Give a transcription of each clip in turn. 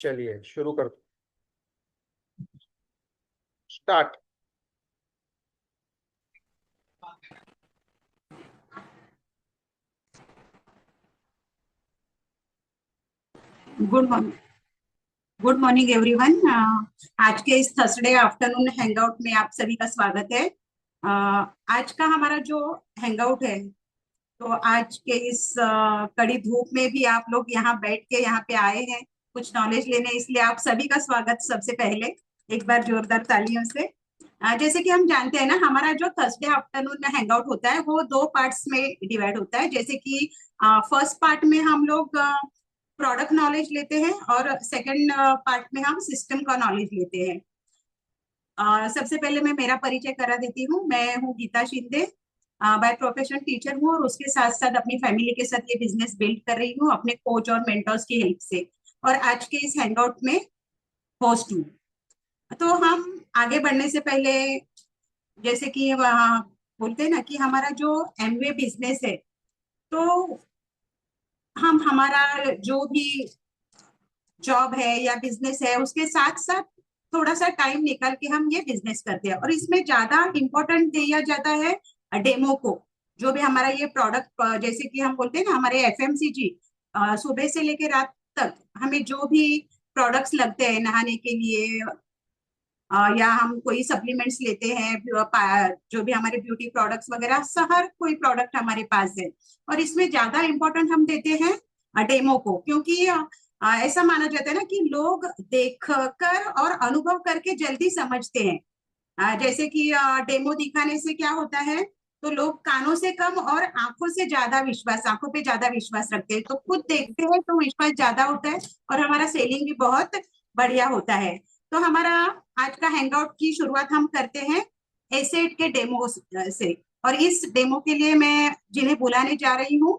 चलिए शुरू कर start. Good morning. Good morning everyone. आज के इस थर्सडे आफ्टरनून हैंगआउट में आप सभी का स्वागत है। आज का हमारा जो हैंगआउट है, तो आज के इस कड़ी धूप में भी आप लोग यहाँ बैठ के यहाँ पे आए हैं कुछ नॉलेज लेने, इसलिए आप सभी का स्वागत। सबसे पहले एक बार जोरदार तालियों से। जैसे कि हम जानते हैं ना, हमारा जो थर्सडे आफ्टरनून में हैंगआउट होता है वो दो पार्ट्स में डिवाइड होता है। जैसे कि फर्स्ट पार्ट में हम लोग प्रोडक्ट नॉलेज लेते हैं और सेकंड पार्ट में हम सिस्टम का नॉलेज लेते हैं। सबसे पहले मैं मेरा परिचय करा देती हूँ। मैं हूँ Geeta Shinde, by profession teacher हूँ और उसके साथ साथ अपनी फैमिली के साथ ये बिजनेस बिल्ड कर रही हूँ अपने कोच और मेंटर्स की हेल्प से। और आज के इस हैंगआउट में होस्ट हूँ। तो हम आगे बढ़ने से पहले, जैसे कि वहाँ बोलते हैं ना कि हमारा जो एमवे बिजनेस है, तो हम हमारा जो भी जॉब है या बिजनेस है उसके साथ साथ थोड़ा सा टाइम निकाल के हम ये बिजनेस करते हैं, और इसमें ज्यादा इंपॉर्टेंट दिया जाता है डेमो को। जो भी हमारा ये प्रोडक्ट, जैसे कि हम बोलते हैं ना, हमारे एफएमसीजी सुबह से लेकर रात तक हमें जो भी प्रोडक्ट्स लगते हैं नहाने के लिए, या हम कोई सप्लीमेंट्स लेते हैं, जो भी हमारे ब्यूटी प्रोडक्ट्स वगैरह, हर कोई प्रोडक्ट हमारे पास है। और इसमें ज्यादा इम्पोर्टेंट हम देते हैं डेमो को, क्योंकि ऐसा माना जाता है ना कि लोग देख कर और अनुभव करके जल्दी समझते हैं। जैसे कि डेमो दिखाने से क्या होता है, तो लोग कानों से कम और आंखों से ज्यादा विश्वास, आंखों पे ज्यादा विश्वास रखते हैं। तो खुद देखते हैं तो विश्वास ज्यादा होता है और हमारा सेलिंग भी बहुत बढ़िया होता है। तो हमारा आज का हैंगआउट की शुरुआत हम करते हैं एसेट के डेमो से। और इस डेमो के लिए मैं जिन्हें बुलाने जा रही हूँ,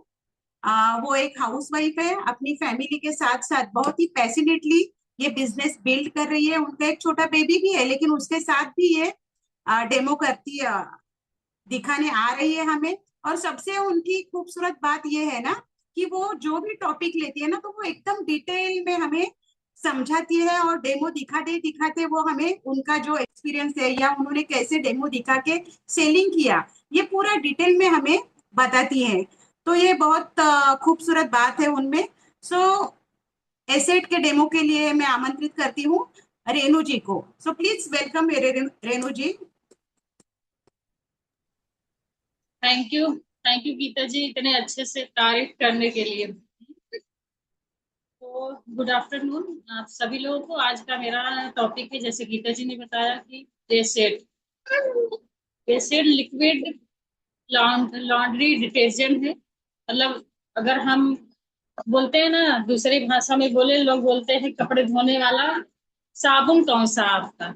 वो एक हाउसवाइफ है, अपनी फैमिली के साथ साथ बहुत ही पैशनेटली ये बिजनेस बिल्ड कर रही है। उनका एक छोटा बेबी भी है, लेकिन उसके साथ भी ये डेमो करती दिखाने आ रही है हमें। और सबसे उनकी खूबसूरत बात ये है ना कि वो जो भी टॉपिक लेती है ना, तो वो एकदम डिटेल में हमें समझाती है और डेमो दिखाते दिखाते वो हमें उनका जो एक्सपीरियंस है या उन्होंने कैसे डेमो दिखा के सेलिंग किया, ये पूरा डिटेल में हमें बताती है। तो ये बहुत खूबसूरत बात है उनमें। सो एसेट के डेमो के लिए मैं आमंत्रित करती हूँ रेनू जी को। So please welcome Renu ji. Thank you Geeta ji, इतने अच्छे से तारीफ करने के लिए। तो गुड आफ्टरनून आप सभी लोगों को। आज का मेरा टॉपिक है, जैसे गीता जी ने बताया, कि acid. Acid liquid laundry detergent है। मतलब अगर हम बोलते हैं ना, दूसरी भाषा में बोले, लोग बोलते हैं कपड़े धोने वाला साबुन कौन सा आपका।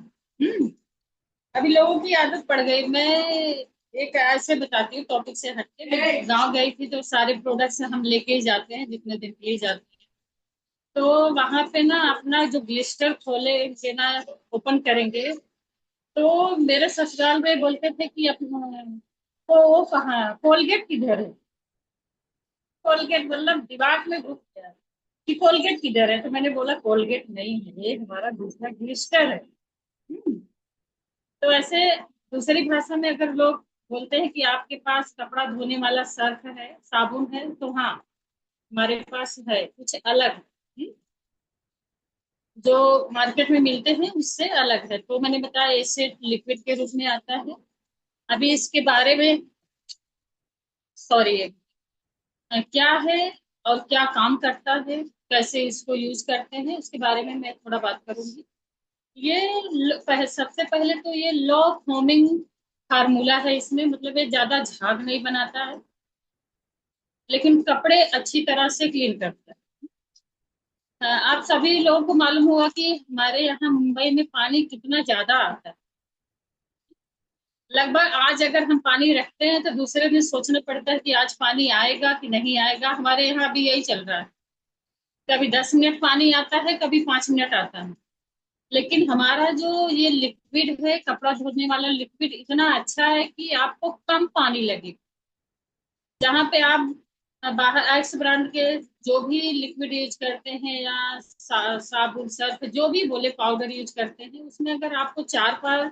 अभी लोगों की आदत पड़ गई। मैं एक ऐसे बताती हूँ टॉपिक से हटके। मैं गांव गई थी तो सारे प्रोडक्ट्स हम लेके ही जाते हैं जितने दिन के लिए जाते हैं। तो वहां पे ना अपना जो ग्लिस्टर खोले के ना ओपन करेंगे, तो मेरे ससुराल में बोलते थे कि अपना तो वो कहाँ, कोलगेट किधर है। कोलगेट मतलब दिमाग में घुस गया कि कोलगेट किधर है। तो मैंने बोला कोलगेट नहीं है, ये हमारा दूसरा ग्लिस्टर है। तो ऐसे दूसरी भाषा में अगर लोग बोलते हैं कि आपके पास कपड़ा धोने वाला सर्फ है, साबुन है, तो हाँ, हमारे पास है, कुछ अलग है। जो मार्केट में मिलते हैं उससे अलग है। तो मैंने बताया एसिड लिक्विड के रूप में आता है। अभी इसके बारे में, सॉरी, क्या है और क्या काम करता है, कैसे इसको यूज करते हैं, उसके बारे में मैं थोड़ा बात करूंगी। ये सबसे पहले तो ये लो फोमिंग फार्मूला है इसमें। मतलब ये ज्यादा झाग नहीं बनाता है, लेकिन कपड़े अच्छी तरह से क्लीन करता है। आप सभी लोगों को मालूम होगा कि हमारे यहाँ मुंबई में पानी कितना ज्यादा आता है। लगभग आज अगर हम पानी रखते हैं तो दूसरे दिन सोचना पड़ता है कि आज पानी आएगा कि नहीं आएगा। हमारे यहाँ भी यही चल रहा है, कभी 10 मिनट पानी आता है, कभी 5 मिनट आता है। लेकिन हमारा जो ये लिक्विड है, कपड़ा धोने वाला लिक्विड, इतना अच्छा है कि आपको कम पानी लगेगा। जहाँ पे आप बाहर एक्स ब्रांड के जो भी लिक्विड यूज करते हैं या साबुन सर्फ जो भी बोले पाउडर यूज करते हैं, उसमें अगर आपको 4 बार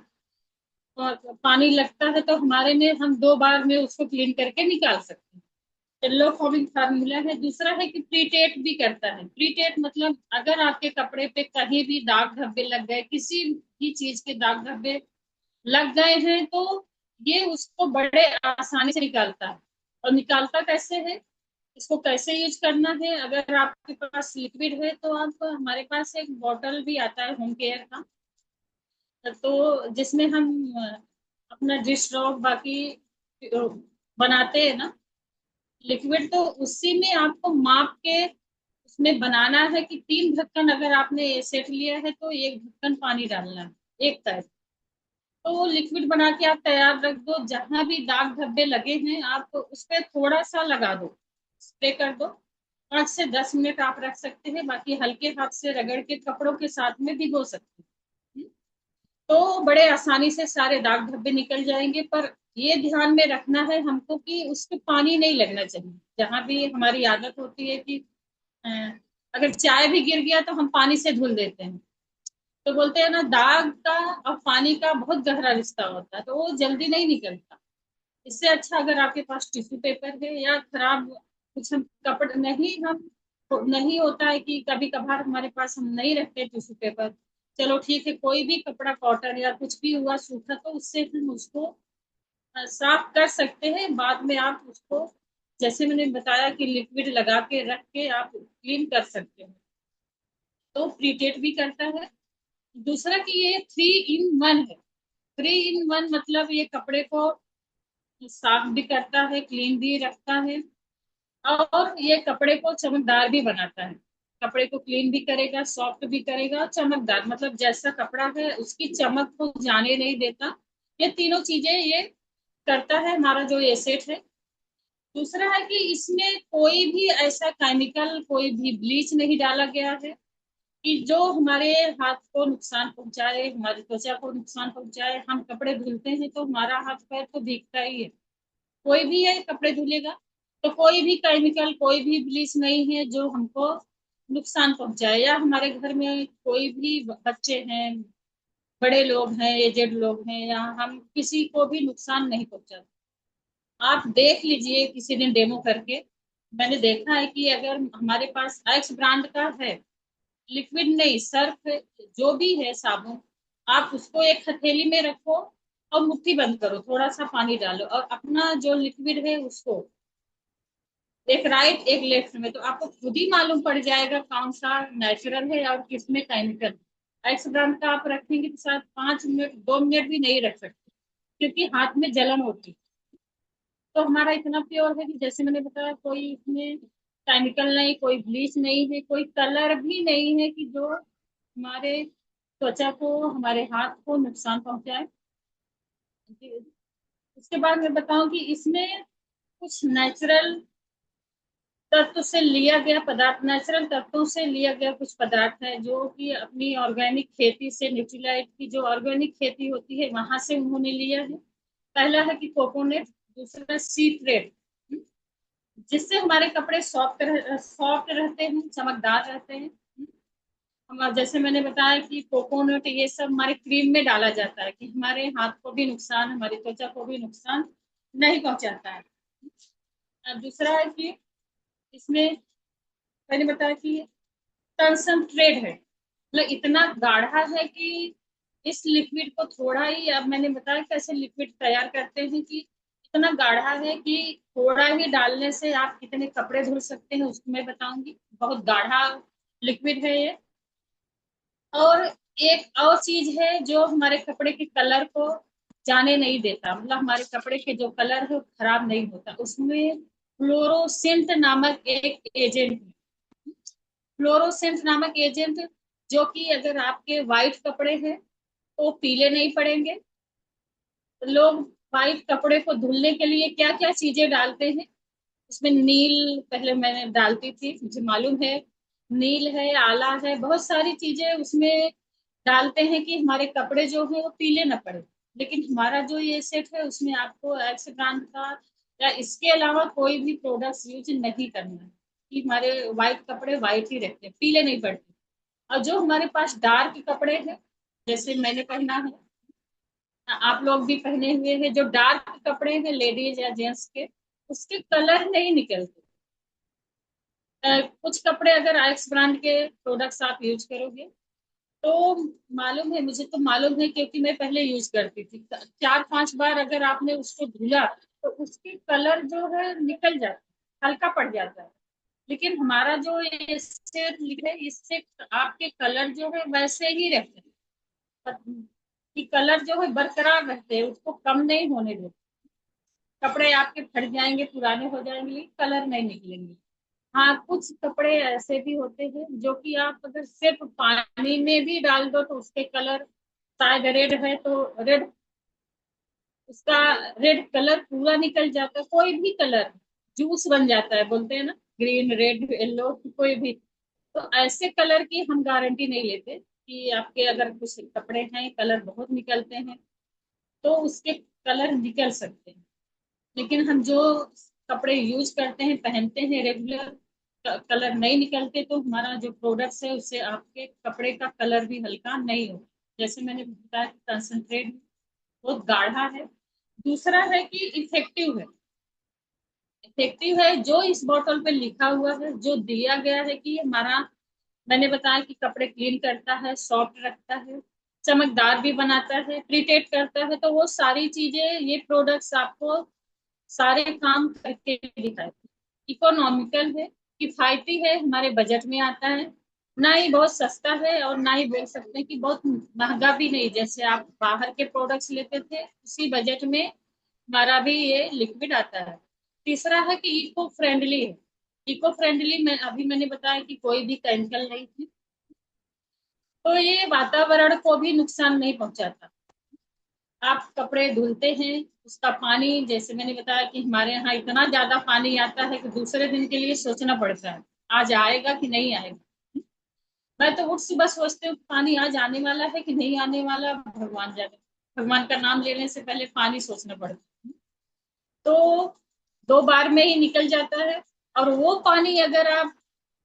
पानी लगता है तो हमारे में हम 2 बार में उसको क्लीन करके निकाल सकते हैं। येलो फॉर्मिंग फार्मूला है। दूसरा है कि प्रीटेट भी करता है। प्रीटेट मतलब अगर आपके कपड़े पे कहीं भी दाग धब्बे लग गए, किसी भी चीज के दाग धब्बे लग गए हैं, तो ये उसको बड़े आसानी से निकालता है। और निकालता कैसे है, इसको कैसे यूज करना है, अगर आपके पास लिक्विड है तो आप, हमारे पास एक बॉटल भी आता है होम केयर का, तो जिसमें हम अपना डिश रॉक बाकी बनाते हैं ना लिक्विड, तो उसी में आपको माप के उसमें बनाना है कि 3 ढक्कन अगर आपने सेट लिया है तो 1 ढक्कन पानी डालना है, एक टाइप। तो लिक्विड बना के आप तैयार रख दो। जहां भी दाग धब्बे लगे हैं आप उस पर थोड़ा सा लगा दो, स्प्रे कर दो। 5 से 10 मिनट आप रख सकते हैं, बाकी हल्के हाथ से रगड़ के कपड़ों के साथ में भिगो सकते हैं। तो बड़े आसानी से सारे दाग धब्बे निकल जाएंगे। पर ये ध्यान में रखना है हमको कि उस पे पानी नहीं लगना चाहिए। जहां भी हमारी आदत होती है कि अ, अगर चाय भी गिर गया तो हम पानी से धुल देते हैं, तो बोलते हैं ना दाग का और पानी का बहुत गहरा रिश्ता होता है, तो वो जल्दी नहीं निकलता। इससे अच्छा अगर आपके पास टिश्यू पेपर है या खराब कुछ हम कपड़े नहीं, हम तो नहीं होता है कि कभी कभार हमारे पास हम नहीं रखते टिश्यू पेपर, चलो ठीक है, कोई भी कपड़ा कॉटन या कुछ भी हुआ सूखा तो उससे हम उसको साफ कर सकते हैं। बाद में आप उसको, जैसे मैंने बताया कि लिक्विड लगा के रख के आप क्लीन कर सकते हैं। तो प्रीटेट भी करता है। दूसरा कि ये 3 इन 1 है। 3 इन 1 मतलब ये कपड़े को साफ भी करता है, क्लीन भी रखता है, और ये कपड़े को चमकदार भी बनाता है। कपड़े को क्लीन भी करेगा, सॉफ्ट भी करेगा, और चमकदार मतलब जैसा कपड़ा है उसकी चमक को जाने नहीं देता। ये तीनों चीजें ये करता है हमारा जो ये सेट है। दूसरा है कि इसमें कोई भी ऐसा केमिकल, कोई भी ब्लीच नहीं डाला गया है कि जो हमारे हाथ को नुकसान पहुंचाए, हमारी त्वचा को नुकसान पहुंचाए। हम कपड़े धुलते हैं तो हमारा हाथ पैर तो भीगता ही है, कोई भी है कपड़े धुलेगा, तो कोई भी केमिकल, कोई भी ब्लीच नहीं है जो हमको नुकसान पहुंचाए। या हमारे घर में कोई भी बच्चे हैं, बड़े लोग हैं, एजेड लोग हैं, या हम किसी को भी नुकसान नहीं पहुंचाते। आप देख लीजिए किसी दिन डेमो करके। मैंने देखा है कि अगर हमारे पास एक्स ब्रांड का है, लिक्विड नहीं सर्फ जो भी है साबुन, आप उसको एक हथेली में रखो और मुट्ठी बंद करो, थोड़ा सा पानी डालो और अपना जो लिक्विड है उसको एक राइट एक लेफ्ट में, तो आपको खुद ही मालूम पड़ जाएगा कौन सा नेचुरल है और किसमें केमिकल। एक्स ब्रांड का आप रखेंगे तो शायद 5 मिनट 2 मिनट भी नहीं रख सकते, क्योंकि हाथ में जलन होती है। तो हमारा इतना प्योर है कि जैसे मैंने बताया, कोई इसमें केमिकल नहीं, कोई ब्लीच नहीं है, कोई कलर भी नहीं है कि जो हमारे त्वचा को, हमारे हाथ को नुकसान पहुंचाए। उसके बाद मैं बताऊं कि इसमें कुछ नेचुरल तत्व से लिया गया पदार्थ, नेचुरल तत्वों से लिया गया कुछ पदार्थ है जो कि अपनी ऑर्गेनिक खेती से, न्यूट्रीलाइट की जो ऑर्गेनिक खेती होती है वहां से उन्होंने लिया है। पहला है कि कोकोनट, दूसरा सी थ्रेड, जिससे हमारे कपड़े सॉफ्ट रहते हैं, चमकदार रहते हैं। हम जैसे मैंने बताया कि कोकोनट ये सब हमारे क्रीम में डाला जाता है कि हमारे हाथ को भी नुकसान, हमारी त्वचा को भी नुकसान नहीं पहुंचाता है। दूसरा है कि इसमें मैंने बताया कि कंसंट्रेट है, मतलब इतना गाढ़ा है कि इस लिक्विड को थोड़ा ही, अब मैंने बताया कैसे लिक्विड तैयार करते हैं कि इतना गाढ़ा है कि थोड़ा ही डालने से आप कितने कपड़े धुल सकते हैं उसको मैं बताऊंगी। बहुत गाढ़ा लिक्विड है ये। और एक और चीज है जो हमारे कपड़े के कलर को जाने नहीं देता, मतलब हमारे कपड़े के जो कलर है वो खराब नहीं होता। उसमें फ्लोरोसेंट नामक एक एजेंट है। फ्लोरोसेंट नामक एजेंट, जो कि अगर आपके व्हाइट कपड़े हैं तो पीले नहीं पड़ेंगे। लोग व्हाइट कपड़े को धुलने के लिए क्या क्या चीजें डालते हैं, उसमें नील पहले मैंने डालती थी, मुझे मालूम है, नील है, आला है, बहुत सारी चीजें उसमें डालते हैं कि हमारे कपड़े जो है वो पीले ना पड़े। लेकिन हमारा जो ये सेट है उसमें आपको एक्स ब्रांड का या इसके अलावा कोई भी प्रोडक्ट यूज नहीं करना है। कि हमारे व्हाइट कपड़े व्हाइट ही रहते हैं, पीले नहीं पड़ते। और जो हमारे पास डार्क कपड़े हैं, जैसे मैंने पहना है, आप लोग भी पहने हुए हैं, जो डार्क कपड़े हैं लेडीज या जेंट्स के, उसके कलर नहीं निकलते। कुछ कपड़े अगर एक्स ब्रांड के प्रोडक्ट्स आप यूज करोगे तो मालूम है, मुझे तो मालूम है क्योंकि मैं पहले यूज करती थी, 4-5 बार अगर आपने उसको धुला तो उसके कलर जो है निकल जाता है, हल्का पड़ जाता है। लेकिन हमारा जो इससे लिखे, इससे आपके कलर जो है वैसे ही रहते हैं, कि कलर जो है बरकरार रहते हैं, उसको कम नहीं होने देते। कपड़े आपके फट जाएंगे, पुराने हो जाएंगे, कलर नहीं निकलेंगे। हाँ, कुछ कपड़े ऐसे भी होते हैं जो कि आप अगर सिर्फ पानी में भी डाल दो तो उसके कलर, शायद रेड है तो रेड, उसका रेड कलर पूरा निकल जाता है। कोई भी कलर जूस बन जाता है, बोलते हैं ना, ग्रीन रेड येलो, कोई भी। तो ऐसे कलर की हम गारंटी नहीं लेते कि आपके अगर कुछ कपड़े हैं कलर बहुत निकलते हैं तो उसके कलर निकल सकते हैं। लेकिन हम जो कपड़े यूज करते हैं, पहनते हैं रेगुलर, कलर नहीं निकलते, तो हमारा जो प्रोडक्ट्स है उससे आपके कपड़े का कलर भी हल्का नहीं हो। जैसे मैंने बताया कि कंसंट्रेट बहुत गाढ़ा है। दूसरा है कि इफेक्टिव है। इफेक्टिव है जो इस बॉटल पे लिखा हुआ है, जो दिया गया है कि हमारा, मैंने बताया कि कपड़े क्लीन करता है, सॉफ्ट रखता है, चमकदार भी बनाता है, प्रिटेक्ट करता है, तो वो सारी चीजें, ये प्रोडक्ट्स आपको सारे काम करके दिखाए। इकोनॉमिकल है, किफायती है, हमारे बजट में आता है, ना ही बहुत सस्ता है और ना ही बोल सकते हैं कि बहुत महंगा भी नहीं। जैसे आप बाहर के प्रोडक्ट्स लेते थे उसी बजट में हमारा भी ये लिक्विड आता है। तीसरा है कि इको फ्रेंडली है। इको फ्रेंडली में अभी मैंने बताया कि कोई भी केमिकल नहीं है, तो ये वातावरण को भी नुकसान नहीं पहुंचाता। आप कपड़े धुलते हैं, उसका पानी, जैसे मैंने बताया कि हमारे यहाँ इतना ज्यादा पानी आता है कि दूसरे दिन के लिए सोचना पड़ता है आज आएगा कि नहीं आएगा। मैं तो उठ सुबह सोचती हूँ पानी आज आने वाला है कि नहीं आने वाला, भगवान जाने। भगवान का नाम लेने से पहले पानी सोचना पड़ता है। तो 2 बार में ही निकल जाता है। और वो पानी अगर आप,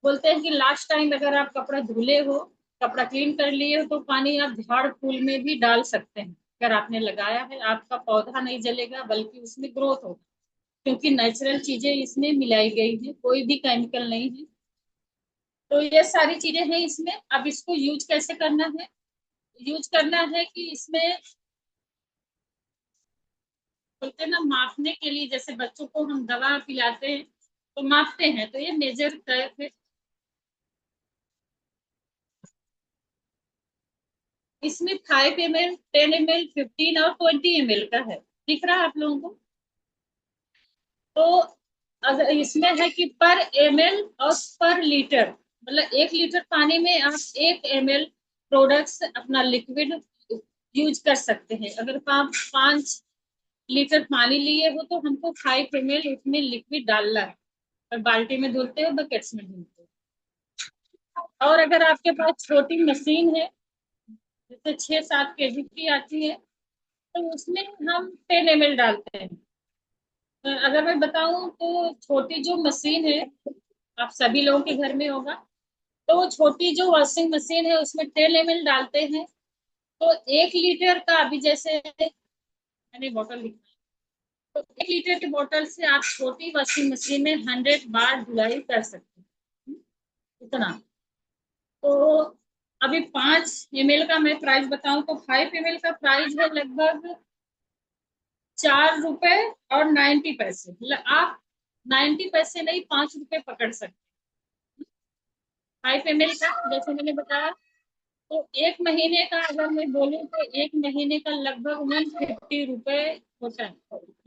बोलते हैं कि लास्ट टाइम अगर आप कपड़ा धुले हो, कपड़ा क्लीन कर लिए हो, तो पानी आप झाड़ फूल में भी डाल सकते हैं। अगर आपने लगाया है, आपका पौधा नहीं जलेगा बल्कि उसमें ग्रोथ होगा, क्योंकि नेचुरल चीजें इसमें मिलाई गई है, कोई भी केमिकल नहीं है। तो ये सारी चीजें हैं इसमें। अब इसको यूज कैसे करना है? यूज करना है कि इसमें, बोलते हैं ना, मापने के लिए, जैसे बच्चों को हम दवा पिलाते हैं तो मापते हैं, तो ये मेजर कर, इसमें 5 ml, 10 ml, 15 और 20 ml का है, दिख रहा है आप लोगों को? तो अगर इसमें है कि पर ml और पर लीटर, मतलब 1 लीटर पानी में आप 1 ml प्रोडक्ट्स अपना लिक्विड यूज कर सकते हैं। अगर आप 5 लीटर पानी लिए हो तो हमको 5 ml उसमें लिक्विड डालना है। और बाल्टी में धुलते हो, बकेट्स में धुलते हो। और अगर आपके पास छोटी मशीन है, जैसे 6-7 kg की आती है, तो उसमें हम 10 ml डालते हैं। अगर मैं बताऊं तो छोटी जो मशीन है, आप सभी लोगों के घर में होगा, तो वो छोटी जो वॉशिंग मशीन है उसमें 10 ml डालते हैं। तो 1 लीटर का, अभी जैसे मैंने बोतल लिखा है, तो 1 लीटर की बोतल से आप छोटी वॉशिंग मशीन में 100 बार धुलाई कर सकते हैं, इतना। तो अभी 5 ml का मैं प्राइस बताऊं तो 5 ml का प्राइस है लगभग 4 रुपए और 90 पैसे। मतलब आप 90 पैसे नहीं, 5 रुपए पकड़ सकते। 5 ml का जैसे मैंने बताया, तो 1 महीने का अगर मैं बोलूँ तो 1 महीने का लगभग 150 रुपए होता है।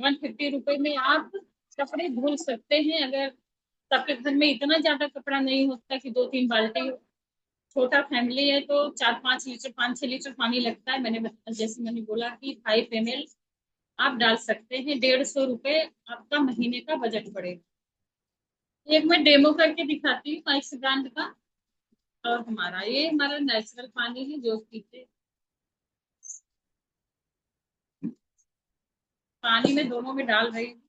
150 रुपए में आप कपड़े धुल सकते हैं। अगर सबके घर में इतना ज्यादा कपड़ा नहीं होता कि 2-3 बाल्टी हो, छोटा फैमिली है तो 4-5 लीटर, 5-6 लीटर पानी लगता है। जैसे मैंने बोला कि 5 ml आप डाल सकते हैं, 150 रुपए आपका महीने का बजट पड़ेगा। एक मैं डेमो करके दिखाती हूँ माइक्स ब्रांड का। और हमारा नेचुरल पानी है जो पीते, पानी में दोनों में डाल रही हूँ।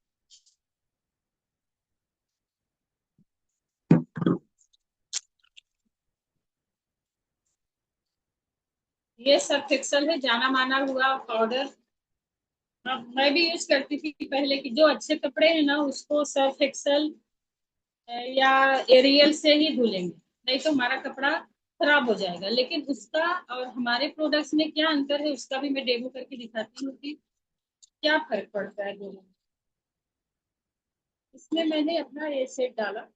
ये सर्फ एक्सल है, जाना माना हुआ पाउडर। मैं भी यूज करती थी पहले की, जो अच्छे कपड़े हैं ना उसको सर्फ एक्सल या एरियल से ही धुलेंगे, नहीं तो हमारा कपड़ा खराब हो जाएगा। लेकिन उसका और हमारे प्रोडक्ट्स में क्या अंतर है उसका भी मैं डेमो करके दिखाती हूँ कि क्या फर्क पड़ता है दोनों में। इसमें मैंने अपना ये सेट डाला।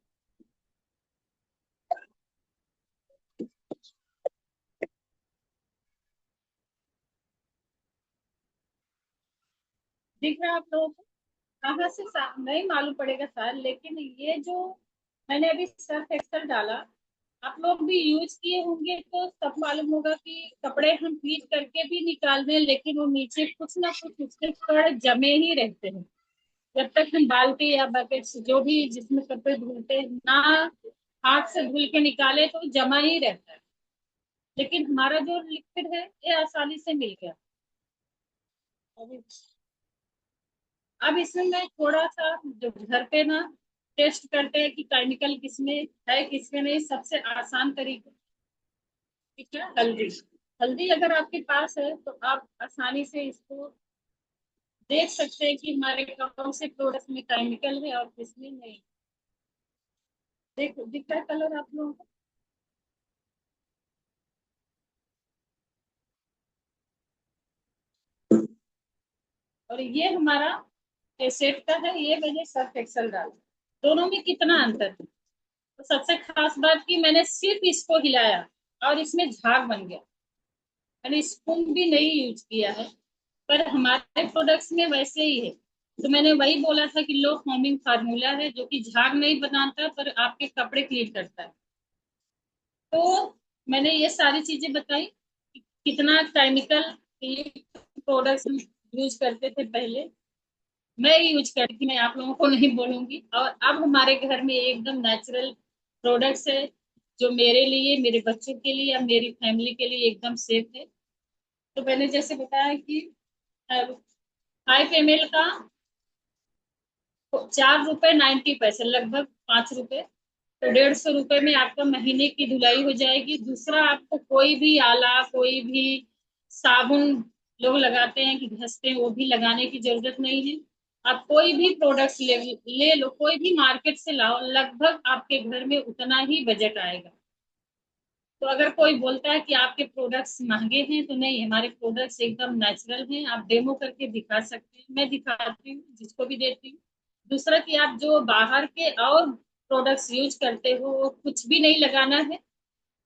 दिख रहा है आप लोगों को? कहाँ से नहीं मालूम पड़ेगा शायद, लेकिन ये जो मैंने अभी सर्फ एक्सल डाला, आप लोग भी यूज किए होंगे तो सब मालूम होगा कि कपड़े हम पीट करके भी निकाल दें लेकिन वो नीचे कुछ ना कुछ उसके कण जमे ही रहते हैं। जब तक हम बाल्टी या बकेट से जो भी जिसमें कपड़े धुलते हैं ना, हाथ से धुल के निकाले तो जमा ही रहता है। लेकिन हमारा जो लिक्विड है ये आसानी से मिल गया। अभी अब इसमें मैं थोड़ा सा जो घर पे ना टेस्ट करते हैं कि केमिकल किसमें है किसमें नहीं, सबसे आसान तरीका ठीक है हल्दी। हल्दी अगर आपके पास है तो आप आसानी से इसको देख सकते हैं कि हमारे कौन से प्रोडक्ट में केमिकल है और किसमें नहीं। देख दिख रहा है कलर आप लोगों को? और ये हमारा सेट का है, ये मैंने सर्फ एक्सल डाला। दोनों में कितना अंतर है? तो सबसे खास बात की मैंने सिर्फ इसको हिलाया और इसमें झाग बन गया। मैंने स्पून भी नहीं यूज किया है, पर हमारे प्रोडक्ट्स में वैसे ही है। तो मैंने वही बोला था कि लो फोमिंग फार्मूला है जो कि झाग नहीं बनाता पर आपके कपड़े क्लीन करता है। तो मैंने ये सारी चीजें बताई कि कितना केमिकल प्रोडक्ट्स यूज करते थे पहले, मैं यूज करती थी, मैं आप लोगों को नहीं बोलूंगी। और अब हमारे घर में एकदम नेचुरल प्रोडक्ट्स है जो मेरे लिए, मेरे बच्चों के लिए या मेरी फैमिली के लिए एकदम सेफ है। तो मैंने जैसे बताया कि 5 ml का 4 रुपए 90 पैसे, लगभग 5 रुपए। तो 150 रुपए में आपका महीने की धुलाई हो जाएगी। दूसरा, आपको कोई भी आला, कोई भी साबुन लोग लगाते हैं कि घसते हैं, वो भी लगाने की जरूरत नहीं है। आप कोई भी प्रोडक्ट्स ले लो, कोई भी मार्केट से लाओ, लगभग आपके घर में उतना ही बजट आएगा। तो अगर कोई बोलता है कि आपके प्रोडक्ट्स महंगे हैं, तो नहीं, हमारे प्रोडक्ट्स एकदम नेचुरल हैं। आप डेमो करके दिखा सकते हैं, मैं दिखाती हूँ जिसको भी देती हूँ। दूसरा कि आप जो बाहर के और प्रोडक्ट्स यूज करते हो वो कुछ भी नहीं लगाना है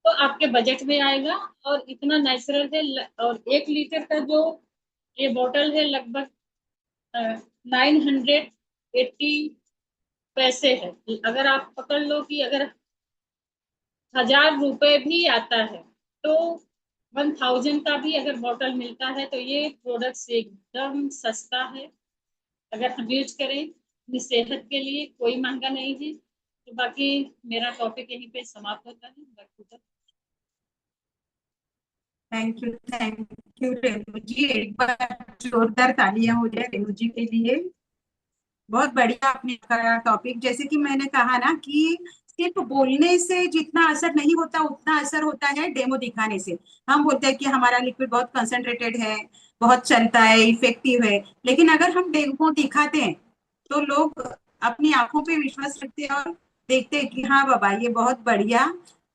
तो आपके बजट में आएगा और इतना नेचुरल है। और 1 लीटर का जो ये बोतल है लगभग 980 पैसे है। अगर आप पकड़ लो कि अगर 1000 रुपए भी आता है तो 1000 का भी अगर बॉटल मिलता है तो ये प्रोडक्ट एकदम सस्ता है। अगर हम यूज करें अपनी सेहत के लिए, कोई महंगा नहीं है। तो बाकी मेरा टॉपिक यहीं पे समाप्त होता है। बाकी थैंक यू रेणु जी। एक बार जोरदार तालियां हो जाए रेणु जी के लिए। बहुत बढ़िया आपने करा टॉपिक। जैसे कि मैंने कहा ना कि सिर्फ बोलने से जितना असर नहीं होता उतना असर होता है डेमो दिखाने से। हम बोलते हैं कि हमारा लिक्विड बहुत कंसंट्रेटेड है, बहुत चलता है, इफेक्टिव है, लेकिन अगर हम डेमो दिखाते हैं तो लोग अपनी आंखों पे विश्वास रखते हैं और देखते हैं कि हाँ बाबा ये बहुत बढ़िया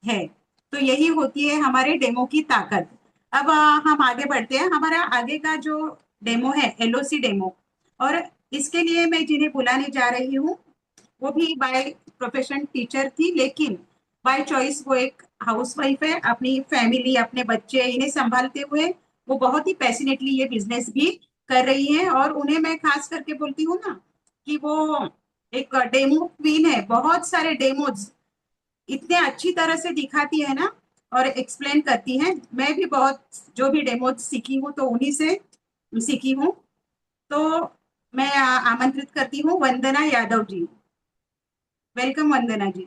है। तो यही होती है हमारे डेमो की ताकत। अब हम आगे बढ़ते हैं। हमारा आगे का जो डेमो है एलओसी डेमो, और इसके लिए मैं जिन्हें बुलाने जा रही हूँ वो भी बाय प्रोफेशन टीचर थी, लेकिन बाय चॉइस वो एक हाउसवाइफ है। अपनी फैमिली, अपने बच्चे इन्हें संभालते हुए वो बहुत ही पैशनेटली ये बिजनेस भी कर रही है। और उन्हें मैं खास करके बोलती हूँ ना कि वो एक डेमो क्वीन है। बहुत सारे डेमोज इतने अच्छी तरह से दिखाती है ना और एक्सप्लेन करती है। मैं भी बहुत जो भी डेमोज सीखी हूँ तो उन्हीं से सीखी हूँ। तो मैं आमंत्रित करती हूँ Vandana Yadav ji. Welcome Vandana ji.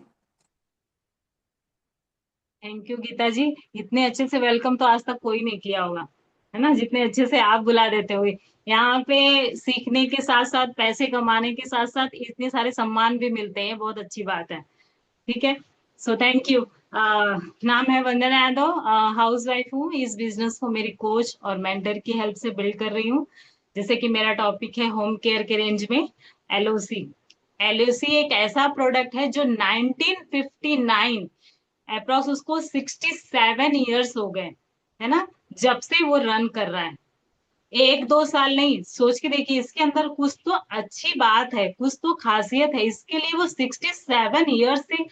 Thank you Geeta ji. इतने अच्छे से वेलकम तो आज तक कोई नहीं किया होगा, है ना, जितने अच्छे से आप बुला देते हुए। यहाँ पे सीखने के साथ साथ, पैसे कमाने के साथ साथ इतने सारे सम्मान भी मिलते हैं, बहुत अच्छी बात है। ठीक है, सो थैंक यू। नाम है वंदना यादव, हाउस वाइफ हूँ। इस बिजनेस को मेरी कोच और मेंटर की हेल्प से बिल्ड कर रही हूँ। जैसे कि मेरा टॉपिक है होम केयर के रेंज में एलओसी। एलओसी एक ऐसा प्रोडक्ट है जो 1959 अप्रोक्स, उसको 67 ईयर्स हो गए, है ना, जब से वो रन कर रहा है। एक दो साल नहीं, सोच के देखिए, इसके अंदर कुछ तो अच्छी बात है, कुछ तो खासियत है, इसके लिए वो 67 ईयर्स से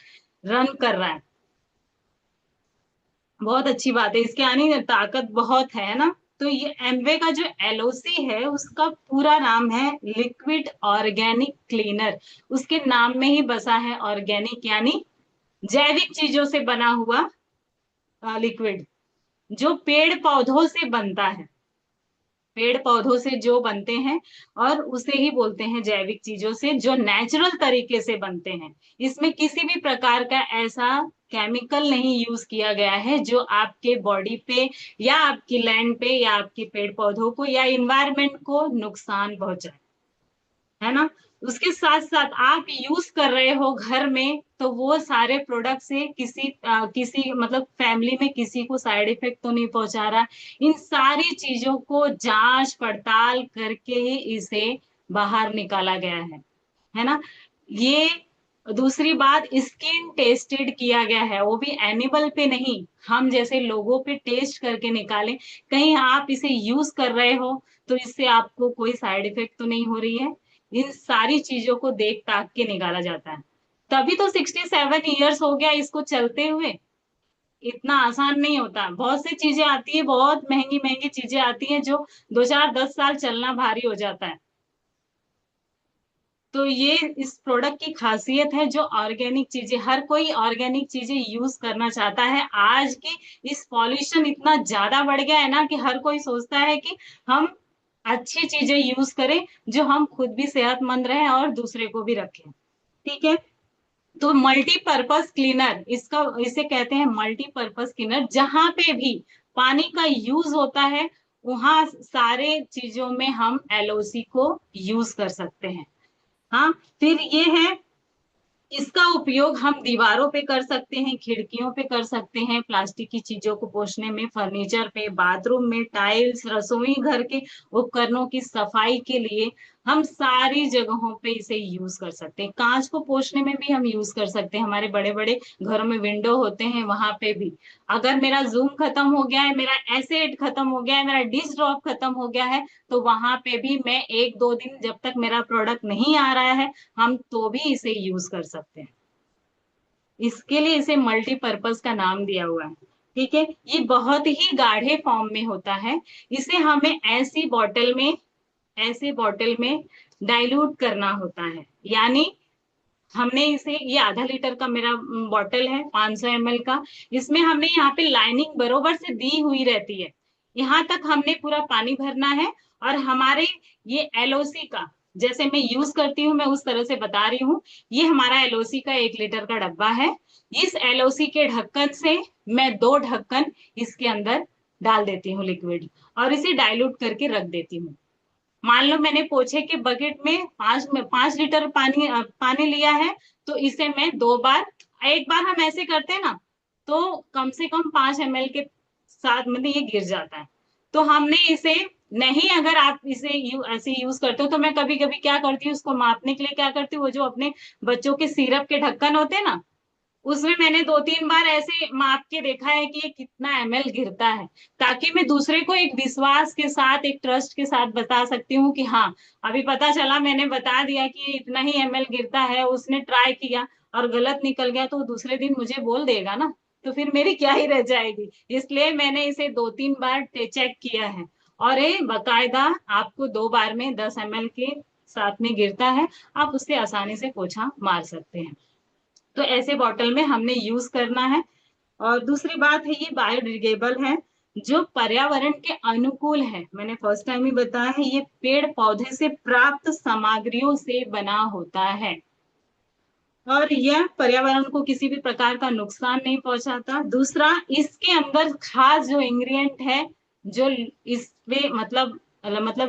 रन कर रहा है। बहुत अच्छी बात है, इसके आने में ताकत बहुत है ना। तो ये एमवे का जो एलओसी है उसका पूरा नाम है लिक्विड ऑर्गेनिक क्लीनर। उसके नाम में ही बसा है ऑर्गेनिक, यानी जैविक चीजों से बना हुआ लिक्विड, जो पेड़ पौधों से बनता है, पेड़ पौधों से जो बनते हैं, और उसे ही बोलते हैं जैविक चीजों से, जो नेचुरल तरीके से बनते हैं। इसमें किसी भी प्रकार का ऐसा केमिकल नहीं यूज किया गया है जो आपके बॉडी पे या आपकी लैंड पे या आपके पेड़ पौधों को या इन्वायरमेंट को नुकसान पहुंचाए, है ना। उसके साथ साथ आप यूज कर रहे हो घर में, तो वो सारे प्रोडक्ट से किसी मतलब फैमिली में किसी को साइड इफेक्ट तो नहीं पहुंचा रहा। इन सारी चीजों को जांच पड़ताल करके ही इसे बाहर निकाला गया है ना। ये दूसरी बात, स्किन टेस्टेड किया गया है, वो भी एनिमल पे नहीं, हम जैसे लोगों पे टेस्ट करके निकाले। कहीं आप इसे यूज कर रहे हो तो इससे आपको कोई साइड इफेक्ट तो नहीं हो रही है। इन सारी चीजों को देख ताक के निकाला जाता है। तभी तो 67 ईयर्स हो गया इसको चलते हुए। इतना आसान नहीं होता, बहुत सी चीजें आती है, बहुत महंगी महंगी चीजें आती हैं जो 2 4 10 साल चलना भारी हो जाता है। तो ये इस प्रोडक्ट की खासियत है, जो ऑर्गेनिक चीजें, हर कोई ऑर्गेनिक चीजें यूज करना चाहता है। आज की इस पॉल्यूशन इतना ज्यादा बढ़ गया है ना कि हर कोई सोचता है कि हम अच्छी चीजें यूज करें, जो हम खुद भी सेहतमंद रहें और दूसरे को भी रखें। ठीक है। तो मल्टीपर्पज क्लीनर, इसका इसे कहते हैं मल्टीपर्पज क्लीनर। जहां पे भी पानी का यूज होता है वहां सारे चीजों में हम एलओसी को यूज कर सकते हैं। हाँ, फिर ये है, इसका उपयोग हम दीवारों पे कर सकते हैं, खिड़कियों पे कर सकते हैं, प्लास्टिक की चीजों को पोंछने में, फर्नीचर पे, बाथरूम में, टाइल्स, रसोई घर के उपकरणों की सफाई के लिए हम सारी जगहों पे इसे यूज कर सकते हैं। कांच को पोंछने में भी हम यूज कर सकते हैं, हमारे बड़े बड़े घरों में विंडो होते हैं वहां पे भी। अगर मेरा जूम खत्म हो गया है, मेरा एसेट खत्म हो गया है, मेरा डिश ड्रॉप खत्म हो गया है, तो वहां पे भी मैं 1 2 दिन, जब तक मेरा प्रोडक्ट नहीं आ रहा है, हम तो भी इसे यूज कर सकते हैं। इसके लिए इसे मल्टीपर्पज का नाम दिया हुआ है। ठीक है। ये बहुत ही गाढ़े फॉर्म में होता है। इसे हमें ऐसी बॉटल में डाइल्यूट करना होता है। यानी हमने इसे, ये आधा लीटर का मेरा बॉटल है, 500 ml का। इसमें हमने यहाँ पे लाइनिंग बरोबर से दी हुई रहती है, यहाँ तक हमने पूरा पानी भरना है। और हमारे ये एलओसी का, जैसे मैं यूज करती हूँ मैं उस तरह से बता रही हूँ। ये हमारा एलओसी का 1 लीटर का डब्बा है। इस एलओसी के ढक्कन से मैं 2 ढक्कन इसके अंदर डाल देती हूँ लिक्विड, और इसे डाइल्यूट करके रख देती हूँ। मान लो मैंने पोछे के बकेट में 5 लीटर पानी लिया है, तो इसे मैं 2 बार, एक बार हम ऐसे करते हैं ना, तो कम से कम 5 ml के साथ मतलब ये गिर जाता है। तो हमने इसे नहीं, अगर आप इसे ऐसे यूज करते हो, तो मैं कभी कभी क्या करती हूँ, उसको मापने के लिए क्या करती हूँ, वो जो अपने बच्चों के सिरप के ढक्कन होते हैं ना, उसमें मैंने 2 3 बार ऐसे माप के देखा है कि ये कितना ml गिरता है, ताकि मैं दूसरे को एक विश्वास के साथ, एक ट्रस्ट के साथ बता सकती हूँ कि हाँ, अभी पता चला, मैंने बता दिया कि ये इतना ही ml गिरता है, उसने ट्राई किया और गलत निकल गया, तो दूसरे दिन मुझे बोल देगा ना, तो फिर मेरी क्या ही रह जाएगी। इसलिए मैंने इसे 2 3 बार चेक किया है। और ये बकायदा आपको 2 बार में 10 ml के साथ में गिरता है, आप उससे आसानी से पोछा मार सकते हैं। तो ऐसे बॉटल में हमने यूज करना है। और दूसरी बात है, ये बायोडिग्रेडेबल है, जो पर्यावरण के अनुकूल है। मैंने फर्स्ट टाइम ही बताया है, ये पेड़ पौधे से प्राप्त सामग्रियों से बना होता है, और यह पर्यावरण को किसी भी प्रकार का नुकसान नहीं पहुंचाता। दूसरा, इसके अंदर खास जो इंग्रेडिएंट है, जो इसमें मतलब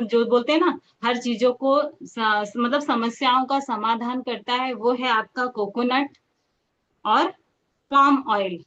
जो बोलते हैं ना, हर चीजों को मतलब समस्याओं का समाधान करता है, वो है आपका कोकोनट और पाम ऑयल।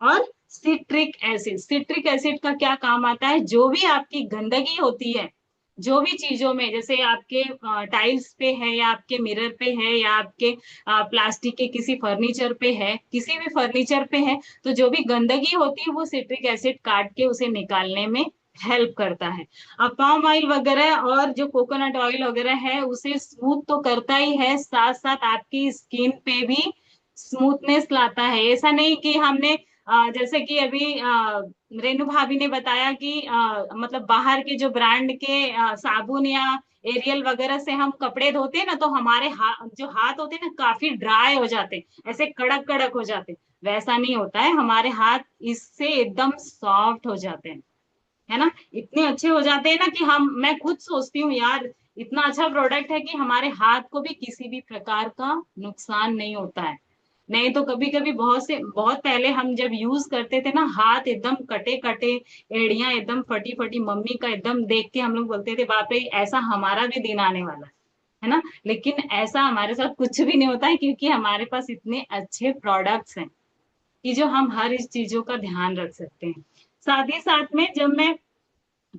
और सिट्रिक एसिड का क्या काम आता है, जो भी आपकी गंदगी होती है, जो भी चीजों में, जैसे आपके टाइल्स पे है या आपके मिरर पे है या आपके प्लास्टिक के किसी फर्नीचर पे है, किसी भी फर्नीचर पे है, तो जो भी गंदगी होती है वो सिट्रिक एसिड काट के उसे निकालने में हेल्प करता है। अब पाम ऑयल वगैरह और जो कोकोनट ऑयल वगैरह है उसे स्मूथ तो करता ही है, साथ साथ आपकी स्किन पे भी स्मूथनेस लाता है। ऐसा नहीं कि हमने जैसे कि अभी रेणु भाभी ने बताया कि मतलब बाहर के जो ब्रांड के साबुन या एरियल वगैरह से हम कपड़े धोते हैं ना, तो हमारे जो हाथ होते हैं ना काफी ड्राई हो जाते हैं, ऐसे कड़क कड़क हो जाते हैं। वैसा नहीं होता है, हमारे हाथ इससे एकदम सॉफ्ट हो जाते हैं, है ना। इतने अच्छे हो जाते हैं ना कि मैं खुद सोचती हूँ यार, इतना अच्छा प्रोडक्ट है कि हमारे हाथ को भी किसी भी प्रकार का नुकसान नहीं होता है। नहीं तो कभी कभी बहुत पहले हम जब यूज करते थे ना, हाथ एकदम कटे कटे, एड़ियां एकदम फटी फटी, मम्मी का एकदम देख के हम लोग बोलते थे बाप रे, ऐसा हमारा भी दिन आने वाला है ना। लेकिन ऐसा हमारे साथ कुछ भी नहीं होता है, क्योंकि हमारे पास इतने अच्छे प्रोडक्ट्स हैं कि जो हम हर इस चीजों का ध्यान रख सकते हैं। साथ ही साथ में जब मैं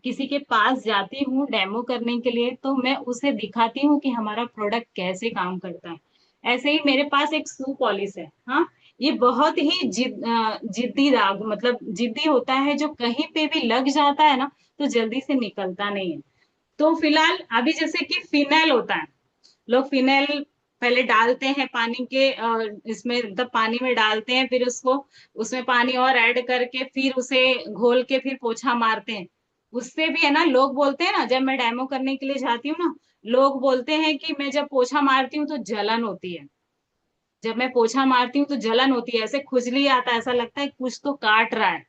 किसी के पास जाती हूँ डेमो करने के लिए, तो मैं उसे दिखाती हूँ कि हमारा प्रोडक्ट कैसे काम करता है। ऐसे ही मेरे पास एक शू पॉलिश है, हाँ। ये बहुत ही जिद्दी दाग, मतलब जिद्दी होता है, जो कहीं पे भी लग जाता है ना तो जल्दी से निकलता नहीं है। तो फिलहाल अभी जैसे कि फिनाइल होता है, लोग फिनाइल पहले डालते हैं पानी के इसमें, मतलब पानी में डालते हैं, फिर उसको उसमें पानी और ऐड करके फिर उसे घोल के फिर पोछा मारते हैं। उससे भी है ना, लोग बोलते हैं ना, जब मैं डेमो करने के लिए जाती हूँ ना, लोग बोलते हैं कि मैं जब पोछा मारती हूँ तो जलन होती है, जब मैं पोछा मारती हूँ तो जलन होती है, ऐसे खुजली आता है, ऐसा लगता है कुछ तो काट रहा है।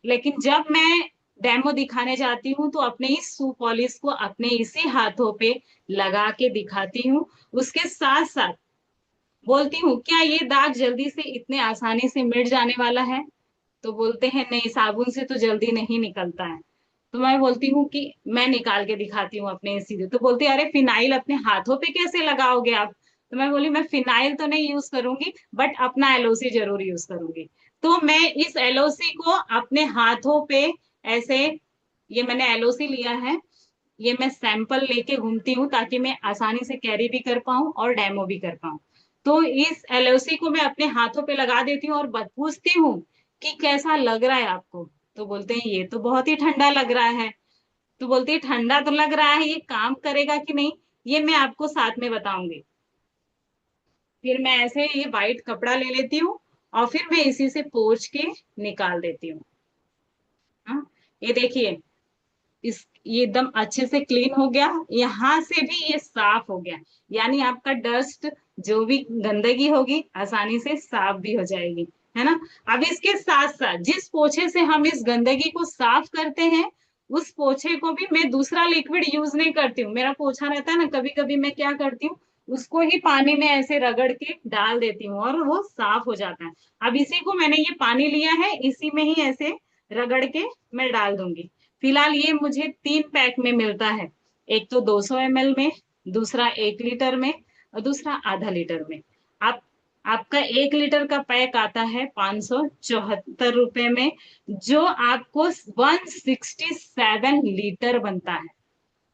लेकिन जब मैं डेमो दिखाने जाती हूँ तो अपने इस शू पॉलिश को अपने इसी हाथों पे लगा के दिखाती हूँ। उसके साथ साथ बोलती हूँ क्या ये दाग जल्दी से इतने आसानी से मिट जाने वाला है? तो बोलते हैं नहीं, साबुन से तो जल्दी नहीं निकलता है। तो मैं बोलती हूँ कि मैं निकाल के दिखाती हूँ अपने सीधे। तो बोलते हैं अरे फिनाइल अपने हाथों पे कैसे लगाओगे आप? तो मैं बोली मैं फिनाइल तो नहीं यूज करूंगी, बट अपना एलओसी जरूर यूज करूंगी। तो मैं इस एलओसी को अपने हाथों पे ऐसे, ये मैंने एलओसी लिया है, ये मैं सैंपल लेके घूमती हूँ ताकि मैं आसानी से कैरी भी कर पाऊँ और डेमो भी कर पाऊँ। तो इस एलओसी को मैं अपने हाथों पे लगा देती हूँ और पूछती हूँ कि कैसा लग रहा है आपको? तो बोलते हैं ये तो बहुत ही ठंडा लग रहा है। तो बोलती है ठंडा तो लग रहा है, ये काम करेगा कि नहीं ये मैं आपको साथ में बताऊंगी। फिर मैं ऐसे ये वाइट कपड़ा ले लेती हूँ और फिर मैं इसी से पोंछ के निकाल देती हूँ। हाँ, ये देखिए, इस ये एकदम अच्छे से क्लीन हो गया, यहाँ से भी ये साफ हो गया। यानी आपका डस्ट, जो भी गंदगी होगी आसानी से साफ भी हो जाएगी, है ना। अब इसके साथ साथ जिस पोछे से हम इस गंदगी को साफ करते हैं, उस पोछे को भी मैं दूसरा लिक्विड यूज नहीं करती हूँ। मेरा पोछा रहता है ना, कभी कभी मैं क्या करती हूँ, उसको ही पानी में ऐसे रगड़ के डाल देती हूँ और वो साफ हो जाता है। अब इसी को मैंने ये पानी लिया है, इसी में ही ऐसे रगड़ के मैं डाल दूंगी। फिलहाल ये मुझे 3 पैक में मिलता है, एक तो 200 ml में, दूसरा 1 लीटर में, और दूसरा आधा लीटर में। आप आपका 1 लीटर का पैक आता है 574 रुपए में, जो आपको 167 लीटर बनता है।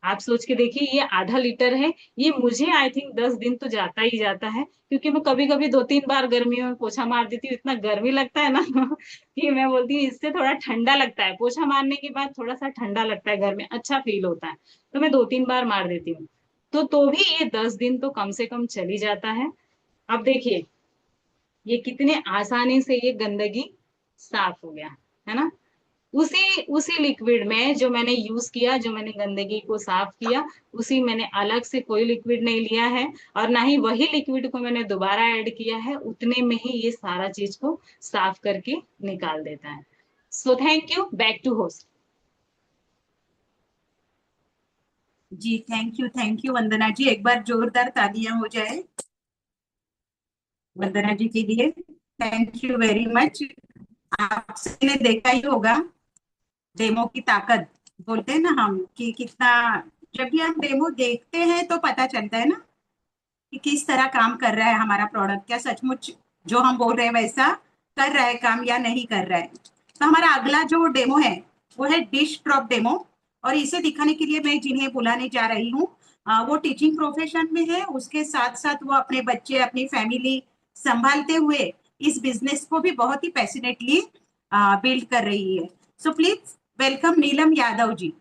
आप सोच के देखिए, ये आधा लीटर है, ये मुझे आई थिंक 10 दिन तो जाता ही जाता है, क्योंकि मैं कभी कभी 2-3 बार गर्मियों में पोछा मार देती हूँ, इतना गर्मी लगता है ना कि मैं बोलती हूँ इससे थोड़ा ठंडा लगता है, पोछा मारने के बाद थोड़ा सा ठंडा लगता है, घर में अच्छा फील होता है, तो मैं 2-3 बार मार देती हूँ। तो भी ये 10 दिन तो कम से कम चली जाता है। अब देखिए ये कितने आसानी से ये गंदगी साफ हो गया, है ना। उसी उसी लिक्विड में जो मैंने यूज किया, जो मैंने गंदगी को साफ किया, उसी मैंने अलग से कोई लिक्विड नहीं लिया है, और ना ही वही लिक्विड को मैंने दोबारा ऐड किया है, उतने में ही ये सारा चीज को साफ करके निकाल देता है। So thank you, back to host. जी थैंक यू वंदना जी, एक बार जोरदार तालियां हो जाए वंदना जी के लिए। Thank you very much. आपने देखा ही होगा डेमो की ताकत, बोलते हैं ना हम कि कितना, जब भी हम डेमो देखते हैं तो पता चलता है ना कि किस तरह काम कर रहा है हमारा प्रोडक्ट, क्या सचमुच जो हम बोल रहे हैं वैसा। कर रहा है काम या नहीं कर रहा है। तो हमारा अगला जो डेमो है वो है डिश ड्रॉप डेमो, और इसे दिखाने के लिए मैं जिन्हें बुलाने जा रही हूँ वो टीचिंग प्रोफेशन में है, उसके साथ साथ वो अपने बच्चे अपनी फैमिली संभालते हुए इस बिजनेस को भी बहुत ही पैशनेटली बिल्ड कर रही है। So please welcome Neelam Yadav ji.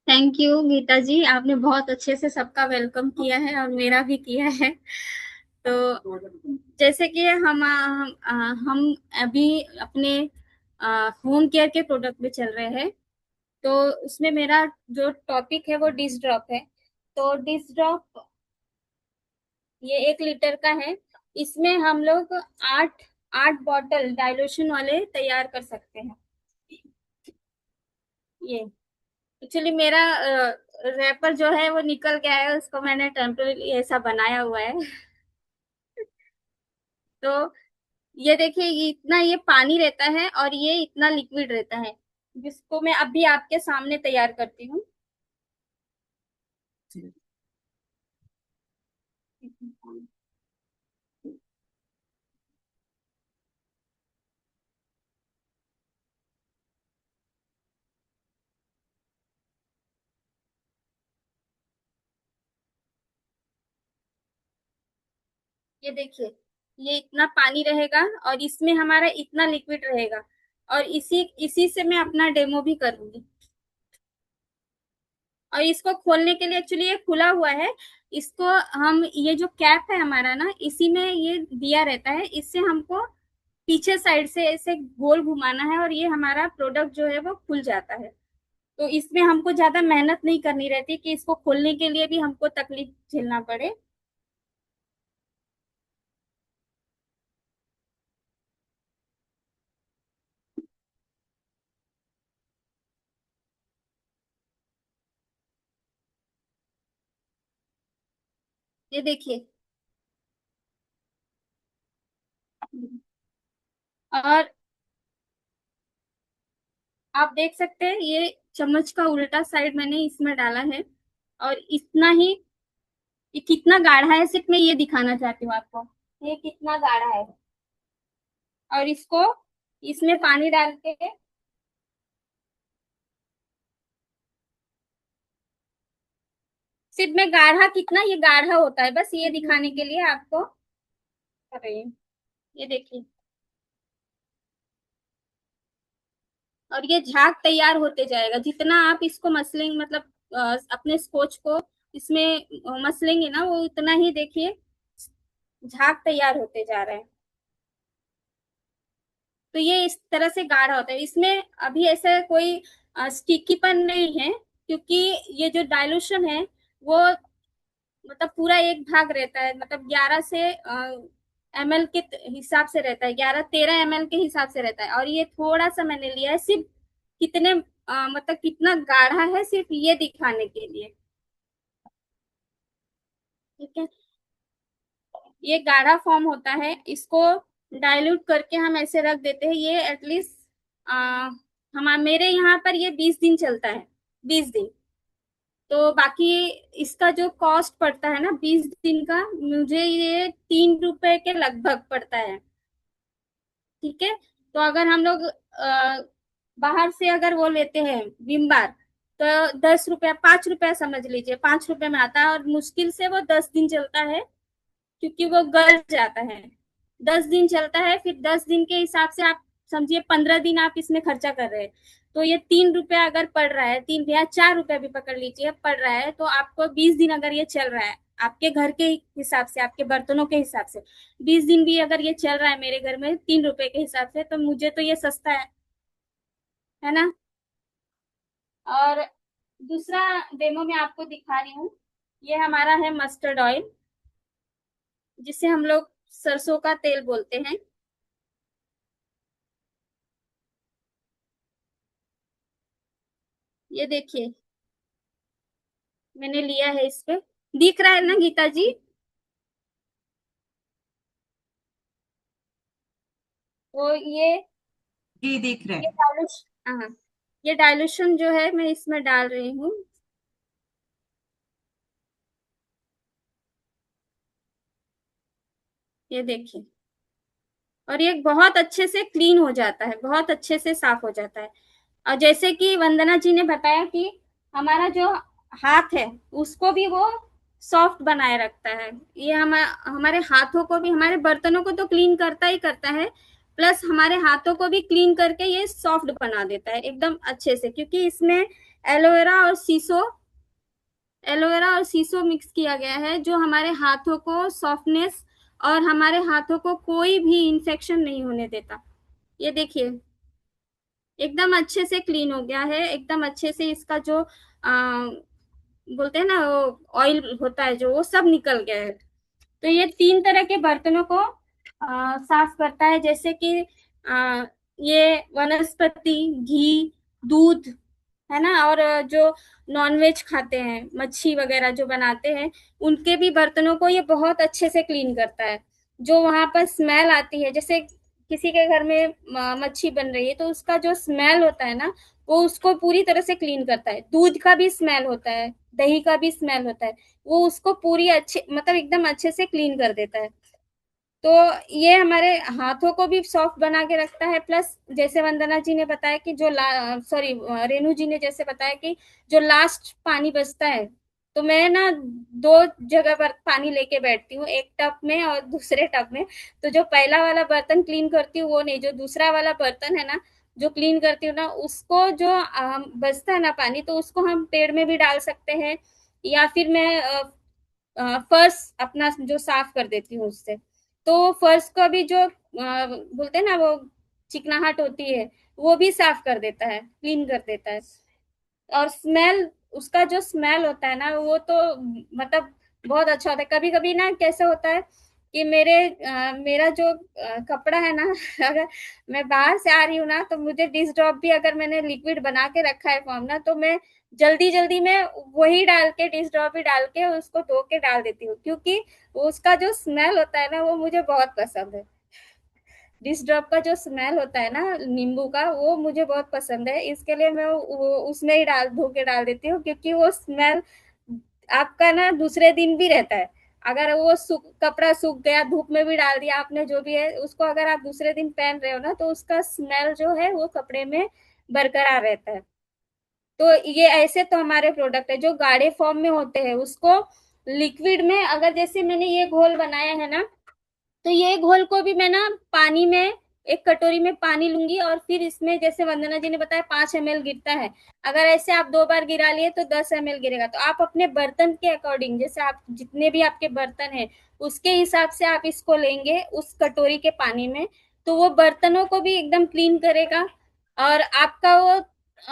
Thank you Geeta ji, आपने बहुत अच्छे से सबका वेलकम किया है और मेरा भी किया है। तो जैसे कि हम अभी अपने होम केयर के प्रोडक्ट में चल रहे हैं, तो उसमें मेरा जो टॉपिक है वो डिश ड्रॉप है। तो डिश ड्रॉप ये 1 लीटर का है। इसमें हम लोग 8 बॉटल डाइल्यूशन वाले तैयार कर सकते हैं। ये एक्चुअली मेरा रैपर जो है वो निकल गया है, उसको मैंने टेम्पररी ऐसा बनाया हुआ है। तो ये देखिए, ये इतना ये पानी रहता है और ये इतना लिक्विड रहता है, जिसको मैं अभी आपके सामने तैयार करती हूँ। ये देखिए, ये इतना पानी रहेगा और इसमें हमारा इतना लिक्विड रहेगा, और इसी इसी से मैं अपना डेमो भी करूंगी। और इसको खोलने के लिए एक्चुअली ये खुला हुआ है। इसको हम, ये जो कैप है हमारा ना, इसी में ये दिया रहता है, इससे हमको पीछे साइड से ऐसे गोल घुमाना है और ये हमारा प्रोडक्ट जो है वो खुल जाता है। तो इसमें हमको ज्यादा मेहनत नहीं करनी रहती कि इसको खोलने के लिए भी हमको तकलीफ झेलना पड़े। ये देखिए, और आप देख सकते हैं ये चम्मच का उल्टा साइड मैंने इसमें डाला है, और इतना ही, ये कितना गाढ़ा है सिर्फ मैं ये दिखाना चाहती हूँ आपको, ये कितना गाढ़ा है। और इसको इसमें पानी डाल के, सिर्फ में गाढ़ा कितना ये गाढ़ा होता है, बस ये दिखाने के लिए आपको कर रही हूँ। ये देखिए, और ये झाग तैयार होते जाएगा जितना आप इसको मसलेंगे, मतलब अपने स्कॉच को इसमें मसलेंगे ना, वो उतना ही देखिए झाग तैयार होते जा रहे हैं। तो ये इस तरह से गाढ़ा होता है। इसमें अभी ऐसा कोई स्टिकीपन नहीं है, क्योंकि ये जो डाइल्यूशन है वो मतलब पूरा एक भाग रहता है, मतलब 11 से ml के हिसाब से रहता है, 11-13 ml के हिसाब से रहता है। और ये थोड़ा सा मैंने लिया है सिर्फ कितने मतलब कितना गाढ़ा है, सिर्फ ये दिखाने के लिए। ठीक है, ये गाढ़ा फॉर्म होता है, इसको डाइल्यूट करके हम ऐसे रख देते हैं। ये एटलीस्ट हम मेरे यहाँ पर ये 20 दिन चलता है, 20 दिन। तो बाकी इसका जो कॉस्ट पड़ता है ना 20 दिन का, मुझे ये 3 रुपए के लगभग पड़ता है। ठीक है, तो अगर हम लोग बाहर से अगर वो लेते हैं विम बार, तो 10 रुपया, 5 रुपया समझ लीजिए, 5 रुपए में आता है, और मुश्किल से वो 10 दिन चलता है, क्योंकि वो गल जाता है। 10 दिन चलता है, फिर 10 दिन के हिसाब से आप समझिए 15 दिन आप इसमें खर्चा कर रहे हैं। तो ये 3 रुपया अगर पड़ रहा है, 3 या 4 रुपया भी पकड़ लीजिए पड़ रहा है, तो आपको 20 दिन अगर ये चल रहा है आपके घर के हिसाब से, आपके बर्तनों के हिसाब से, 20 दिन भी अगर ये चल रहा है मेरे घर में 3 रुपए के हिसाब से, तो मुझे तो ये सस्ता है ना। और दूसरा डेमो मैं आपको दिखा रही हूँ, ये हमारा है मस्टर्ड ऑयल, जिसे हम लोग सरसों का तेल बोलते हैं। ये देखिए, मैंने लिया है, इस पे दिख रहा है ना गीता जी। तो जी दिख रहे ये हैं। डाइल्यूशन, हाँ, ये डाइल्यूशन जो है मैं इसमें डाल रही हूँ। ये देखिए, और ये बहुत अच्छे से क्लीन हो जाता है, बहुत अच्छे से साफ हो जाता है। और जैसे कि वंदना जी ने बताया कि हमारा जो हाथ है उसको भी वो सॉफ्ट बनाए रखता है। ये हमारे हाथों को भी, हमारे बर्तनों को तो क्लीन करता ही करता है, प्लस हमारे हाथों को भी क्लीन करके ये सॉफ्ट बना देता है एकदम अच्छे से, क्योंकि इसमें एलोवेरा और सीसो एलोवेरा और सीसो मिक्स किया गया है, जो हमारे हाथों को सॉफ्टनेस और हमारे हाथों को कोई भी इंफेक्शन नहीं होने देता। ये देखिए, एकदम अच्छे से क्लीन हो गया है, एकदम अच्छे से इसका जो बोलते हैं ना वो ऑयल होता है जो, वो सब निकल गया है। तो ये 3 तरह के बर्तनों को साफ करता है, जैसे कि ये वनस्पति, घी, दूध, है ना, और जो नॉनवेज खाते हैं, मच्छी वगैरह जो बनाते हैं, उनके भी बर्तनों को ये बहुत अच्छे से क्लीन करता है। जो वहां पर स्मेल आती है, जैसे किसी के घर में मच्छी बन रही है तो उसका जो स्मेल होता है ना, वो उसको पूरी तरह से क्लीन करता है। दूध का भी स्मेल होता है, दही का भी स्मेल होता है, वो उसको पूरी अच्छे, मतलब एकदम अच्छे से क्लीन कर देता है। तो ये हमारे हाथों को भी सॉफ्ट बना के रखता है, प्लस जैसे वंदना जी ने बताया कि जो सॉरी रेणु जी ने जैसे बताया कि जो लास्ट पानी बचता है, तो मैं ना 2 जगह पर पानी लेके बैठती हूँ, एक टब में और दूसरे टब में। तो जो पहला वाला बर्तन क्लीन करती हूँ वो नहीं, जो दूसरा वाला बर्तन है ना, जो क्लीन करती हूँ ना, उसको जो बचता है ना पानी, तो उसको हम पेड़ में भी डाल सकते हैं, या फिर मैं फर्श अपना जो साफ कर देती हूँ उससे। तो फर्श का भी जो बोलते हैं ना वो चिकनाहट होती है, वो भी साफ कर देता है, क्लीन कर देता है। और स्मेल, उसका जो स्मेल होता है ना, वो तो मतलब बहुत अच्छा होता है। कभी कभी ना कैसे होता है कि मेरा जो कपड़ा है ना अगर मैं बाहर से आ रही हूँ ना, तो मुझे डिश ड्रॉप भी अगर मैंने लिक्विड बना के रखा है फॉर्म ना, तो मैं जल्दी जल्दी में वही डाल के, डिश ड्रॉप ही डाल के उसको धो के डाल देती हूँ, क्योंकि उसका जो स्मेल होता है ना वो मुझे बहुत पसंद है। डिश ड्रॉप का जो स्मेल होता है ना नींबू का, वो मुझे बहुत पसंद है, इसके लिए मैं वो उसमें ही धो के डाल देती हूँ, क्योंकि वो स्मेल आपका ना दूसरे दिन भी रहता है। अगर वो कपड़ा सूख गया, धूप में भी डाल दिया आपने, जो भी है उसको, अगर आप दूसरे दिन पहन रहे हो ना, तो उसका स्मेल जो है वो कपड़े में बरकरार रहता है। तो ये ऐसे तो हमारे प्रोडक्ट है जो गाढ़े फॉर्म में होते हैं, उसको लिक्विड में, अगर जैसे मैंने ये घोल बनाया है ना, तो ये घोल को भी मैं ना पानी में, एक कटोरी में पानी लूंगी, और फिर इसमें जैसे वंदना जी ने बताया 5 ml गिरता है। अगर ऐसे आप 2 बार गिरा लिए तो 10 ml गिरेगा। तो आप अपने बर्तन के अकॉर्डिंग, जैसे आप जितने भी आपके बर्तन है उसके हिसाब से आप इसको लेंगे उस कटोरी के पानी में, तो वो बर्तनों को भी एकदम क्लीन करेगा। और आपका वो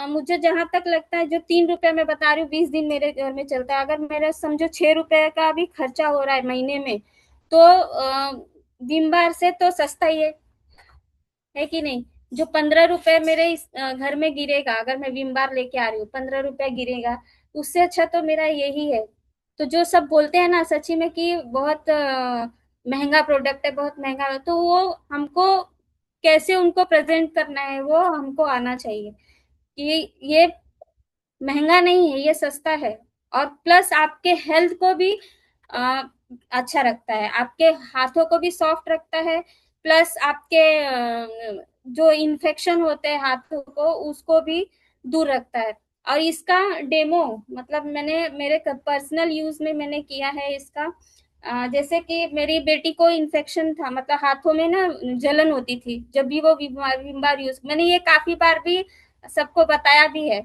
मुझे जहां तक लगता है, जो 3 रुपए मैं बता रही हूँ 20 दिन मेरे घर में चलता है, अगर मेरा समझो 6 रुपए का भी खर्चा हो रहा है महीने में, तो विम बार से तो सस्ता ही है कि नहीं। जो 15 रुपए मेरे इस घर में गिरेगा, अगर मैं विम बार लेके आ रही हूँ 15 रुपए गिरेगा, उससे अच्छा तो मेरा यही है। तो जो सब बोलते हैं ना सच्ची में कि बहुत महंगा प्रोडक्ट है, बहुत महंगा है, तो वो हमको कैसे उनको प्रेजेंट करना है वो हमको आना चाहिए कि ये महंगा नहीं है, ये सस्ता है। और प्लस आपके हेल्थ को भी आ, अच्छा रखता है, आपके हाथों को भी सॉफ्ट रखता है, प्लस आपके जो इन्फेक्शन होते हैं हाथों को उसको भी दूर रखता है। और इसका डेमो, मतलब मैंने मेरे पर्सनल यूज में मैंने किया है इसका। जैसे कि मेरी बेटी को इन्फेक्शन था, मतलब हाथों में ना जलन होती थी, जब भी वो विम बार यूज, मैंने ये काफी बार भी सबको बताया भी है।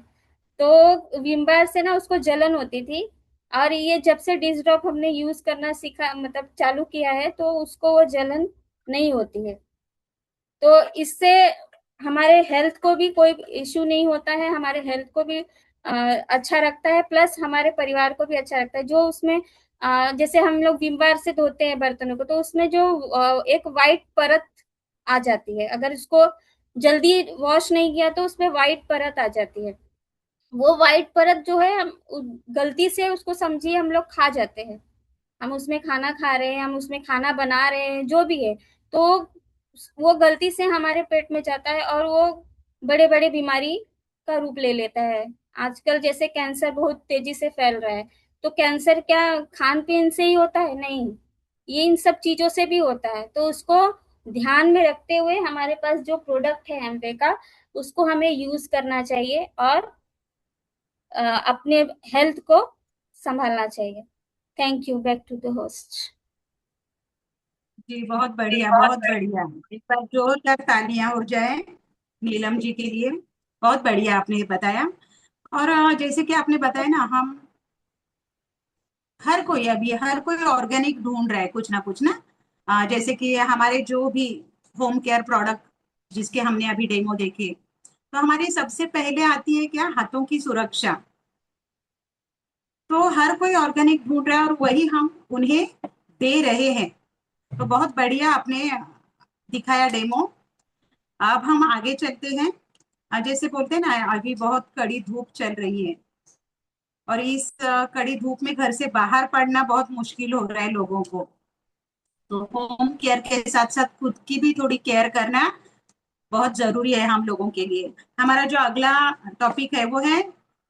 तो विम बार से ना उसको जलन होती थी, और ये जब से डिश ड्रॉप हमने यूज करना सीखा, मतलब चालू किया है, तो उसको वो जलन नहीं होती है। तो इससे हमारे हेल्थ को भी कोई इश्यू नहीं होता है, हमारे हेल्थ को भी अच्छा रखता है, प्लस हमारे परिवार को भी अच्छा रखता है। जो उसमें जैसे हम लोग विम बार से धोते हैं बर्तनों को, तो उसमें जो एक वाइट परत आ जाती है, अगर उसको जल्दी वॉश नहीं किया तो उसमें वाइट परत आ जाती है। वो वाइट परत जो है, हम गलती से उसको समझिए हम लोग खा जाते हैं, हम उसमें खाना खा रहे हैं, हम उसमें खाना बना रहे हैं, जो भी है, तो वो गलती से हमारे पेट में जाता है और वो बड़े बड़े बीमारी का रूप ले लेता है। आजकल जैसे कैंसर बहुत तेजी से फैल रहा है, तो कैंसर क्या खान पीन से ही होता है? नहीं, ये इन सब चीजों से भी होता है। तो उसको ध्यान में रखते हुए हमारे पास जो प्रोडक्ट है एमवे का, उसको हमें यूज करना चाहिए और अपने हेल्थ को संभालना चाहिए। Thank you. Back to the host. जी बहुत बढ़िया, बहुत बढ़िया। एक बार जोरदार तालियां हो जाए नीलम जी के लिए। बहुत बढ़िया आपने ये बताया। और जैसे कि आपने बताया ना, हम हर कोई ऑर्गेनिक ढूंढ रहा है कुछ ना कुछ ना। जैसे कि हमारे जो भी होम केयर प्रोडक्ट जिसके हमने अभी डेमो देखे, तो हमारे सबसे पहले आती है क्या, हाथों की सुरक्षा। तो हर कोई ऑर्गेनिक ढूंढ रहा है और वही हम उन्हें दे रहे हैं। तो बहुत बढ़िया आपने दिखाया डेमो। अब हम आगे चलते हैं। जैसे बोलते हैं ना, अभी बहुत कड़ी धूप चल रही है और इस कड़ी धूप में घर से बाहर पड़ना बहुत मुश्किल हो रहा है लोगों को। तो होम केयर के साथ साथ खुद की भी थोड़ी केयर करना बहुत जरूरी है हम लोगों के लिए। हमारा जो अगला टॉपिक है वो है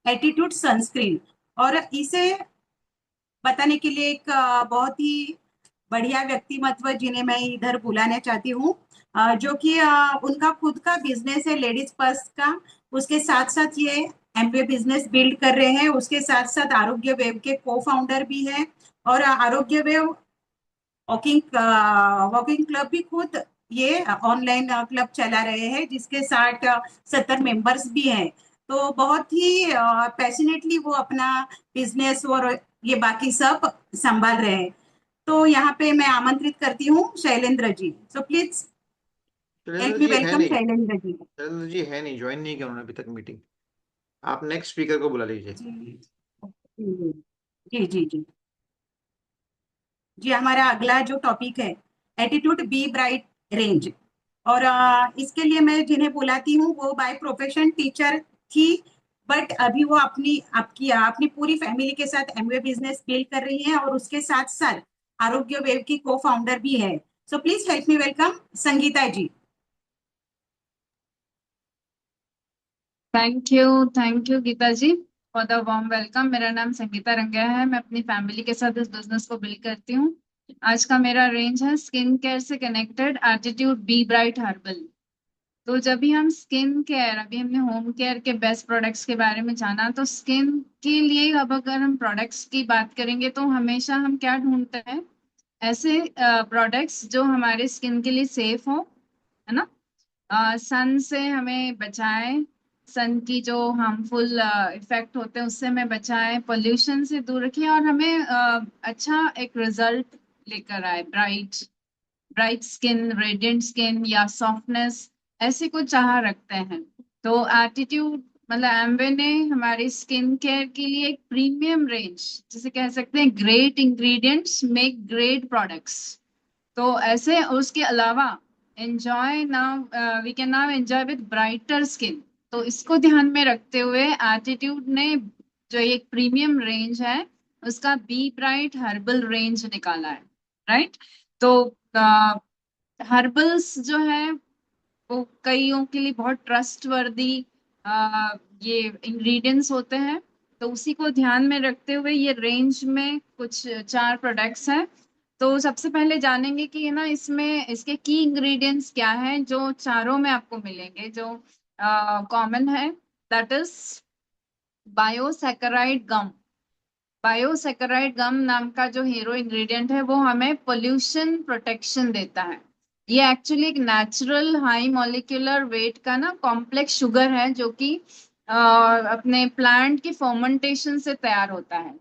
एटीट्यूड सनस्क्रीन। और इसे बताने के लिए एक बहुत ही बढ़िया व्यक्तिमत्व जिन्हें मैं इधर बुलाना चाहती हूँ, जो कि उनका खुद का बिजनेस है लेडीज पर्स का। उसके साथ साथ ये एमवे बिजनेस बिल्ड कर रहे हैं। उसके साथ साथ आरोग्य वेव के को फाउंडर भी हैं। और आरोग्य वेव वॉकिंग वॉकिंग क्लब भी खुद ये ऑनलाइन क्लब चला रहे हैं, जिसके 60-70 मेंबर्स भी हैं। तो बहुत ही पैशनेटली वो अपना बिजनेस और ये बाकी सब संभाल रहे हैं। तो यहाँ पे मैं आमंत्रित करती हूँ Shailendra ji. So please Shailendra help me ji है वेलकम नहीं। शैलेंद्र जी। शैलेंद्र जी है नहीं, ज्वाइन नहीं किया उन्होंने अभी तक मीटिंग। आप नेक्स्ट स्पीकर को बुला लीजिए। जी जी जी जी जी। जी हमारा अगला जो टॉपिक है, एटीट्यूड बी ब्राइट रेंज। और इसके लिए मैं जिन्हें बुलाती हूँ वो बाय प्रोफेशन टीचर थी, बट अभी वो अपनी पूरी फैमिली के साथ एमवे बिजनेस बिल्ड कर रही है और उसके साथ साथ आरोग्य वेव की को फाउंडर भी है। So please help me welcome Sangeeta ji. Thank you Geeta ji for the warm welcome. मेरा नाम संगीता रंगया है। मैं अपनी फैमिली के साथ इस बिजनेस को बिल्ड करती हूँ। आज का मेरा रेंज है स्किन केयर से connected attitude B bright herbal. तो जब भी हम स्किन केयर, अभी हमने होम केयर के बेस्ट प्रोडक्ट्स के बारे में जाना, तो स्किन के लिए अब अगर हम प्रोडक्ट्स की बात करेंगे तो हमेशा हम क्या ढूंढते हैं, ऐसे प्रोडक्ट्स जो हमारे स्किन के लिए सेफ हो, है ना, सन से हमें बचाए, सन की जो हार्मफुल इफेक्ट होते हैं उससे हमें बचाए, पोल्यूशन से दूर रखें और हमें अच्छा एक रिजल्ट लेकर आए, bright bright skin, radiant skin या सॉफ्टनेस, ऐसे कुछ चाह रखते हैं। तो एटीट्यूड मतलब एम्वे ने हमारी स्किन केयर के लिए एक प्रीमियम रेंज, जिसे कह सकते हैं great ingredients make great products. तो ऐसे उसके अलावा enjoy now we can now enjoy with brighter skin. तो इसको ध्यान में रखते हुए एटीट्यूड ने जो एक प्रीमियम रेंज है उसका बी ब्राइट हर्बल रेंज निकाला है, राइट। तो हर्बल्स जो है वो कईयों के लिए बहुत ट्रस्टवर्दी ये इंग्रेडिएंट्स होते हैं। तो उसी को ध्यान में रखते हुए ये रेंज में कुछ 4 प्रोडक्ट्स हैं। तो सबसे पहले जानेंगे कि ना इसमें इसके की इंग्रेडिएंट्स क्या हैं, जो चारों में आपको मिलेंगे, जो कॉमन है, दैट इज बायोसैकेराइड गम। बायोसैकेराइड गम नाम का जो हीरो इंग्रेडिएंट है वो हमें पोल्यूशन प्रोटेक्शन देता है। ये एक्चुअली एक नेचुरल हाई मॉलिक्यूलर वेट का ना कॉम्प्लेक्स शुगर है, जो कि अपने प्लांट की फर्मेंटेशन से तैयार होता है।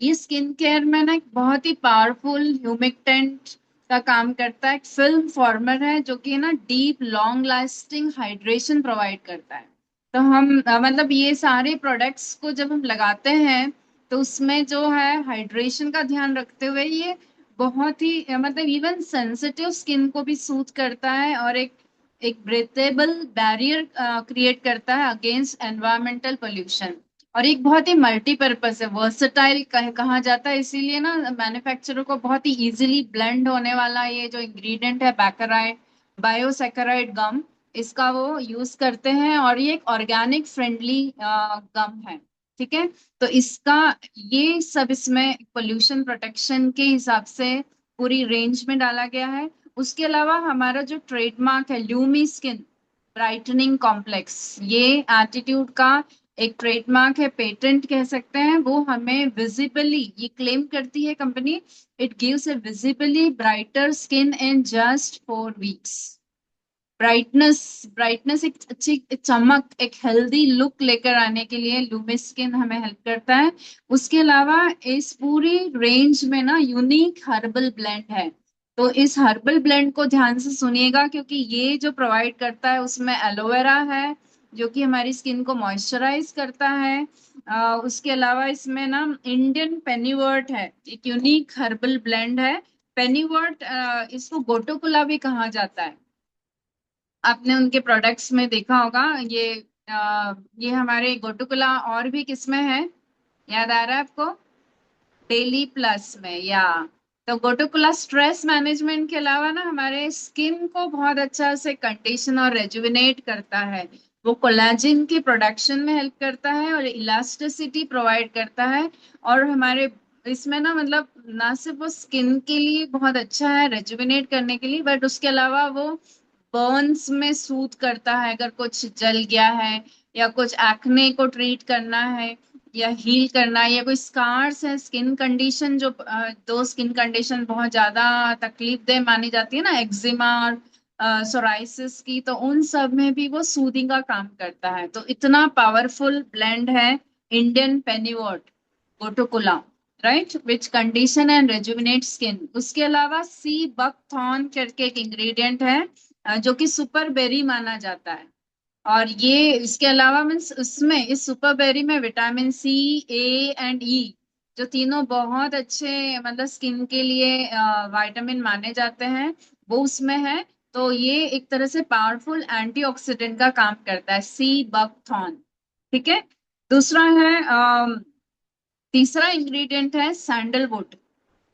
ये स्किन केयर में ना एक बहुत ही पावरफुल ह्यूमिक्टेंट का काम करता है, एक फिल्म फॉर्मर है जो कि ना deep long lasting hydration provide करता है। तो हम मतलब ये सारे प्रोडक्ट्स को जब हम लगाते हैं तो उसमें जो है हाइड्रेशन का ध्यान रखते हुए ये बहुत ही मतलब इवन सेंसिटिव स्किन को भी सूट करता है और एक एक ब्रेथेबल बैरियर क्रिएट करता है अगेंस्ट एनवायरमेंटल पोल्यूशन। और एक बहुत ही मल्टीपर्पज है, वर्सटाइल कहा जाता है, इसीलिए ना मैन्युफैक्चरर को बहुत ही इजीली ब्लेंड होने वाला ये जो इंग्रेडिएंट है बैकराइड बायोसैकेराइड गम, इसका वो यूज करते हैं और ये एक ऑर्गेनिक फ्रेंडली गम है, ठीक है। तो इसका ये सब इसमें पोल्यूशन प्रोटेक्शन के हिसाब से पूरी रेंज में डाला गया है। उसके अलावा हमारा जो ट्रेडमार्क है ल्यूमी स्किन ब्राइटनिंग कॉम्प्लेक्स, ये एटीट्यूड का एक ट्रेडमार्क है, पेटेंट कह सकते हैं। वो हमें विजिबली, ये क्लेम करती है company, it gives A visibly brighter skin in just 4 weeks. Brightness एक अच्छी चमक, एक हेल्दी लुक लेकर आने के लिए लूमी स्किन हमें हेल्प करता है। उसके अलावा इस पूरी रेंज में ना यूनिक हर्बल ब्लेंड है। तो इस हर्बल ब्लेंड को ध्यान से सुनिएगा, क्योंकि ये जो प्रोवाइड करता है उसमें एलोवेरा है जो कि हमारी स्किन को मॉइस्चराइज करता है। उसके अलावा इसमें ना इंडियन पेनीवर्ट है, एक यूनिक हर्बल ब्लेंड है। पेनीवर्ट, इसको गोटोकुला भी कहा जाता है। आपने उनके प्रोडक्ट्स में देखा होगा। ये हमारे गोटुकुला और भी किसमें है, याद आ रहा है आपको? डेली प्लस में, या तो गोटुकुला स्ट्रेस मैनेजमेंट के अलावा ना हमारे स्किन को बहुत अच्छा से कंडीशन और रेजुविनेट करता है। वो कोलाजिन की प्रोडक्शन में हेल्प करता है और इलास्टिसिटी प्रोवाइड करता है। और हमारे इसमें ना मतलब ना सिर्फ वो स्किन के लिए बहुत अच्छा है रेजुविनेट करने के लिए, बट उसके अलावा वो बर्न्स में सूट करता है। अगर कुछ जल गया है या कुछ एक्ने को ट्रीट करना है या हील करना है, या कोई स्कार्स है, स्किन कंडीशन जो दो स्किन कंडीशन बहुत ज्यादा तकलीफ दे मानी जाती है ना, एक्जिमा और सोराइसिस की, तो उन सब में भी वो सूदिंग का काम करता है। तो इतना पावरफुल ब्लेंड है Indian pennywort gotu kola, right, which condition and rejuvenate skin. उसके अलावा सी बकथॉर्न करके एक इंग्रेडिएंट है जो कि सुपर बेरी माना जाता है। और ये इसके अलावा मीन्स उसमें इस सुपर बेरी में विटामिन सी, ए एंड ई, जो तीनों बहुत अच्छे मतलब स्किन के लिए विटामिन माने जाते हैं, वो उसमें है। तो ये एक तरह से पावरफुल एंटीऑक्सीडेंट का काम करता है, सी बकथॉर्न। ठीक है। दूसरा है तीसरा इंग्रेडिएंट है सैंडलवुड।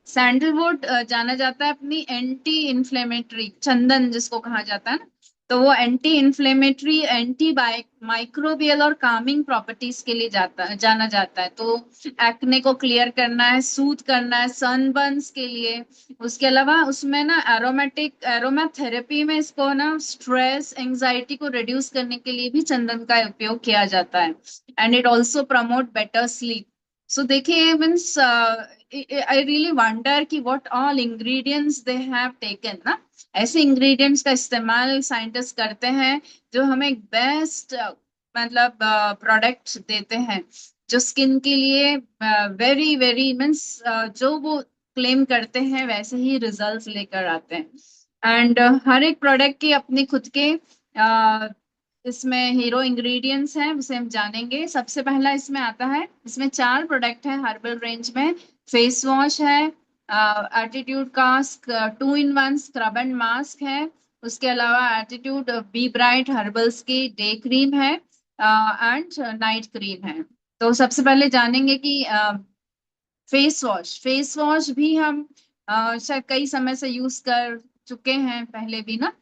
सैंडलवुड जाना जाता है अपनी एंटी इन्फ्लेमेटरी, चंदन जिसको कहा जाता है ना, तो वो एंटी इन्फ्लेमेटरी, एंटी माइक्रोबियल और कामिंग प्रॉपर्टीज के लिए जाना जाता है। तो एक्ने को क्लियर करना है, सूद करना है, सनबर्न्स के लिए। उसके अलावा उसमें ना एरोमा थेरेपी में इसको ना स्ट्रेस एंजाइटी को रिड्यूस करने के लिए भी चंदन का उपयोग किया जाता है। And it also promote better sleep. So देखिए मीन्स आई रियली वंडर कि what all ingredients they have taken ना। ऐसे इंग्रेडिएंट्स का इस्तेमाल साइंटिस्ट करते हैं जो हमें बेस्ट मतलब प्रोडक्ट्स देते हैं, जो स्किन के लिए वेरी वेरी मीन्स जो वो क्लेम करते हैं वैसे ही रिजल्ट्स लेकर आते हैं। एंड हर एक प्रोडक्ट की अपनी खुद के इसमें हीरो इंग्रेडिएंट्स हैं, उसे हम जानेंगे। सबसे पहला इसमें आता है, इसमें 4 प्रोडक्ट है हर्बल रेंज में। फेस वॉश है, एटीट्यूड का 2-in-1 स्क्रब एंड मास्क है। उसके अलावा एटीट्यूड बी ब्राइट हर्बल्स की डे क्रीम है एंड नाइट क्रीम है। तो सबसे पहले जानेंगे कि फेस वॉश भी हम शायद कई समय से यूज कर चुके हैं पहले भी ना।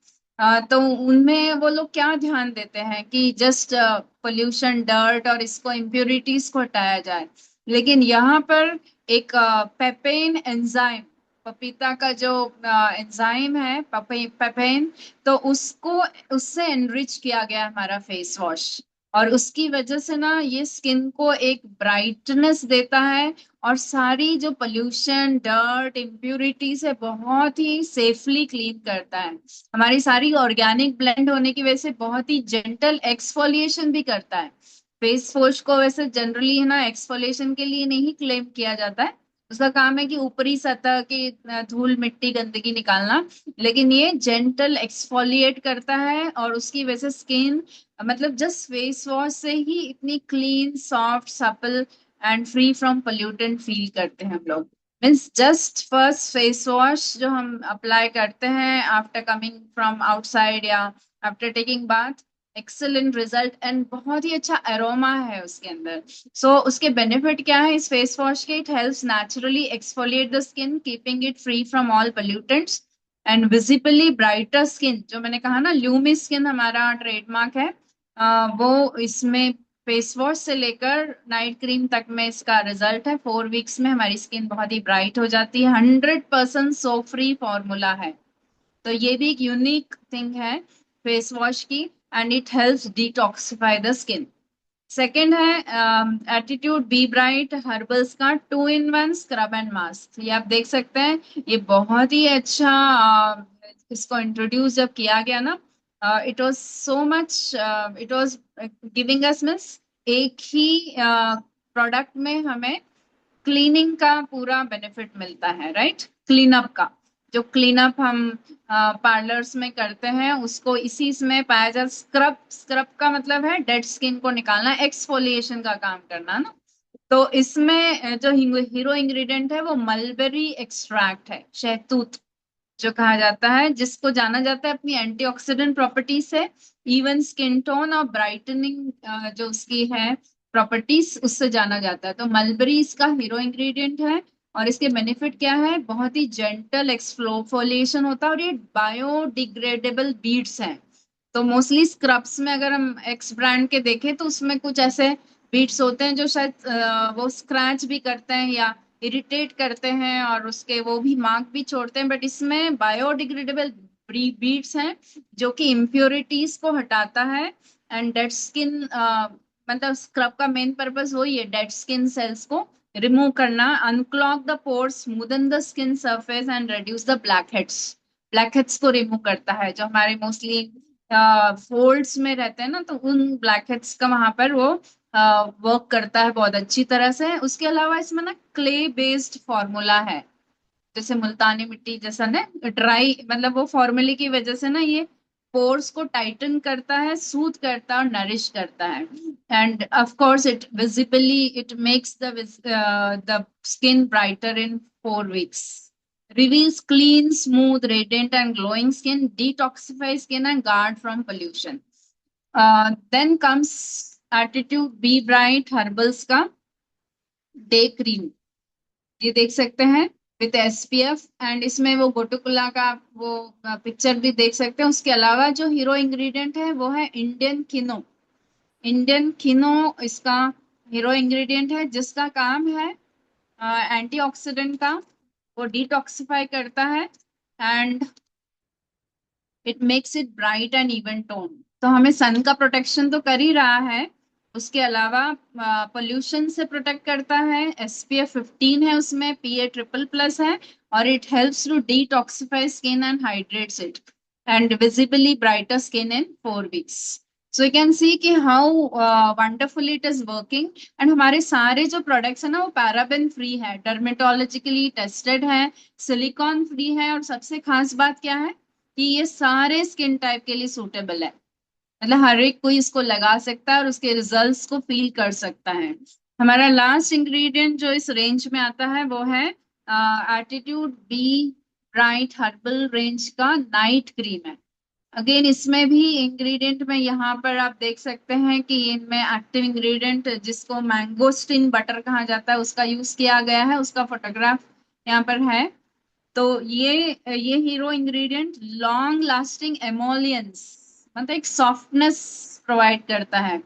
तो उनमें वो लोग क्या ध्यान देते हैं कि जस्ट पोल्यूशन, डर्ट और इसको इम्प्योरिटीज को हटाया जाए, लेकिन यहाँ पर एक पेपेन एंजाइम, पपीता का जो एंजाइम है पेपेन, तो उसको उससे एनरिच किया गया हमारा फेस वॉश। और उसकी वजह से ना ये स्किन को एक ब्राइटनेस देता है और सारी जो पोल्यूशन, डर्ट, इम्प्यूरिटीज है बहुत ही सेफली क्लीन करता है। हमारी सारी ऑर्गेनिक ब्लेंड होने की वजह से बहुत ही जेंटल एक्सफोलिएशन भी करता है। फेस वॉश को वैसे जनरली है ना एक्सफोलिएशन के लिए नहीं क्लेम किया जाता है, उसका काम है कि ऊपरी सतह की धूल मिट्टी गंदगी निकालना, लेकिन ये जेंटल एक्सफोलिएट करता है और उसकी वजह से स्किन मतलब जस्ट फेस वॉश से ही इतनी clean, soft, supple and free from pollutant feel करते हैं हम लोग। Means just first face wash जो हम अप्लाई करते हैं आफ्टर कमिंग फ्रॉम आउटसाइड या after taking bath, excellent result and बहुत ही अच्छा एरोमा है उसके अंदर। सो उसके बेनिफिट क्या है इस फेस वॉश के? It helps naturally exfoliate the skin, keeping it free from all pollutants and visibly brighter skin. जो मैंने कहा ना ल्यूमी स्किन हमारा ट्रेडमार्क है, वो इसमें फेस वॉश से लेकर नाइट क्रीम तक में इसका रिजल्ट है। 4 वीक्स में हमारी स्किन बहुत ही ब्राइट हो जाती है। 100% सोप फ्री फॉर्मूला है, तो ये भी एक यूनिक थिंग है फेस वॉश की, and it helps detoxify the skin. Second है एटीट्यूड बी ब्राइट हर्बल्स का 2-in-1 स्क्रब एंड मास्क। ये आप देख सकते हैं, ये बहुत ही अच्छा इसको इंट्रोड्यूस जब किया गया ना, it was so much, it was giving us means एक ही प्रोडक्ट में हमें क्लीनिंग का पूरा बेनिफिट मिलता है, राइट। क्लीनअप का जो क्लीनअप हम पार्लर्स में करते हैं उसको इसी में पाया जाता। स्क्रब, स्क्रब का मतलब है डेड स्किन को निकालना, एक्सफोलिएशन का काम करना ना। तो इसमें जो हीरो इंग्रेडिएंट है वो मलबेरी एक्सट्रैक्ट है, शहतूत जो कहा जाता है, जिसको जाना जाता है अपनी एंटीऑक्सीडेंट प्रॉपर्टी से, इवन स्किन टोन और ब्राइटनिंग जो उसकी है प्रॉपर्टीज, उससे जाना जाता है। तो मलबेरी इसका हीरो इंग्रेडिएंट है, और इसके बेनिफिट क्या है, बहुत ही जेंटल एक्सफोलिएशन होता है, और ये बायोडिग्रेडेबल बीड्स हैं। तो मोस्टली स्क्रब्स में अगर हम एक्स ब्रांड के देखें तो उसमें कुछ ऐसे बीट्स होते हैं जो शायद वो स्क्रैच भी करते हैं या इरिटेट करते हैं, और उसके वो भी मार्क भी छोड़ते हैं। बट इसमें बायोडिग्रेडेबल बीट्स हैं जो कि इम्प्योरिटीज को हटाता है, एंड डेड स्किन, मतलब स्क्रब का मेन पर्पस वही है, डेड स्किन सेल्स को रिमूव करना, unclog the pores, smoothen the skin surface and reduce the black heads. Black heads को रिमूव करता है, जो हमारे मोस्टली फोल्ड्स में रहते हैं ना, तो उन ब्लैक हेड्स का वहां पर वो वर्क करता है बहुत अच्छी तरह से। उसके अलावा इसमें ना क्ले बेस्ड फॉर्मूला है, जैसे मुल्तानी मिट्टी जैसा ना, ड्राई, मतलब वो फॉर्मूले की वजह से ना ये पोर्स को टाइटन करता है, सूथ करता है और नरिश करता है। End of course it visibly it makes the skin brighter in 4 weeks, reveals clean, smooth, radiant, and glowing skin, detoxifies skin, and guard from pollution. Then comes Attitude Be Bright Herbals का day cream, ये देख सकते हैं with SPF, and इसमें वो गोटुकुला का वो picture भी देख सकते हैं। उसके अलावा जो हीरो इंग्रेडिएंट है वो है इंडियन किनो। इंडियन किनो इसका हीरो इंग्रेडिएंट है, जिसका काम है एंटीऑक्सीडेंट का, वो डिटॉक्सिफाई करता है, and it makes it bright and even tone. तो हमें सन का प्रोटेक्शन तो कर ही रहा है, उसके अलावा पोल्यूशन से प्रोटेक्ट करता है, एसपीएफ 15 है उसमें, पीए ट्रिपल प्लस है, और it helps to detoxify skin and hydrates it, and visibly brighter skin in 4 weeks. So you can see कि how wonderfully it is working. And हमारे सारे जो प्रोडक्ट्स है ना वो पैराबेन फ्री है, डर्मेटोलॉजिकली टेस्टेड है, सिलिकॉन फ्री है, और सबसे खास बात क्या है कि ये सारे स्किन टाइप के लिए सूटेबल है, मतलब हर एक कोई इसको लगा सकता है और उसके रिजल्ट्स को फील कर सकता है। हमारा लास्ट इंग्रेडिएंट जो इस रेंज में आता है वो है attitude B bright herbal range का नाइट क्रीम है। अगेन इसमें भी इंग्रेडिएंट में यहाँ पर आप देख सकते हैं कि इनमें एक्टिव इंग्रेडिएंट जिसको मैंगोस्टिन बटर कहा जाता है उसका यूज किया गया है, उसका फोटोग्राफ यहाँ पर है। तो ये हीरो इंग्रेडिएंट लॉन्ग लास्टिंग एमोलियंस, मतलब एक सॉफ्टनेस प्रोवाइड करता है।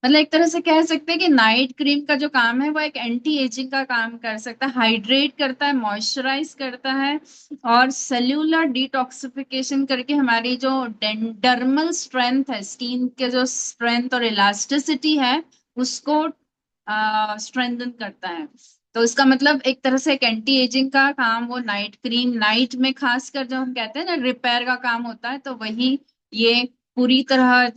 मतलब एक तरह से कह सकते हैं कि नाइट क्रीम का जो काम है वो एक एंटी एजिंग का काम कर सकता है, हाइड्रेट करता है, मॉइस्चराइज करता है, और सेल्यूलर डिटॉक्सिफिकेशन करके हमारी जो डर्मल स्ट्रेंथ है, स्किन के जो स्ट्रेंथ और इलास्टिसिटी है उसको स्ट्रेंथन करता है। तो इसका मतलब एक तरह से एक एंटी एजिंग का काम वो नाइट क्रीम, नाइट में खासकर जो हम कहते हैं ना रिपेयर का काम होता है, तो वही ये पूरी तरह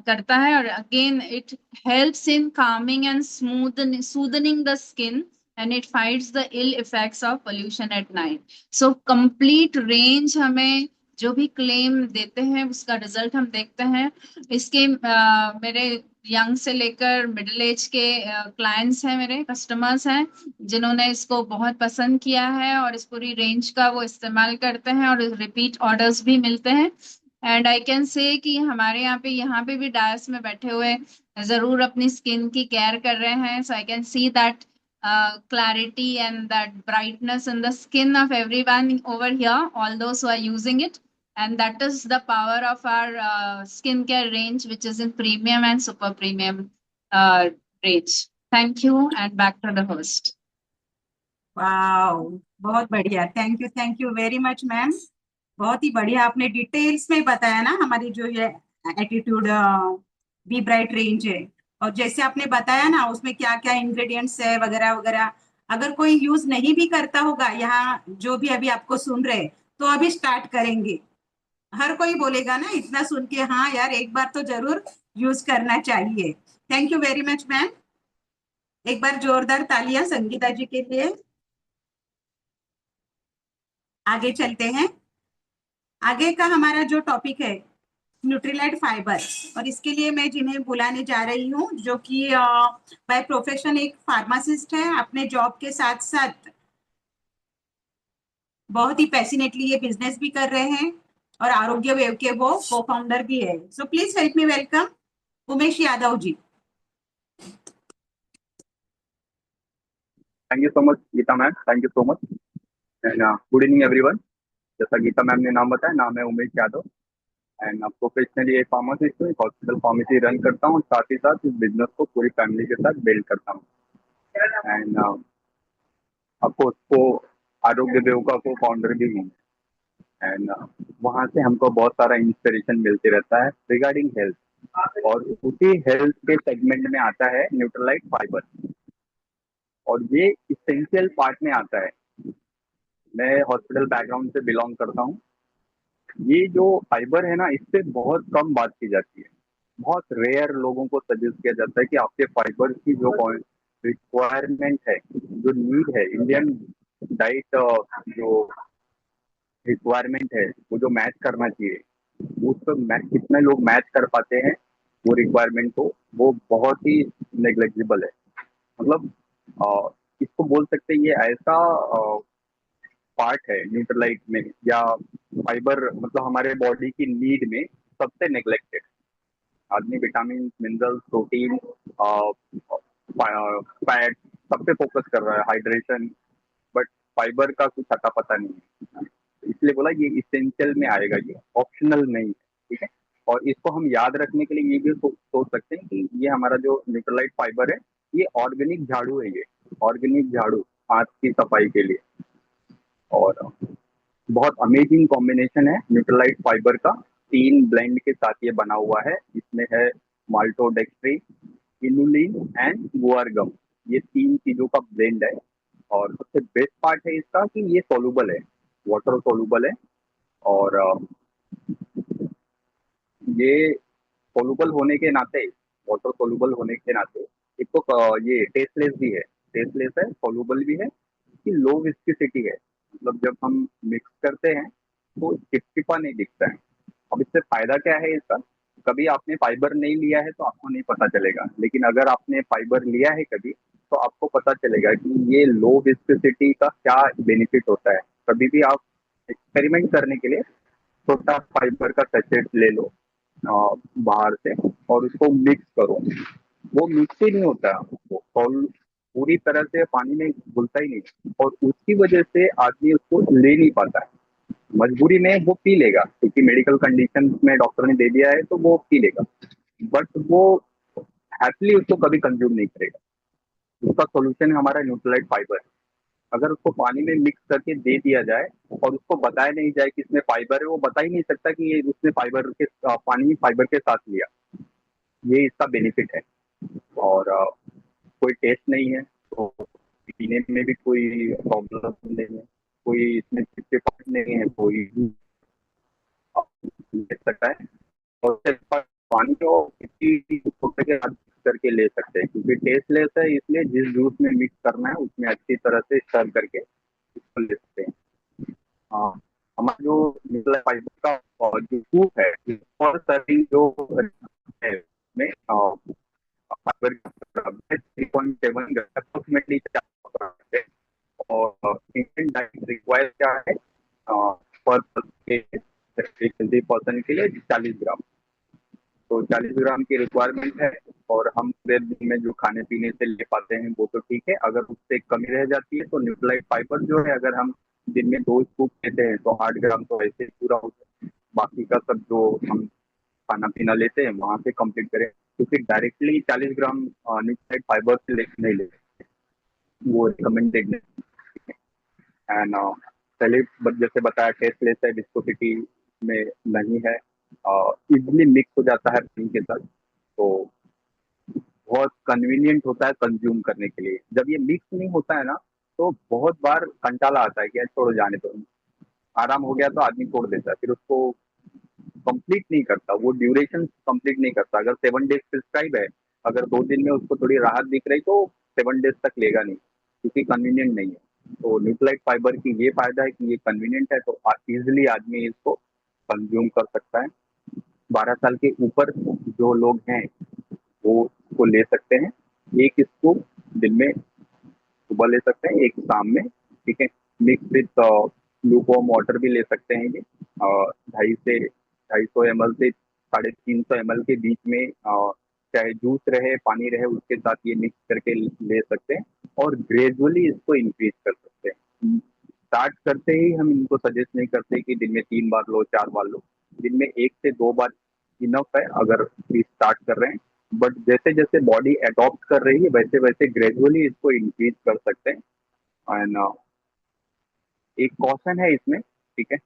करता है। और again it helps in calming and soothing the skin, and it fights the ill effects of pollution at night. So complete range हमें जो भी क्लेम देते हैं उसका रिजल्ट हम देखते हैं। इसके मेरे यंग से लेकर मिडिल एज के क्लाइंट्स हैं, मेरे कस्टमर्स हैं जिन्होंने इसको बहुत पसंद किया है, और इस पूरी रेंज का वो इस्तेमाल करते हैं, और रिपीट ऑर्डर्स भी मिलते हैं। एंड आई कैन से कि हमारे यहाँ पे भी डायस में बैठे हुए जरूर अपनी स्किन की केयर कर रहे हैं। So I can see that clarity and that brightness in the skin of everyone over here, all those who are using it. And that is the power of our skincare range, which is in premium and super premium. range. Thank you, and back to the host. Wow, बहुत बढ़िया। Thank you very much ma'am. बहुत ही बढ़िया आपने details में बताया ना हमारी जो ये एटीट्यूड बी ब्राइट रेंज है, और जैसे आपने बताया ना उसमें क्या क्या इंग्रेडिएंट्स है वगैरह वगैरह। अगर कोई यूज नहीं भी करता होगा यहाँ जो भी अभी आपको सुन रहे, तो अभी स्टार्ट करेंगे। हर कोई बोलेगा ना इतना सुन के, हाँ यार एक बार तो जरूर यूज करना चाहिए। Thank you very much ma'am. एक बार जोरदार तालियां संगीता जी के लिए। आगे चलते हैं। आगे का हमारा जो टॉपिक है न्यूट्रीलाइट फाइबर, और इसके लिए मैं जिन्हें बुलाने जा रही हूँ जो कि बाय प्रोफेशन एक फार्मासिस्ट है, अपने जॉब के साथ साथ बहुत ही पैशनेटली ये बिजनेस भी कर रहे हैं, और आरोग्य वेव के वो को फाउंडर भी है। So please help me welcome Umesh Yadav ji. Thank you so much Geeta ma'am, thank you so much and good evening everyone. जैसा गीता मैम ने नाम बताया, नाम है उमेश यादव एंड प्रोफेशनली एक फार्मासिस्ट हूँ, एक हॉस्पिटल फार्मेसी रन करता हूँ, साथ ही साथ इस बिजनेस को पूरी फैमिली के साथ बिल्ड करता हूँ एंड आपको उसको आरोग्य देव का को फाउंडर भी हूँ एंड वहाँ से हमको बहुत सारा इंस्पिरेशन मिलते रहता है रिगार्डिंग हेल्थ, और उसी हेल्थ के सेगमेंट में आता है न्यूट्रलाइट फाइबर, और ये इसेंशियल पार्ट में आता है। मैं हॉस्पिटल बैकग्राउंड से बिलोंग करता हूँ। ये जो फाइबर है ना, इससे बहुत कम बात की जाती है। बहुत रेयर लोगों को सजेस्ट किया जाता है कि आपके फाइबर की जो रिक्वायरमेंट है, जो नीड है, इंडियन डाइट जो रिक्वायरमेंट है वो जो मैच करना चाहिए, उसको कितने लोग मैच कर पाते हैं वो रिक्वायरमेंट को, वो बहुत ही नेग्लेक्जिबल है। मतलब इसको बोल सकते हैं ये ऐसा पार्ट है न्यूट्रलाइट में या फाइबर, मतलब हमारे बॉडी की नीड में सबसे नेग्लेक्टेड। आदमी विटामिन, मिनरल्स, प्रोटीन, फैट सब पे फोकस कर रहा है, हाइड्रेशन, बट फाइबर का कुछ अता पता नहीं है। इसलिए बोला ये इसेंशियल में आएगा, ये ऑप्शनल नहीं है, ठीक है। और इसको हम याद रखने के लिए ये भी सोच सकते हैं कि ये हमारा जो न्यूट्रलाइट फाइबर है, ये ऑर्गेनिक झाड़ू है, ये ऑर्गेनिक झाड़ू हाथ की सफाई के लिए। और बहुत अमेजिंग कॉम्बिनेशन है न्यूट्रलाइट फाइबर का, 3 ब्लेंड के साथ ये बना हुआ है। इसमें है माल्टोडेक्स्ट्रिन, इनुलिन एंड गुआर गम, ये 3 चीजों का ब्लेंड है। और सबसे बेस्ट पार्ट है इसका कि ये सोलूबल है, वाटर सोलूबल है, और ये सोलूबल होने के नाते, वाटर सोलूबल होने के नाते एक तो ये टेस्टलेस भी है, टेस्टलेस है, सोलूबल भी है, कि लो विस्कोसिटी है। मतलब जब हम मिक्स करते हैं तो चिपचिपा नहीं दिखता है। अब इससे फायदा क्या है इसका? कभी आपने फाइबर नहीं लिया है तो आपको नहीं पता चलेगा, लेकिन अगर आपने फाइबर लिया है कभी तो आपको पता चलेगा कि ये लो विस्कोसिटी का क्या बेनिफिट होता है। कभी भी आप एक्सपेरिमेंट करने के लिए छोटा फाइबर का सैचेट ले लो बाहर से, और उसको मिक्स करो, वो मिक्स ही नहीं होता, वो पूरी तरह से पानी में घुलता ही नहीं, और उसकी वजह से आदमी उसको ले नहीं पाता है। मजबूरी में वो पी लेगा क्योंकि मेडिकल कंडीशन में डॉक्टर ने दे दिया है तो वो पी लेगा, बट वो हैप्पीली उसको कभी कंज्यूम नहीं करेगा। उसका सोल्यूशन है हमारा न्यूट्रलाइट फाइबर। अगर उसको पानी में मिक्स करके दे दिया जाए और उसको बताया नहीं जाए कि इसमें फाइबर है, वो बता ही नहीं सकता कि ये उसने फाइबर के पानी फाइबर के साथ लिया। ये इसका बेनिफिट है, और कोई टेस्ट नहीं है तो पीने में भी कोई प्रॉब्लम नहीं है, कोई इसमें चिपचिपाहट नहीं है, कोई ले सकता है। और पानी को किसी छोटे के साथ करके ले सकते हैं क्योंकि टेस्टलेस है, इसलिए जिस जूस में मिक्स करना है उसमें अच्छी तरह से स्टर करके इसको ले सकते हैं। हाँ, हमारा जो निकला फाइबर का जो सूप है, फॉर सर्विंग जो है में फाइबर 3.7 अप्रोक्सीमेटली, और इंडियन डाइट रिक्वायर क्या है पर हेल्दी पर्सन के लिए 40 ग्राम, तो 40 ग्राम की रिक्वायरमेंट है। और हम पूरे दिन में जो खाने पीने से ले पाते हैं वो तो ठीक है, अगर उससे कमी रह जाती है तो न्यूट्रलाइट फाइबर जो है, अगर हम दिन में 2 स्कूप लेते हैं तो 8 ग्राम तो ऐसे पूरा हो जाए। बाकी का सब जो हम खाना पीना लेते हैं वहां से कंप्लीट करें, क्योंकि डायरेक्टली 40 ग्राम न्यूट्रिएंट फाइबर से नहीं लेते, वो रिकमेंडेड नहीं। एंड पहले जैसे बताया टेस्टलेस है, विस्कोसिटी में नहीं है, इजिली मिक्स हो जाता है पानी के साथ, तो बहुत कन्वीनियंट होता है कंज्यूम करने के लिए। जब ये मिक्स नहीं होता है ना, तो बहुत बार कंटाला आता है कि यार छोड़ो जाने दो, आराम हो गया तो आदमी छोड़ देता है, फिर उसको कंप्लीट नहीं करता, वो ड्यूरेशन कंप्लीट नहीं करता। अगर 7 डेज प्रिस्क्राइब है, अगर 2 दिन में उसको थोड़ी राहत दिख रही तो 7 डेज तक लेगा नहीं, क्योंकि कन्वीनियंट नहीं है। तो न्यूट्रालाइट फाइबर की ये फायदा है कि ये कन्वीनियंट है, तो इजिली आदमी इसको कंज्यूम कर सकता है। 12 साल के ऊपर जो लोग हैं वो इसको ले सकते हैं, एक स्कूप दिन में सुबह ले सकते हैं, एक शाम में, ठीक है। मिक्स विथ लूकवार्म वाटर भी ले सकते हैं ये, 250 से 350 ml के बीच में, चाहे जूस रहे पानी रहे उसके साथ ये मिक्स करके ले सकते हैं, और ग्रेजुअली इसको इंक्रीज कर सकते हैं। स्टार्ट करते ही हम इनको सजेस्ट नहीं करते कि दिन में 3 बार लो 4 बार लो, दिन में 1 से 2 बार इनफ है अगर स्टार्ट कर रहे हैं। बट जैसे जैसे बॉडी अडॉप्ट कर रही है वैसे वैसे ग्रेजुअली इसको इंक्रीज कर सकते हैं। एंड एक कॉशन है इसमें, ठीक है,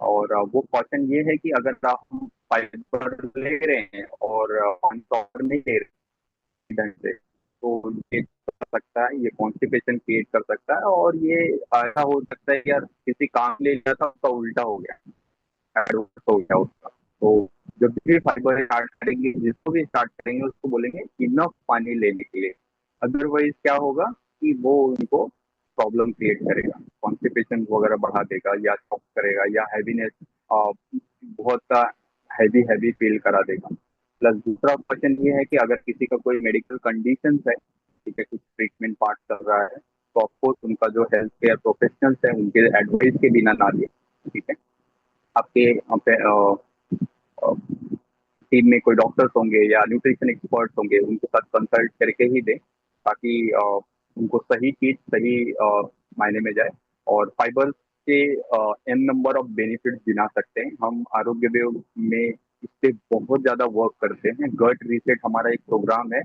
और वो कॉशन ये है कि अगर आप फाइबर ले रहे हैं और प्रॉपर नहीं ले रहे ढंग से, तो ये कर सकता है, ये कॉन्स्टिपेशन क्रिएट कर सकता है, और ये ऐसा हो सकता है कि यार किसी काम ले लिया था उसका उल्टा हो गया, एडवर्स हो गया उसका। तो जब भी फाइबर स्टार्ट करेंगे, जिसको भी स्टार्ट करेंगे उसको बोलेंगे इनफ पानी लेने के लिए, अदरवाइज क्या होगा कि वो उनको प्रॉब्लम क्रिएट करेगा, कॉन्स्टिपेशन वगैरह बढ़ा देगा, या शॉक करेगा, या हैवीनेस बहुत सा हैवी फील करा देगा। प्लस दूसरा क्वेश्चन ये है कि अगर किसी का कोई मेडिकल कंडीशन है, ठीक है, कुछ ट्रीटमेंट पार्ट कर रहा है, तो ऑफकोर्स उनका जो हेल्थ केयर प्रोफेशनल्स है उनके एडवाइस के बिना ना ले, ठीक है। आपके टीम में कोई डॉक्टर्स होंगे या न्यूट्रिशन एक्सपर्ट्स होंगे, उनके साथ कंसल्ट करके ही दें, ताकि उनको सही चीज सही मायने में जाए। और फाइबर के एन नंबर ऑफ बेनिफिट्स गिना सकते हैं हम आरोग्य विभाग में, इससे बहुत ज्यादा वर्क करते हैं। गट रीसेट हमारा एक प्रोग्राम है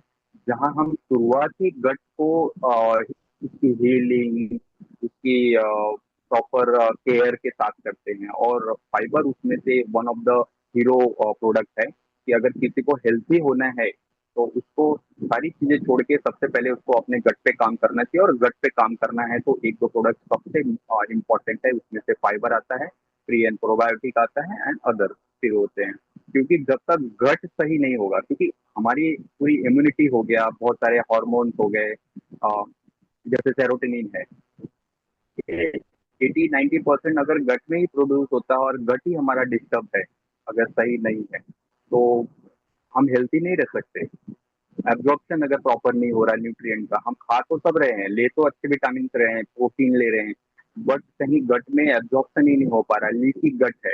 जहां हम शुरुआती गट को उसकी हीलिंग, उसकी प्रॉपर केयर के साथ करते हैं, और फाइबर उसमें से one of the hero product है कि अगर किसी को हेल्थी होना है तो उसको सारी चीजें छोड़ के सबसे पहले उसको अपने गट पे काम करना चाहिए। और गट पे काम करना है तो 1-2 प्रोडक्ट सबसे इम्पोर्टेंट है, उसमें से फाइबर आता है, प्री एंड प्रोबायोटिक आता है, एंड अदर फिर होते हैं। क्योंकि जब तक गट सही नहीं होगा, क्योंकि हमारी पूरी इम्यूनिटी हो गया, बहुत सारे हार्मोन्स हो गए, जैसे सेरोटोनिन है, 80-90% अगर गट में ही प्रोड्यूस होता है, और गट ही हमारा डिस्टर्ब है अगर सही नहीं है, तो हम हेल्थी नहीं रह सकते। एब्जॉर्प्शन अगर प्रॉपर नहीं हो रहा है न्यूट्रिएंट का, हम खा तो सब रहे हैं, ले तो अच्छे विटामिन रहे हैं, प्रोटीन ले रहे हैं, बट कहीं गट में एब्जॉर्प्शन ही नहीं हो पा रहा है, लीकी गट है,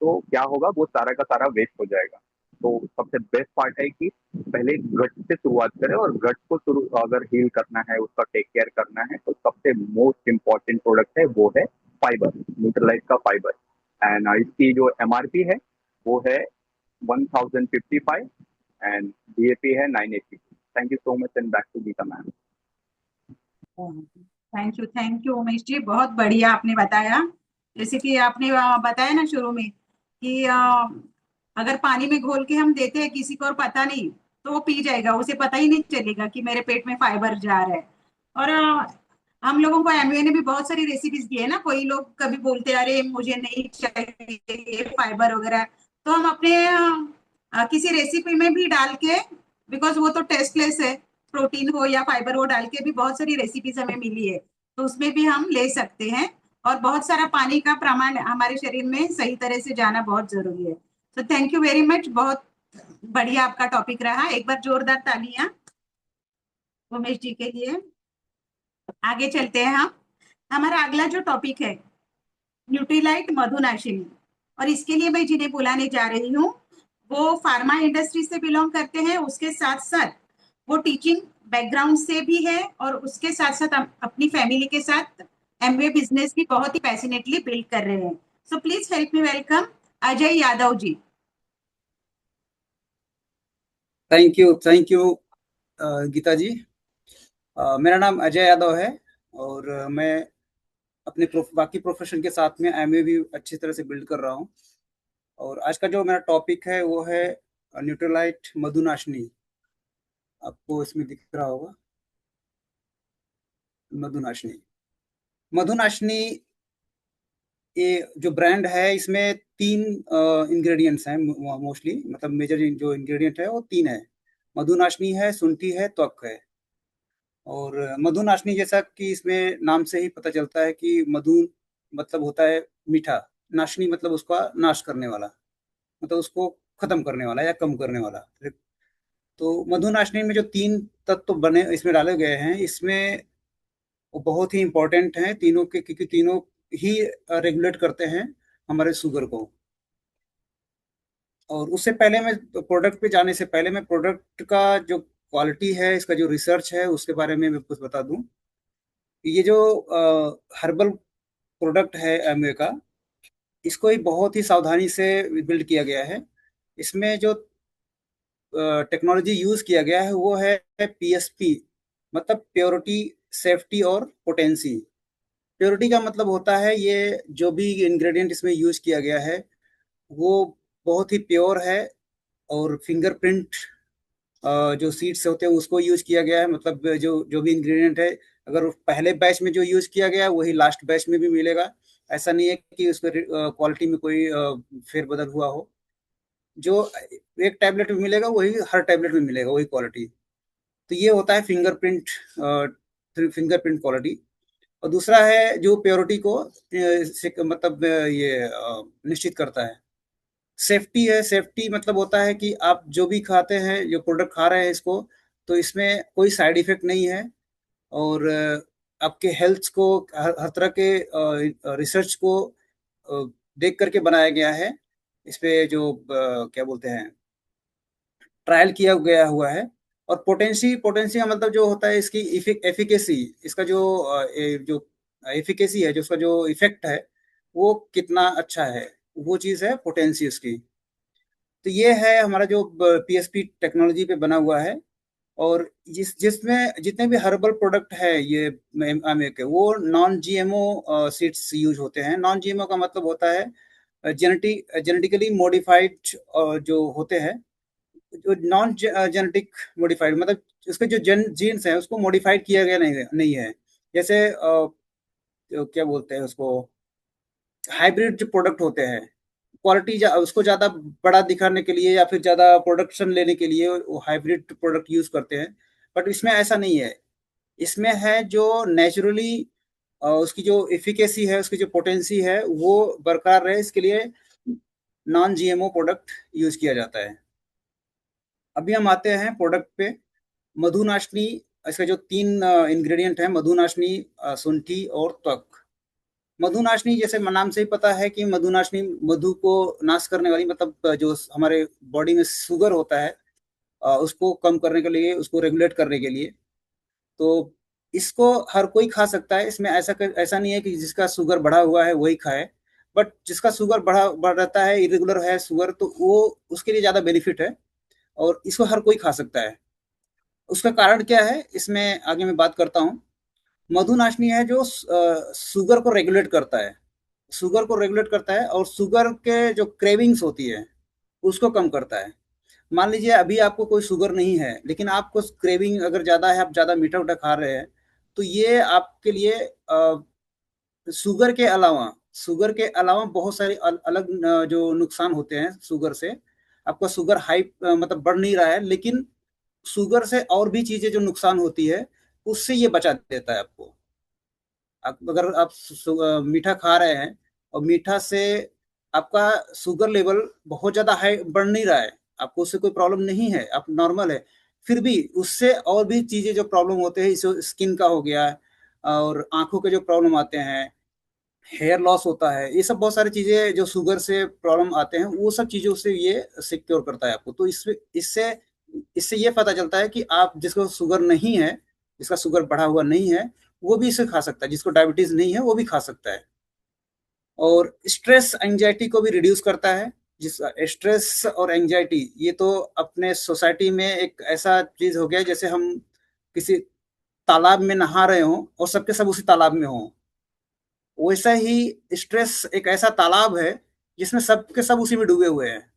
तो क्या होगा, वो सारा का सारा वेस्ट हो जाएगा। तो सबसे बेस्ट पार्ट है कि पहले गट से शुरुआत करें, और गट को अगर हील करना है, उसका टेक केयर करना है, तो सबसे मोस्ट इम्पॉर्टेंट प्रोडक्ट है वो है फाइबर, न्यूट्रलाइट का फाइबर। एंड इसकी जो MRP है वो है 1055 एंड DAP है 980। Thank you so much, and back to Geeta ma'am. Thank you Umesh ji, बहुत बढ़िया आपने बताया। जैसे कि आपने बताया ना शुरू में कि अगर पानी में घोल के हम देते हैं किसी को और पता नहीं, तो वो पी जाएगा, उसे पता ही नहीं चलेगा कि मेरे पेट में फाइबर जा रहा है। और हम लोगों को एमवे ने भी बहुत सारी रेसिपीज दी है ना, कोई लोग कभी बोलते हैं अरे मुझे नहीं चाहिए फाइबर वगैरह, तो हम अपने किसी रेसिपी में भी डाल के, बिकॉज वो तो टेस्टलेस है, प्रोटीन हो या फाइबर हो डाल के भी बहुत सारी रेसिपीज हमें मिली है, तो उसमें भी हम ले सकते हैं। और बहुत सारा पानी का प्रमाण हमारे शरीर में सही तरह से जाना बहुत जरूरी है। तो थैंक यू वेरी मच, बहुत बढ़िया आपका टॉपिक रहा। एक बार जोरदार तालियां उमेश जी के लिए। आगे चलते हैं हम। हमारा अगला जो टॉपिक है न्यूट्रीलाइट मधुनाशिनी, और इसके लिए मैं जिन्हें बुलाने जा रही हूँ वो फार्मा इंडस्ट्री से बिलोंग करते हैं, उसके साथ साथ वो टीचिंग बैकग्राउंड से भी है, और उसके साथ साथ अपनी फैमिली के साथ एमवे बिजनेस भी बहुत ही पैशनेटली बिल्ड कर रहे हैं। So please help me welcome Ajay Yadav ji. Thank you Geeta ji. मेरा नाम अजय यादव है और मैं अपने बाकी प्रोफेशन के साथ में एमए भी अच्छी तरह से बिल्ड कर रहा हूँ। और आज का जो मेरा टॉपिक है वो है न्यूट्रलाइट मधुनाशिनी। आपको इसमें दिख रहा होगा मधुनाशिनी। मधुनाशिनी ये जो ब्रांड है इसमें 3 इंग्रेडिएंट्स हैं मोस्टली, मतलब मेजर जो इंग्रेडिएंट है वो 3 है। मधुनाशिनी है, शुंठी है, त्वक है। और मधुनाशिनी जैसा कि इसमें नाम से ही पता चलता है कि मधु मतलब होता है मीठा, नाशिनी मतलब उसका नाश करने वाला, मतलब उसको खत्म करने वाला या कम करने वाला। तो मधुनाशिनी में जो 3 तत्व बने इसमें डाले गए हैं, इसमें वो बहुत ही इम्पोर्टेंट हैं तीनों के, क्योंकि तीनों ही रेगुलेट करते हैं हमारे शुगर को। और उससे पहले मैं प्रोडक्ट पे जाने से पहले मैं प्रोडक्ट का जो क्वालिटी है, इसका जो रिसर्च है उसके बारे में मैं कुछ बता दूं। ये जो हर्बल प्रोडक्ट है एमवे का, इसको ही बहुत ही सावधानी से बिल्ड किया गया है। इसमें जो टेक्नोलॉजी यूज किया गया है वो है पीएसपी, मतलब प्योरिटी, सेफ्टी और पोटेंसी। प्योरिटी का मतलब होता है ये जो भी इंग्रेडिएंट इसमें यूज किया गया है वो बहुत ही प्योर है। और फिंगरप्रिंट जो सीड्स होते हैं उसको यूज किया गया है, मतलब जो जो भी इंग्रेडिएंट है, अगर पहले बैच में जो यूज किया गया है वही लास्ट बैच में भी मिलेगा। ऐसा नहीं है कि उसके क्वालिटी में कोई फेरबदल हुआ हो। जो एक टैबलेट में मिलेगा वही हर टैबलेट में मिलेगा, वही क्वालिटी। तो ये होता है फिंगरप्रिंट क्वालिटी। और दूसरा है जो प्योरिटी को मतलब ये निश्चित करता है। सेफ्टी है, सेफ्टी मतलब होता है कि आप जो भी खाते हैं, जो प्रोडक्ट खा रहे हैं इसको, तो इसमें कोई साइड इफेक्ट नहीं है। और आपके हेल्थ को हर तरह के रिसर्च को देख करके बनाया गया है। इस पे जो क्या बोलते हैं, ट्रायल किया गया हुआ है। और पोटेंसी पोटेंसी का मतलब जो होता है इसकी एफिकेसी, इसका जो एफिकेसी है, जो उसका जो इफेक्ट है वो कितना अच्छा है, वो चीज़ है पोटेंसी उसकी। तो ये है हमारा जो पीएसपी टेक्नोलॉजी पे बना हुआ है। और जिसमें जितने भी हर्बल प्रोडक्ट है ये आमे के, वो नॉन जीएमओ सीड्स यूज होते हैं। नॉन जीएमओ का मतलब होता है जेनेटिकली मॉडिफाइड जो होते हैं, जो नॉन जेनेटिक मॉडिफाइड, मतलब उसके जो जीन्स हैं उसको मॉडिफाइड किया गया नहीं है। जैसे क्या बोलते हैं उसको, हाइब्रिड जो प्रोडक्ट होते हैं, क्वालिटी उसको ज़्यादा बड़ा दिखाने के लिए या फिर ज़्यादा प्रोडक्शन लेने के लिए वो हाइब्रिड प्रोडक्ट यूज़ करते हैं। बट इसमें ऐसा नहीं है। इसमें है जो नेचुरली उसकी जो एफिकेसी है, उसकी जो पोटेंसी है वो बरकरार रहे, इसके लिए नॉन जीएमओ प्रोडक्ट यूज़ किया जाता है। अभी हम आते हैं प्रोडक्ट पे। मधुनाशिनी, इसका जो 3 इंग्रेडिएंट है, मधुनाशिनी, शुंठी और त्वक। मधुनाशिनी जैसे नाम से ही पता है कि मधुनाशिनी मधु को नाश करने वाली, मतलब जो हमारे बॉडी में शुगर होता है उसको कम करने के लिए, उसको रेगुलेट करने के लिए। तो इसको हर कोई खा सकता है। इसमें ऐसा नहीं है कि जिसका शुगर बढ़ा हुआ है वही खाए। बट जिसका शुगर बढ़ रहता है, इरेगुलर है शुगर, तो वो उसके लिए ज़्यादा बेनिफिट है और इसको हर कोई खा सकता है। उसका कारण क्या है इसमें आगे मैं बात करता हूँ। मधुनाशिनी है जो शुगर को रेगुलेट करता है, शुगर को रेगुलेट करता है और शुगर के जो क्रेविंग्स होती है उसको कम करता है। मान लीजिए अभी आपको कोई शुगर नहीं है लेकिन आपको क्रेविंग अगर ज़्यादा है, आप ज़्यादा मीठा उठा खा रहे हैं, तो ये आपके लिए शुगर के अलावा बहुत सारे अलग जो नुकसान होते हैं शुगर से। आपका शुगर हाई मतलब बढ़ नहीं रहा है, लेकिन शुगर से और भी चीज़ें जो नुकसान होती है उससे ये बचा देता है आपको। अगर आप मीठा खा रहे हैं और मीठा से आपका शुगर लेवल बहुत ज़्यादा हाई बढ़ नहीं रहा है, आपको उससे कोई प्रॉब्लम नहीं है, आप नॉर्मल है, फिर भी उससे और भी चीज़ें जो प्रॉब्लम होते हैं, इसे स्किन का हो गया और आंखों के जो प्रॉब्लम आते हैं, हेयर लॉस होता है, ये सब बहुत सारी चीज़ें जो शुगर से प्रॉब्लम आते हैं, वो सब चीज़ों से ये सिक्योर करता है आपको। तो इससे इससे ये पता चलता है कि आप जिसको शुगर नहीं है, जिसका शुगर बढ़ा हुआ नहीं है, वो भी इसे खा सकता है। जिसको डायबिटीज़ नहीं है वो भी खा सकता है। और स्ट्रेस एंजाइटी को भी रिड्यूस करता है। जिस स्ट्रेस और एंजाइटी, ये तो अपने सोसाइटी में एक ऐसा चीज हो गया जैसे हम किसी तालाब में नहा रहे हों और सबके सब उसी तालाब में हों। वैसा ही स्ट्रेस एक ऐसा तालाब है जिसमें सबके सब उसी में डूबे हुए हैं।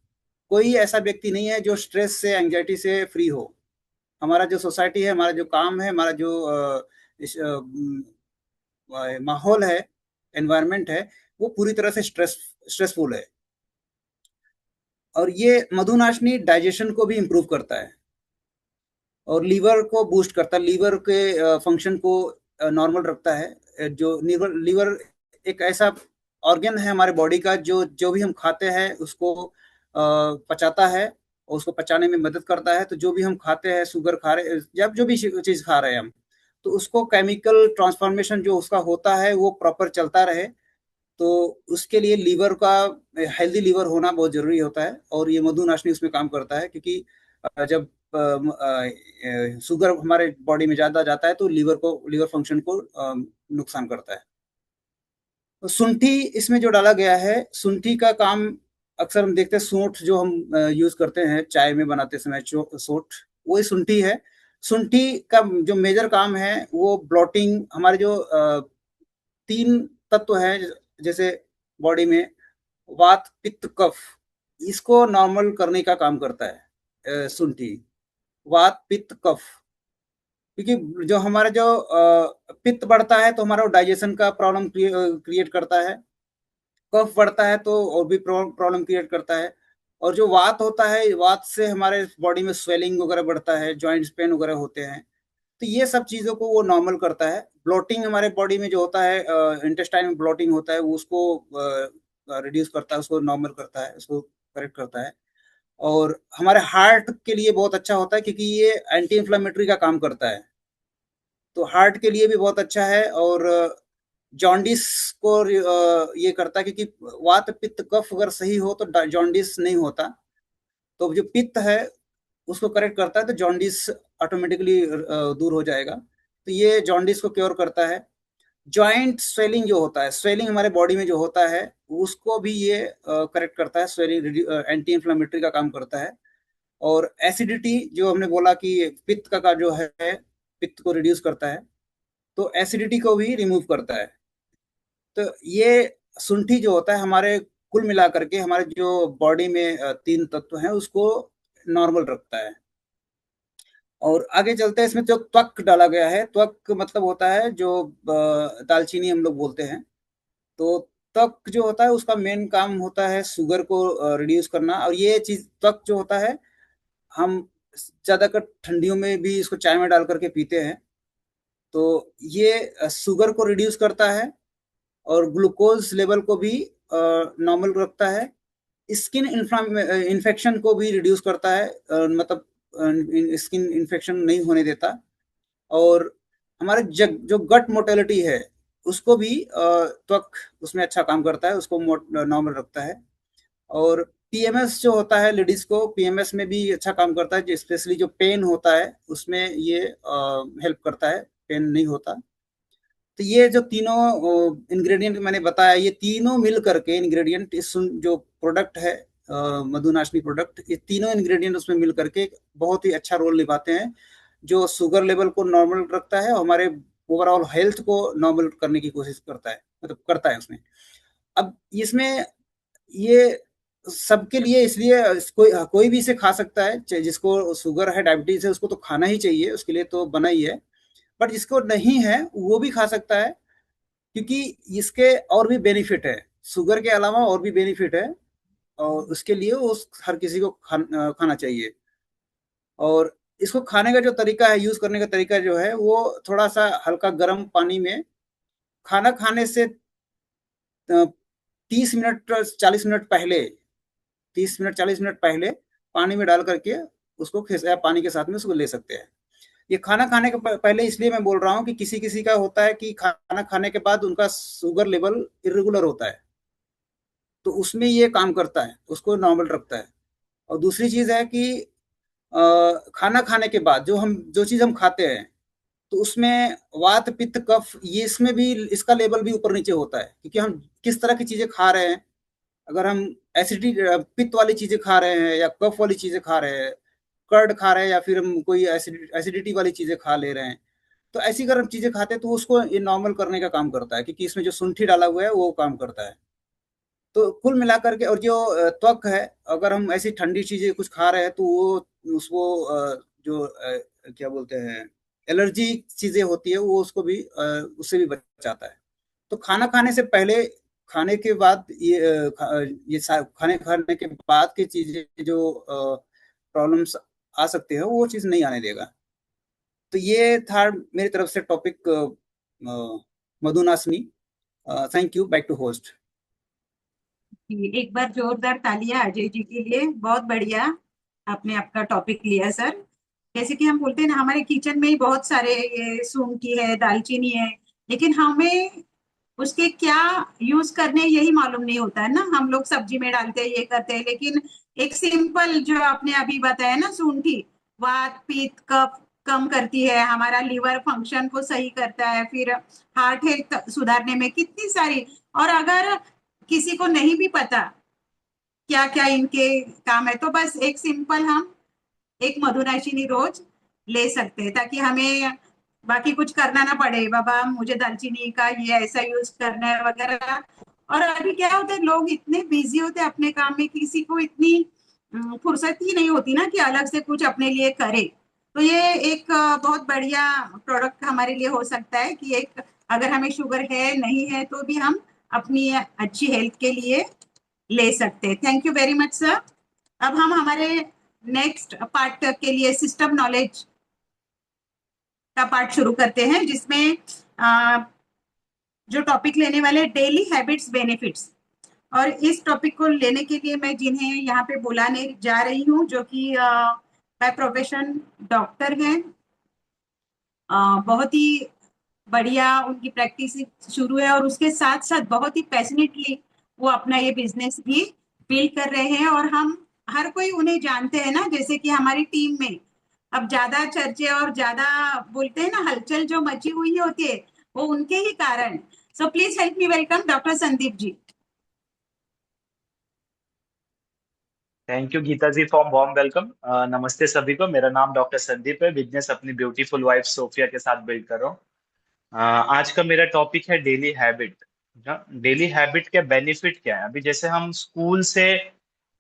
कोई ऐसा व्यक्ति नहीं है जो स्ट्रेस से एंजाइटी से फ्री हो। हमारा जो सोसाइटी है, हमारा जो काम है, हमारा जो माहौल है, एनवायरनमेंट है, वो पूरी तरह से स्ट्रेसफुल है। और ये मधुनाशनी डाइजेशन को भी इम्प्रूव करता है और लीवर को बूस्ट करता है, लीवर के फंक्शन को नॉर्मल रखता है। जो लीवर एक ऐसा ऑर्गन है हमारे बॉडी का जो जो भी हम खाते हैं उसको पचाता है और उसको पचाने में मदद करता है। तो जो भी हम खाते हैं, शुगर खा रहे, जब जो भी चीज खा रहे हैं हम, तो उसको केमिकल ट्रांसफॉर्मेशन जो उसका होता है वो प्रॉपर चलता रहे। तो उसके लिए लीवर का हेल्दी लीवर होना बहुत जरूरी होता है और ये मधुनाशनी उसमें काम करता है, क्योंकि जब शुगर हमारे बॉडी में ज्यादा जाता है तो लीवर फंक्शन को नुकसान करता है। तो शुंठी इसमें जो डाला गया है, शुंठी का काम अक्सर हम देखते हैं, सूंठ जो हम यूज करते हैं चाय में बनाते समय, सूंठ वही शुंठी है। शुंठी का जो मेजर काम है वो ब्लॉटिंग, हमारे जो 3 तत्व हैं जैसे बॉडी में, वात पित्त कफ, इसको नॉर्मल करने का काम करता है शुंठी। वात पित्त कफ, क्योंकि जो हमारा जो पित्त बढ़ता है तो हमारा डाइजेशन का प्रॉब्लम क्रिएट करता है, कफ बढ़ता है तो और भी प्रॉब्लम क्रिएट करता है। और जो वात होता है, वात से हमारे बॉडी में स्वेलिंग वगैरह बढ़ता है, जॉइंट्स पेन वगैरह होते हैं। तो ये सब चीज़ों को वो नॉर्मल करता है। ब्लोटिंग हमारे बॉडी में जो होता है, इंटेस्टाइन में ब्लोटिंग होता है, वो उसको रिड्यूस करता है, उसको नॉर्मल करता है, उसको करेक्ट करता है। और हमारे हार्ट के लिए बहुत अच्छा होता है क्योंकि ये एंटी इन्फ्लामेटरी का काम करता है, तो हार्ट के लिए भी बहुत अच्छा है। और जॉन्डिस को ये करता है, क्योंकि वात पित्त कफ अगर सही हो तो जॉन्डिस नहीं होता। तो जो पित्त है उसको करेक्ट करता है तो जॉन्डिस ऑटोमेटिकली दूर हो जाएगा। तो ये जॉन्डिस को क्योर करता है। जॉइंट स्वेलिंग जो होता है, स्वेलिंग हमारे बॉडी में जो होता है उसको भी ये करेक्ट करता है, स्वेलिंग एंटी इन्फ्लामेटरी का काम करता है। और एसिडिटी जो हमने बोला कि पित्त का जो है, पित्त को रिड्यूस करता है, तो एसिडिटी को भी रिमूव करता है। तो ये शुंठी जो होता है हमारे कुल मिलाकर के हमारे जो बॉडी में 3 तत्व हैं उसको नॉर्मल रखता है। और आगे चलते हैं, इसमें जो त्वक डाला गया है, त्वक मतलब होता है जो दालचीनी हम लोग बोलते हैं। तो त्वक जो होता है उसका मेन काम होता है शुगर को रिड्यूस करना। और ये चीज त्वक जो होता है हम ज्यादातर ठंडियों में भी इसको चाय में डाल करके पीते हैं। तो ये शुगर को रिड्यूस करता है और ग्लूकोज लेवल को भी नॉर्मल रखता है। स्किन इन्फेक्शन को भी रिड्यूस करता है, मतलब स्किन इन्फेक्शन नहीं होने देता। और हमारे जो गट मोटेलिटी है उसको भी त्वक उसमें अच्छा काम करता है, उसको नॉर्मल रखता है। और पीएमएस जो होता है लेडीज को, पीएमएस में भी अच्छा काम करता है, स्पेशली जो पेन होता है उसमें ये हेल्प करता है, पेन नहीं होता। तो ये जो तीनों इंग्रेडिएंट मैंने बताया, ये तीनों मिल करके इंग्रेडिएंट, इस जो प्रोडक्ट है मधुनाशनी प्रोडक्ट, ये तीनों इंग्रेडिएंट उसमें मिल करके बहुत ही अच्छा रोल निभाते हैं, जो शुगर लेवल को नॉर्मल रखता है और हमारे ओवरऑल हेल्थ को नॉर्मल करने की कोशिश करता है, मतलब करता है उसमें। अब इसमें ये सबके लिए, इसलिए कोई भी इसे खा सकता है, जिसको शुगर है, डायबिटीज है, उसको तो खाना ही चाहिए, उसके लिए तो बना ही है। बट जिसको नहीं है वो भी खा सकता है, क्योंकि इसके और भी बेनिफिट है, शुगर के अलावा और भी बेनिफिट है, और उसके लिए उस हर किसी को खाना चाहिए। और इसको खाने का जो तरीका है, यूज करने का तरीका जो है, वो थोड़ा सा हल्का गर्म पानी में खाना खाने से 30 मिनट 40 मिनट पहले, 30 मिनट 40 मिनट पहले पानी में डाल करके उसको पानी के साथ में उसको ले सकते हैं। ये खाना खाने के पहले इसलिए मैं बोल रहा हूँ कि किसी किसी का होता है कि खाना खाने के बाद उनका शुगर लेवल इरेगुलर होता है, तो उसमें ये काम करता है, उसको नॉर्मल रखता है। और दूसरी चीज है कि खाना खाने के बाद जो चीज हम खाते हैं, तो उसमें वात पित्त कफ, ये इसमें भी इसका लेवल भी ऊपर नीचे होता है, क्योंकि हम किस तरह की चीजें खा रहे हैं, अगर हम एसिडिटी पित्त वाली चीजें खा रहे हैं या कफ वाली चीजें खा रहे हैं, कर्ड खा रहे हैं या फिर हम कोई एसिडिटी वाली चीजें खा ले रहे हैं, तो ऐसी अगर हम चीजें खाते हैं तो उसको ये नॉर्मल करने का काम करता है, क्योंकि इसमें जो शुंठी डाला हुआ है वो काम करता है। तो कुल मिलाकर के, और जो त्वक है, अगर हम ऐसी ठंडी चीजें कुछ खा रहे हैं तो वो उसको क्या बोलते हैं, एलर्जी चीजें होती है वो उसको भी उससे भी बचाता है। तो खाना खाने से पहले, खाने के बाद खाने खाने के बाद की चीजें जो प्रॉब्लम्स आ सकते हैं वो चीज नहीं आने देगा। तो ये था मेरी तरफ से टॉपिक, मधुनाशनी। Thank you, back to host. एक बार जोरदार तालियां अजय जी के लिए, बहुत बढ़िया आपने आपका टॉपिक लिया सर। जैसे कि हम बोलते हैं ना, हमारे किचन में ही बहुत सारे ये सूंठी है, दालचीनी है, लेकिन हमें उसके क्या यूज करने यही मालूम नहीं होता है ना। हम लोग सब्जी में डालते हैं, ये करते हैं, लेकिन एक सिंपल जो आपने अभी बताया ना, सूंठी वात पित्त कफ कम करती है, हमारा लीवर फंक्शन को सही करता है, फिर हार्ट हेल्थ सुधारने में कितनी सारी। और अगर किसी को नहीं भी पता क्या क्या इनके काम है, तो बस एक सिंपल हम एक मधुनाशिनी रोज ले सकते हैं, ताकि हमें बाकी कुछ करना ना पड़े, बाबा मुझे दालचीनी का ये ऐसा यूज करना है वगैरह। और अभी क्या होता है, लोग इतने बिजी होते हैं अपने काम में, किसी को इतनी फुर्सत ही नहीं होती ना कि अलग से कुछ अपने लिए करे। तो ये एक बहुत बढ़िया प्रोडक्ट हमारे लिए हो सकता है कि एक, अगर हमें शुगर है नहीं है तो भी हम अपनी अच्छी हेल्थ के लिए ले सकते हैं। Thank you very much sir. अब हम हमारे नेक्स्ट पार्ट के लिए सिस्टम नॉलेज का पार्ट शुरू करते हैं, जिसमें जो टॉपिक लेने वाले डेली हैबिट्स बेनिफिट्स। और इस टॉपिक को लेने के लिए मैं जिन्हें यहाँ पे बुलाने जा रही हूँ, जो कि बाय प्रोफेशन डॉक्टर हैं, बहुत ही बढ़िया उनकी प्रैक्टिस शुरू है, और उसके साथ साथ बहुत ही पैशनेटली वो अपना ये बिजनेस भी बिल्ड कर रहे हैं। और हम हर कोई उन्हें जानते हैं ना, जैसे कि हमारी टीम में अब ज्यादा चर्चे और ज्यादा बोलते हैं ना, हलचल जो मची हुई होती है वो उनके ही कारण। So please help me welcome doctor Sandeep ji. Thank you Geeta ji for warm welcome. नमस्ते सभी को, मेरा नाम डॉक्टर संदीप है। बिजनेस अपनी ब्यूटीफुल वाइफ सोफिया के साथ बिल्ड कर रहा हूँ। आज का मेरा टॉपिक है डेली हैबिट। डेली हैबिट के बेनिफिट क्या है? अभी जैसे हम स्कूल से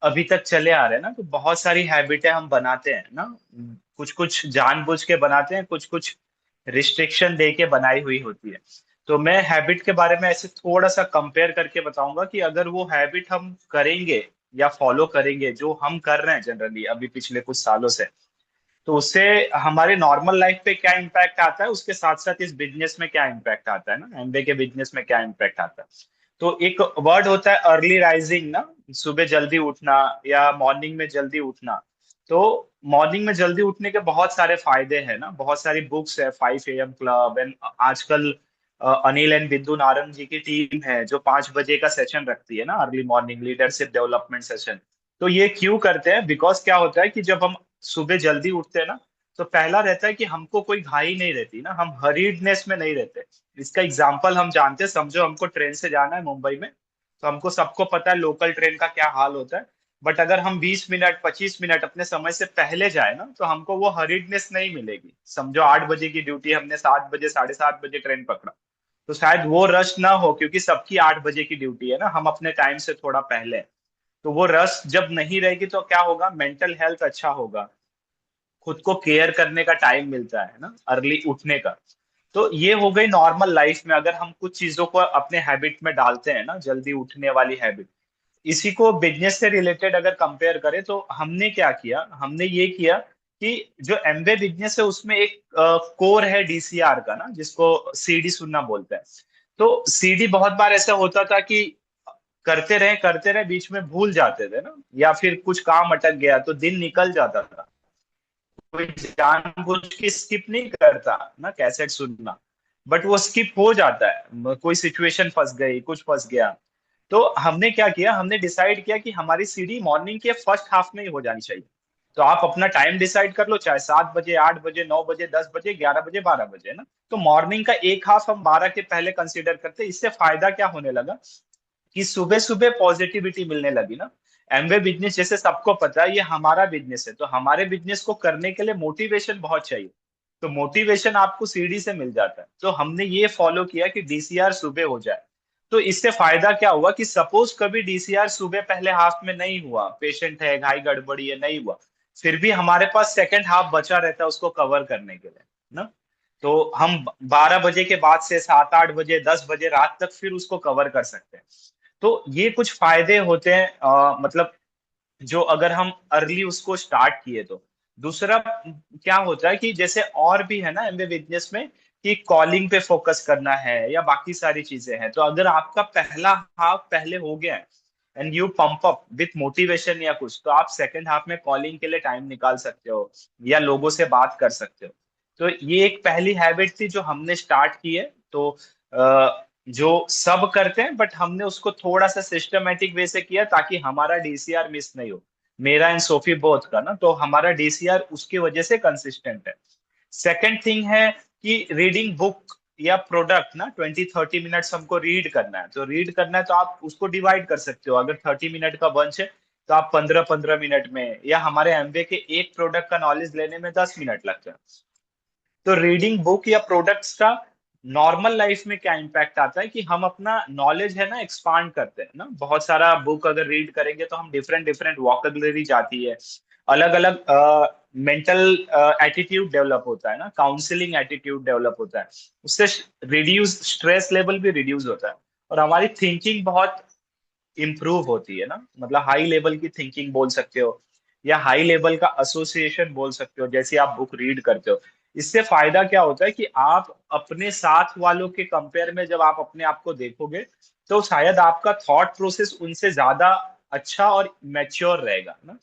अभी तक चले आ रहे हैं ना, तो बहुत सारी हैबिटें हम बनाते हैं ना। कुछ कुछ जानबूझ के बनाते हैं, कुछ कुछ रिस्ट्रिक्शन दे के बनाई हुई होती है। तो मैं हैबिट के बारे में ऐसे थोड़ा सा कंपेयर करके बताऊंगा कि अगर वो हैबिट हम करेंगे या फॉलो करेंगे जो हम कर रहे हैं जनरली अभी पिछले कुछ सालों से, तो उससे हमारे नॉर्मल लाइफ पे क्या इम्पैक्ट आता है, उसके साथ साथ इस बिजनेस में क्या इम्पैक्ट आता है ना, एमबे के बिजनेस में क्या इम्पैक्ट आता है। तो एक वर्ड होता है अर्ली राइजिंग ना, सुबह जल्दी उठना या मॉर्निंग में जल्दी उठना। तो मॉर्निंग में जल्दी उठने के बहुत सारे फायदे हैं ना, बहुत सारी बुक्स है, 5 AM क्लब एंड आजकल अनिल एंड बिंदु नारंग जी की टीम है जो 5 बजे का सेशन रखती है ना, early morning leadership development session. तो ये क्यों करते हैं? बिकॉज क्या होता है कि जब हम सुबह जल्दी उठते हैं ना, तो पहला रहता है कि हमको कोई घाई नहीं रहती ना, हम हरीडनेस में नहीं रहते। इसका एग्जाम्पल हम जानते हैं, समझो हमको ट्रेन से जाना है मुंबई में, तो हमको सबको पता है लोकल ट्रेन का क्या हाल होता है। बट अगर हम 20 मिनट 25 मिनट अपने समय से पहले जाए ना, तो हमको वो हरीडनेस नहीं मिलेगी। समझो 8 बजे की ड्यूटी, हमने 7 बजे 7:30 बजे ट्रेन पकड़ा, तो शायद वो रश ना हो, क्योंकि सबकी 8 बजे की ड्यूटी है ना, हम अपने टाइम से थोड़ा पहले। तो वो रश जब नहीं रहेगी तो क्या होगा, मेंटल हेल्थ अच्छा होगा, खुद को केयर करने का टाइम मिलता है ना अर्ली उठने का। तो ये हो गई नॉर्मल लाइफ में, अगर हम कुछ चीजों को अपने हैबिट में डालते हैं ना, जल्दी उठने वाली हैबिट। इसी को बिजनेस से रिलेटेड अगर कंपेयर करें, तो हमने क्या किया, हमने ये किया कि जो एमवे बिजनेस है उसमें एक कोर है डीसीआर का ना, जिसको सीडी सुनना बोलते हैं। तो सीडी बहुत बार ऐसा होता था कि करते रहे बीच में भूल जाते थे ना, या फिर कुछ काम अटक गया तो दिन निकल जाता था। कोई जानबूझ के स्किप नहीं करता ना कैसेट सुनना, बट वो स्किप हो जाता है, कोई सिचुएशन फंस गई, कुछ फंस गया। तो हमने क्या किया, हमने डिसाइड किया कि हमारी सीडी मॉर्निंग के फर्स्ट हाफ में ही हो जानी चाहिए। तो आप अपना टाइम डिसाइड कर लो, चाहे 7 बजे 8 बजे 9 बजे 10 बजे 11 बजे 12 बजे ना। तो मॉर्निंग का एक हाफ हम 12 के पहले कंसीडर करते हैं। इससे फायदा क्या होने लगा कि सुबह सुबह पॉजिटिविटी मिलने लगी ना। एमवे बिजनेस जैसे सबको पता है ये हमारा बिजनेस है, तो हमारे बिजनेस को करने के लिए मोटिवेशन बहुत चाहिए। तो मोटिवेशन आपको सीढ़ी से मिल जाता है। तो हमने ये फॉलो किया कि डीसीआर सुबह हो जाए। तो इससे फायदा क्या हुआ कि सपोज कभी डीसीआर सुबह पहले हाफ में नहीं हुआ, पेशेंट है, घाई गड़बड़ी है, नहीं हुआ, फिर भी हमारे पास सेकंड हाफ बचा रहता है उसको कवर करने के लिए ना। तो हम 12 बजे के बाद से 7-8 बजे 10 बजे रात तक फिर उसको कवर कर सकते हैं। तो ये कुछ फायदे होते हैं, मतलब जो अगर हम अर्ली उसको स्टार्ट किए तो। दूसरा क्या होता है कि जैसे और भी है ना एमबीए बिजनेस में कि कॉलिंग पे फोकस करना है या बाकी सारी चीजें हैं, तो अगर आपका पहला हाफ पहले हो गया है and you pump up with motivation या कुछ, तो आप सेकंड हाफ में कॉलिंग के लिए टाइम निकाल सकते हो या लोगों से बात कर सकते हो। तो ये एक पहली हैबिट थी जो हमने स्टार्ट की है। तो जो सब करते हैं बट हमने उसको थोड़ा सा सिस्टमेटिक वे से किया ताकि हमारा डीसीआर मिस नहीं हो, मेरा एंड सोफी बोथ का ना। तो हमारा डीसीआर उसकी वजह से कंसिस्टेंट है। सेकंड थिंग है कि रीडिंग बुक या प्रोडक्ट ना 20-30 मिनट्स हमको रीड करना है। तो रीड करना है तो आप उसको डिवाइड कर सकते हो। अगर 30 मिनट का बंच है तो आप 15-15 मिनट में, या हमारे एमबीए के एक प्रोडक्ट का नॉलेज लेने में 10 मिनट लगते हैं। तो रीडिंग बुक या प्रोडक्ट्स का नॉर्मल लाइफ में क्या इम्पैक्ट आता है कि हम अपना नॉलेज है ना एक्सपांड करते हैं ना। बहुत सारा बुक अगर रीड करेंगे तो हम डिफरेंट डिफरेंट वोकैबुलरी जाती है, अलग अलग मेंटल एटीट्यूड डेवलप होता है ना, काउंसलिंग एटीट्यूड डेवलप होता है, उससे रिड्यूस स्ट्रेस लेवल भी रिड्यूस होता है और हमारी थिंकिंग बहुत इम्प्रूव होती है ना। मतलब हाई लेवल की थिंकिंग बोल सकते हो या हाई लेवल का एसोसिएशन बोल सकते हो जैसे आप बुक रीड करते हो। इससे फायदा क्या होता है कि आप अपने साथ वालों के कंपेयर में जब आप अपने आप को देखोगे तो शायद आपका थॉट प्रोसेस उनसे ज्यादा अच्छा और मैच्योर रहेगा ना।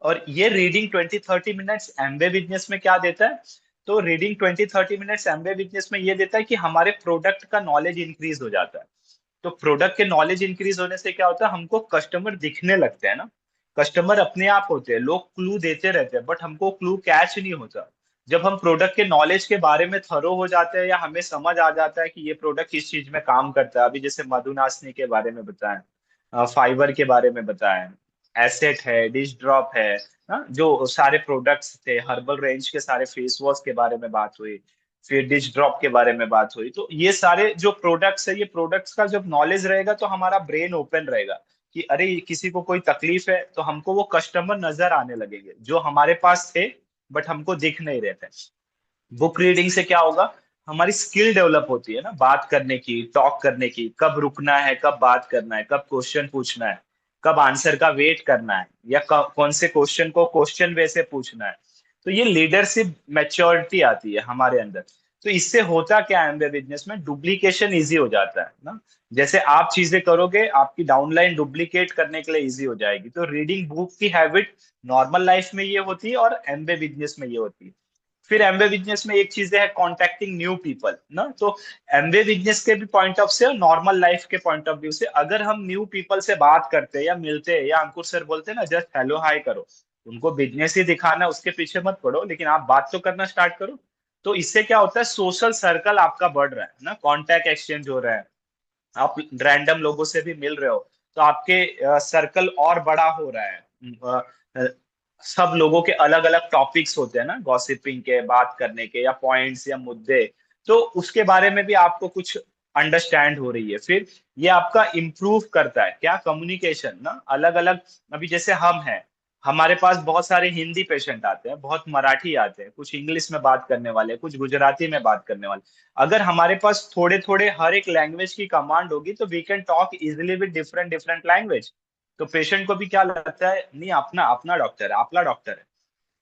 और ये रीडिंग 20-30 मिनट्स एमबे बिजनेस में क्या देता है, तो रीडिंग 20-30 मिनट्स एमबे बिजनेस में ये देता है कि हमारे प्रोडक्ट का नॉलेज इंक्रीज हो जाता है। तो प्रोडक्ट के नॉलेज इंक्रीज होने से क्या होता है, हमको कस्टमर दिखने लगते हैं ना। कस्टमर अपने आप होते हैं, लोग क्लू देते रहते हैं बट हमको क्लू कैच नहीं होता। जब हम प्रोडक्ट के नॉलेज के बारे में थरो हो जाते हैं या हमें समझ आ जाता है कि ये प्रोडक्ट किस चीज में काम करता है, अभी जैसे मधुनाशनी के बारे में बताएं, फाइबर के बारे में बताएं, एसेट है, डिश ड्रॉप है ना, जो सारे प्रोडक्ट्स थे, हर्बल रेंज के सारे फेस वॉश के बारे में बात हुई, फिर डिश ड्रॉप के बारे में बात हुई। तो ये सारे जो प्रोडक्ट्स है, ये प्रोडक्ट्स का जब नॉलेज रहेगा तो हमारा ब्रेन ओपन रहेगा कि अरे किसी को कोई तकलीफ है, तो हमको वो कस्टमर नजर आने लगेंगे जो हमारे पास थे बट हमको दिख नहीं रहे थे। बुक रीडिंग से क्या होगा, हमारी स्किल डेवलप होती है ना, बात करने की, टॉक करने की, कब रुकना है, कब बात करना है, कब क्वेश्चन पूछना है, कब आंसर का वेट करना है, या कौन से क्वेश्चन को क्वेश्चन वे से पूछना है। तो ये लीडरशिप मैच्योरिटी आती है हमारे अंदर। तो इससे होता क्या है एमबीए बिजनेस में, डुप्लीकेशन इजी हो जाता है ना। जैसे आप चीजें करोगे आपकी डाउनलाइन डुप्लीकेट करने के लिए इजी हो जाएगी। तो रीडिंग बुक की हैबिट नॉर्मल लाइफ में ये होती है और एमबीए बिजनेस में ये होती है। फिर एमबीए बिजनेस में एक चीज है कॉन्टेक्टिंग न्यू पीपल ना। तो एमबीए बिजनेस के भी पॉइंट ऑफ से और नॉर्मल लाइफ के पॉइंट ऑफ व्यू से अगर हम न्यू पीपल से बात करते हैं या मिलते हैं, या अंकुर सर बोलते हैं ना जस्ट हेलो हाय करो, उनको बिजनेस ही दिखाना उसके पीछे मत पड़ो, लेकिन आप बात तो करना स्टार्ट करो। तो इससे क्या होता है, सोशल सर्कल आपका बढ़ रहा है ना, कॉन्टैक्ट एक्सचेंज हो रहा है, आप रैंडम लोगों से भी मिल रहे हो, तो आपके सर्कल और बड़ा हो रहा है। सब लोगों के अलग अलग टॉपिक्स होते हैं ना, गॉसिपिंग के, बात करने के, या पॉइंट्स या मुद्दे, तो उसके बारे में भी आपको कुछ अंडरस्टैंड हो रही है। फिर ये आपका इम्प्रूव करता है क्या, कम्युनिकेशन ना। अलग अलग, अभी जैसे हम हैं, हमारे पास बहुत सारे हिंदी पेशेंट आते हैं, बहुत मराठी आते हैं, कुछ इंग्लिश में बात करने वाले, कुछ गुजराती में बात करने वाले। अगर हमारे पास थोड़े थोड़े हर एक लैंग्वेज की कमांड होगी तो we can talk easily with different different language. तो पेशेंट को भी क्या लगता है, नहीं अपना अपना डॉक्टर है, अपना डॉक्टर है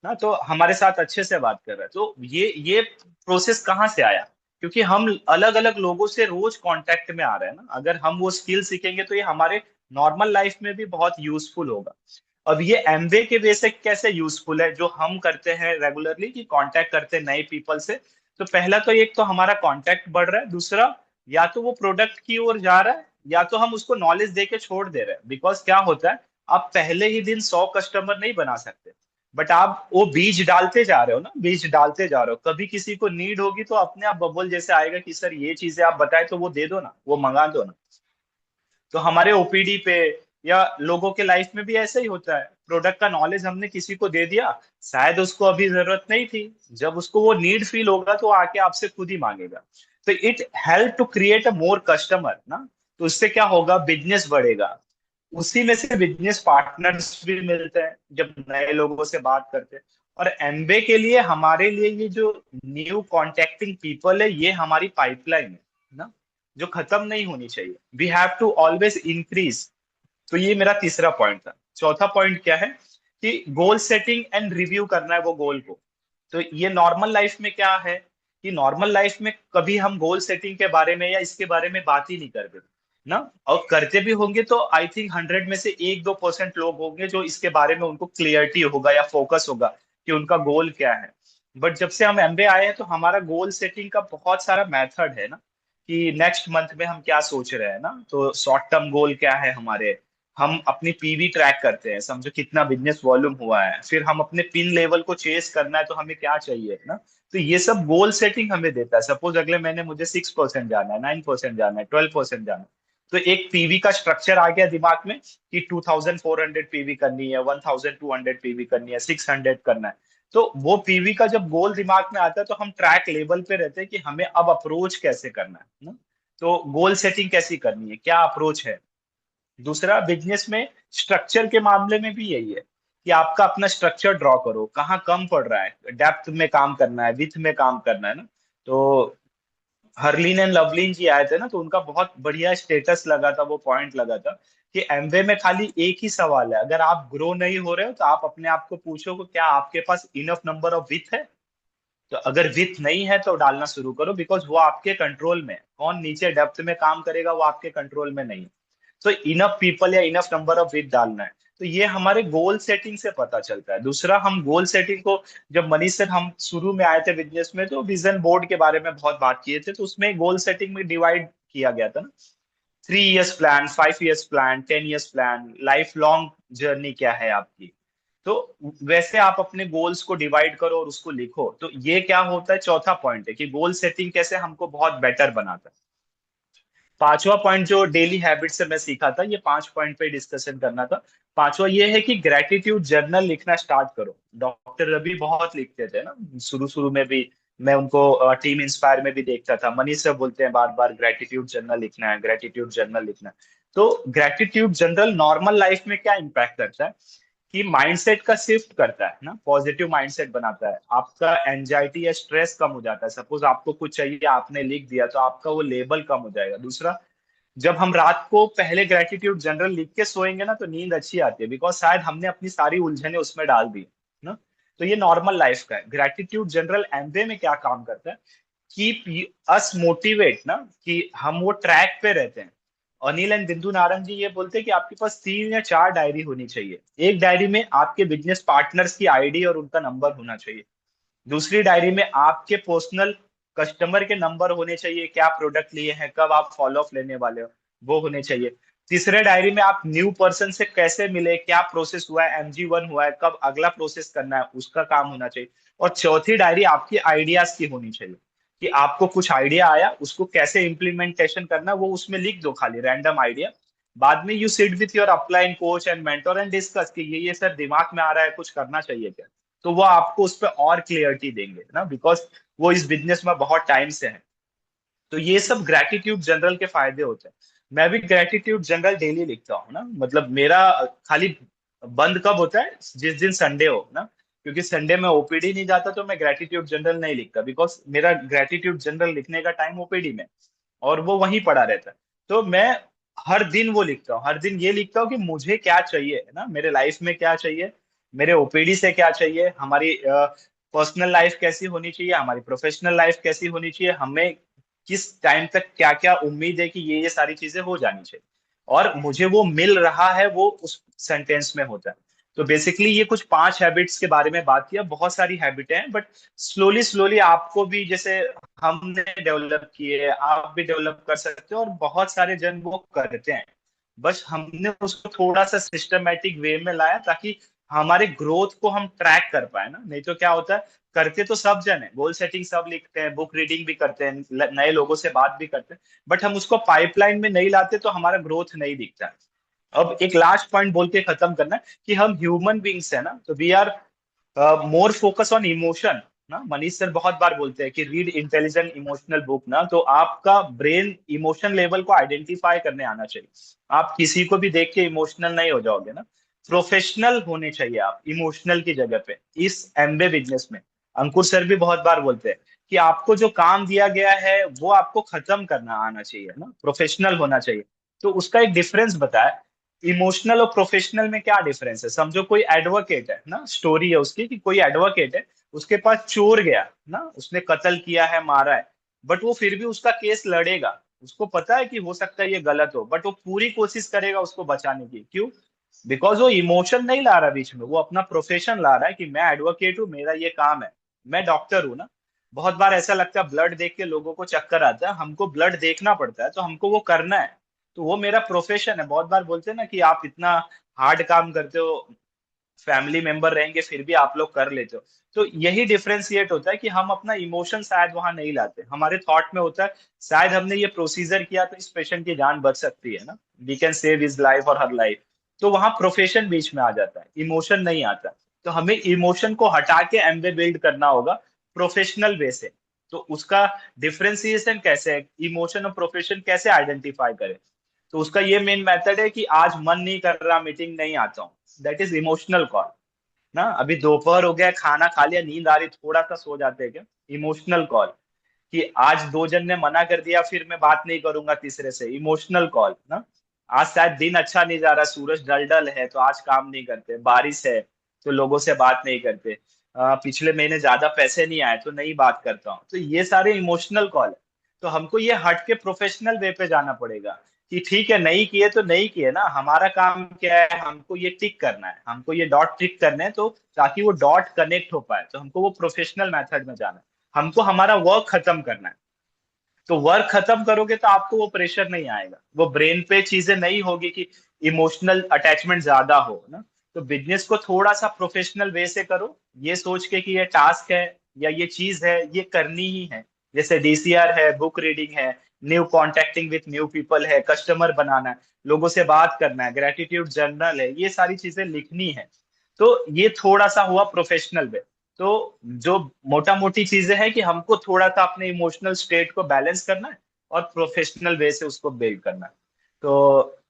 ना, तो हमारे साथ अच्छे से बात कर रहा है। तो ये प्रोसेस कहाँ से आया, क्योंकि हम अलग अलग लोगों से रोज कांटेक्ट में आ रहे हैं ना। अगर हम वो स्किल सीखेंगे तो ये हमारे नॉर्मल लाइफ में भी बहुत यूजफुल होगा। अब ये एमवे के बेसिक कैसे यूजफुल है, जो हम करते हैं रेगुलरली कि कांटेक्ट करते हैं नए पीपल से। तो पहला तो एक तो हमारा कांटेक्ट बढ़ रहा है, दूसरा या तो वो प्रोडक्ट की ओर जा रहा है या तो हम उसको नॉलेज दे के छोड़ दे रहे हैं। बिकॉज क्या होता है, आप पहले ही दिन 100 कस्टमर नहीं बना सकते, बट आप वो बीज डालते जा रहे हो ना, बीज डालते जा रहे हो। कभी किसी को नीड होगी तो अपने आप बबल जैसे आएगा कि सर ये चीजें आप बताए तो वो दे दो ना, वो मंगा दो ना। तो हमारे ओपीडी पे या लोगों के लाइफ में भी ऐसा ही होता है। प्रोडक्ट का नॉलेज हमने किसी को दे दिया, शायद उसको अभी जरूरत नहीं थी, जब उसको वो नीड फील होगा तो वो आके आपसे खुद ही मांगेगा। तो it help to create a more customer ना, तो उससे क्या होगा, बिजनेस बढ़ेगा। उसी में से बिजनेस पार्टनर्स भी मिलते हैं जब नए लोगों से बात करते हैं। और एमबे के लिए हमारे लिए ये जो न्यू कॉन्टेक्टिंग पीपल है, ये हमारी पाइपलाइन है ना, जो खत्म नहीं होनी चाहिए। We have to always increase. तो ये मेरा तीसरा पॉइंट था। चौथा पॉइंट क्या है कि गोल सेटिंग एंड रिव्यू करना है वो गोल को। तो ये नॉर्मल लाइफ में क्या है कि नॉर्मल लाइफ में कभी हम गोल सेटिंग के बारे में या इसके बारे में बात ही नहीं करते ना, और करते भी होंगे तो आई थिंक 100 में से 1-2% लोग होंगे जो इसके बारे में उनको क्लियरिटी होगा या फोकस होगा कि उनका गोल क्या है। बट जब से हम एमबे आए हैं तो हमारा गोल सेटिंग का बहुत सारा मेथड है ना, कि नेक्स्ट मंथ में हम क्या सोच रहे हैं ना, तो शॉर्ट टर्म गोल क्या है हमारे, हम अपनी पीवी ट्रैक करते हैं, समझो कितना बिजनेस वॉल्यूम हुआ है, फिर हम अपने पिन लेवल को चेस करना है तो हमें क्या चाहिए ना। तो ये सब गोल सेटिंग हमें देता है। सपोज अगले महीने मुझे 6% जाना है, 9% जाना है, 12% जाना है, तो एक पीवी का स्ट्रक्चर आ गया दिमाग में कि 2400 पीवी करनी है, 1200 पीवी करनी है, 600 करना है। तो वो पीवी का जब गोल दिमाग में आता है तो हम ट्रैक लेवल पे रहते हैं कि हमें अब अप्रोच कैसे करना है ना। तो गोल सेटिंग कैसी करनी है, क्या अप्रोच है। दूसरा, बिजनेस में स्ट्रक्चर के मामले में भी यही है कि आपका अपना स्ट्रक्चर ड्रॉ करो, कहाँ कम पड़ रहा है, डेप्थ में काम करना है, विथ में काम करना है ना। तो हरलीन एंड लवलीन जी आए थे ना, तो उनका बहुत बढ़िया स्टेटस लगा था, वो पॉइंट लगा था कि एमवे में खाली एक ही सवाल है, अगर आप ग्रो नहीं हो रहे हो तो आप अपने आप को पूछो कि क्या आपके पास इनफ नंबर ऑफ विथ है। तो अगर विथ नहीं है तो डालना शुरू करो, बिकॉज वो आपके कंट्रोल में है। कौन नीचे डेप्थ में काम करेगा वो आपके कंट्रोल में नहीं है। तो इनफ पीपल या इनफ नंबर ऑफ विथ डालना है। तो ये हमारे गोल सेटिंग से पता चलता है। दूसरा, हम गोल सेटिंग को, जब मनीष सर हम शुरू में आए थे बिजनेस में तो विजन बोर्ड के बारे में बहुत बात किए थे, तो उसमें गोल सेटिंग में डिवाइड किया गया था ना, 3 years plan, 5 years plan, 10 years plan, life long journey क्या है आपकी। तो वैसे आप अपने गोल्स को डिवाइड करो और उसको लिखो। तो ये क्या होता है, चौथा पॉइंट है कि गोल सेटिंग कैसे हमको बहुत बेटर बनाता है। पांचवा पॉइंट जो डेली हैबिट से मैं सीखा था, ये 5 पॉइंट पे डिस्कशन करना था। पांचवा ये है कि ग्रेटिट्यूड जर्नल लिखना स्टार्ट करो। डॉक्टर रवि बहुत लिखते थे ना शुरू शुरू में भी, मैं उनको टीम इंस्पायर में भी देखता था। मनीष सर बोलते हैं बार बार ग्रेटिट्यूड जर्नल लिखना है, ग्रेटिट्यूड जर्नल लिखना है। तो ग्रेटिट्यूड जर्नल नॉर्मल लाइफ में क्या इम्पैक्ट करता है कि माइंडसेट का शिफ्ट करता है ना, पॉजिटिव माइंडसेट बनाता है। आपका एंजाइटी या स्ट्रेस कम हो जाता है। सपोज आपको कुछ चाहिए, आपने लिख दिया तो आपका वो लेबल कम हो जाएगा। दूसरा, जब हम रात को पहले ग्रेटिट्यूड जनरल लिख के सोएंगे ना तो नींद अच्छी आती है, बिकॉज शायद हमने अपनी सारी उलझने उसमें डाल दी ना। तो ये नॉर्मल लाइफ का है। ग्रेटिट्यूड जनरल एमवे में क्या काम करता है, कीप अस मोटिवेट ना, कि हम वो ट्रैक पे रहते हैं। अनिल एंड बिंदु नारंग जी ये बोलते हैं कि आपके पास 3 या 4 डायरी होनी चाहिए। एक डायरी में आपके बिजनेस पार्टनर्स की आईडी और उनका नंबर होना चाहिए। दूसरी डायरी में आपके पर्सनल कस्टमर के नंबर होने चाहिए, क्या प्रोडक्ट लिए हैं, कब आप फॉलो अप लेने वाले हो, वो होने चाहिए। तीसरे डायरी में आप न्यू पर्सन से कैसे मिले, क्या प्रोसेस हुआ है, MG1 हुआ है, कब अगला प्रोसेस करना है, उसका काम होना चाहिए। और चौथी डायरी आपकी आइडियाज की होनी चाहिए कि आपको कुछ आइडिया आया, उसको कैसे इम्प्लीमेंटेशन करना, वो उसमें लिख दो, खाली रैंडम आइडिया। बाद में you sit with your upline coach and mentor and discuss कि ये सर दिमाग में आ रहा है, कुछ करना चाहिए क्या। तो वो आपको उस पर और क्लियरिटी देंगे ना, बिकॉज वो इस बिजनेस में बहुत टाइम से है। तो ये सब ग्रेटिट्यूड जनरल के फायदे होते हैं। मैं भी ग्रेटिट्यूड जनरल डेली लिखता हूँ ना, मतलब मेरा खाली बंद कब होता है, जिस दिन संडे हो ना, क्योंकि संडे में ओपीडी नहीं जाता तो मैं ग्रेटिट्यूड जनरल नहीं लिखता, बिकॉज मेरा ग्रेटिट्यूड जनरल लिखने का टाइम ओपीडी में और वो वहीं पड़ा रहता है। तो मैं हर दिन वो लिखता हूँ, हर दिन ये लिखता हूँ कि मुझे क्या चाहिए ना, मेरे लाइफ में क्या चाहिए, मेरे ओपीडी से क्या चाहिए, हमारी पर्सनल लाइफ कैसी होनी चाहिए, हमारी प्रोफेशनल लाइफ कैसी होनी चाहिए, हमें किस टाइम तक क्या क्या उम्मीद है कि ये सारी चीजें हो जानी चाहिए, और मुझे वो मिल रहा है, वो उस सेंटेंस में होता है। तो बेसिकली ये कुछ 5 हैबिट्स के बारे में बात किया। बहुत सारी हैबिटें हैं, बट स्लोली स्लोली आपको भी, जैसे हमने डेवलप किए, आप भी डेवलप कर सकते हो, और बहुत सारे जन वो करते हैं। बस हमने उसको थोड़ा सा सिस्टमेटिक वे में लाया ताकि हमारे ग्रोथ को हम ट्रैक कर पाए ना। नहीं तो क्या होता है, करते तो सब जन है, गोल सेटिंग सब लिखते हैं, बुक रीडिंग भी करते हैं, नए लोगों से बात भी करते हैं, बट हम उसको पाइपलाइन में नहीं लाते तो हमारा ग्रोथ नहीं दिखता है। अब एक लास्ट पॉइंट बोल के खत्म करना है कि हम ह्यूमन बींग्स है ना, तो we are more focus on emotion ना। मनीष सर बहुत बार बोलते हैं कि रीड इंटेलिजेंट इमोशनल बुक ना, तो आपका ब्रेन इमोशन लेवल को आइडेंटिफाई करने आना चाहिए। आप किसी को भी देख के इमोशनल नहीं हो जाओगे ना, प्रोफेशनल होने चाहिए आप इमोशनल की जगह पे। इस एमबे बिजनेस में अंकुर सर भी बहुत बार बोलते हैं कि आपको जो काम दिया गया है वो आपको खत्म करना आना चाहिए ना, प्रोफेशनल होना चाहिए। तो उसका एक डिफरेंस बताया, इमोशनल और प्रोफेशनल में क्या डिफरेंस है। समझो कोई एडवोकेट है ना, स्टोरी है उसकी कि कोई एडवोकेट है, उसके पास चोर गया ना, उसने कत्ल किया है, मारा है, बट वो फिर भी उसका केस लड़ेगा। उसको पता है कि हो सकता है ये गलत हो, बट वो पूरी कोशिश करेगा उसको बचाने की। क्यों? बिकॉज वो इमोशन नहीं ला रहा बीच में, वो अपना प्रोफेशन ला रहा है कि मैं एडवोकेट हूँ, मेरा ये काम है, मैं डॉक्टर हूँ ना। बहुत बार ऐसा लगता है ब्लड देख के लोगों को चक्कर आता है, हमको ब्लड देखना पड़ता है तो हमको वो करना है, तो वो मेरा प्रोफेशन है। बहुत बार बोलते हैं ना कि आप इतना हार्ड काम करते हो, फैमिली मेंबर रहेंगे फिर भी आप लोग कर लेते हो। तो यही डिफरेंशिएट होता है कि हम अपना इमोशन शायद वहां नहीं लाते, हमारे थॉट में होता है शायद हमने ये प्रोसीजर किया तो इस पेशेंट की जान बच सकती है ना, we can save his life और हर लाइफ। तो वहां प्रोफेशन बीच में आ जाता है, इमोशन नहीं आता। तो हमें इमोशन को हटा के एमवे बिल्ड करना होगा प्रोफेशनल वे से। तो उसका डिफरेंशिएशन कैसे है, इमोशन और प्रोफेशन कैसे आइडेंटिफाई करें, तो उसका ये मेन मेथड है कि आज मन नहीं कर रहा, मीटिंग नहीं आता हूँ, दैट इज इमोशनल कॉल ना। अभी दोपहर हो गया, खाना खा लिया, नींद आ रही, थोड़ा सा सो जाते हैं क्या, इमोशनल कॉल। कि आज दो जन ने मना कर दिया फिर मैं बात नहीं करूंगा तीसरे से, इमोशनल कॉल ना। आज शायद दिन अच्छा नहीं जा रहा, सूरज डल डल है तो आज काम नहीं करते, बारिश है तो लोगों से बात नहीं करते, पिछले महीने ज्यादा पैसे नहीं आए तो नहीं बात करता हूँ। तो ये सारे इमोशनल कॉल है। तो हमको ये हट के प्रोफेशनल वे पे जाना पड़ेगा कि ठीक है नहीं किए तो नहीं किए ना, हमारा काम क्या है, हमको ये टिक करना है, हमको ये डॉट टिक करने हैं, तो ताकि वो डॉट कनेक्ट हो पाए तो हमको वो प्रोफेशनल मेथड में जाना है, हमको हमारा वर्क खत्म करना है। तो वर्क खत्म करोगे तो आपको वो प्रेशर नहीं आएगा, वो ब्रेन पे चीजें नहीं होगी कि इमोशनल अटैचमेंट ज्यादा हो ना। तो बिजनेस को थोड़ा सा प्रोफेशनल वे से करो, ये सोच के कि ये टास्क है या ये चीज है ये करनी ही है। जैसे डीसीआर है, बुक रीडिंग है, new contacting with new people है, कस्टमर बनाना है, लोगों से बात करना है, ग्रेटिट्यूड जर्नल है, ये सारी चीजें लिखनी है। तो ये थोड़ा सा हुआ प्रोफेशनल वे। तो जो मोटा मोटी चीजें हैं कि हमको थोड़ा सा अपने इमोशनल स्टेट को बैलेंस करना है और प्रोफेशनल वे से उसको बिल्ड करना है। तो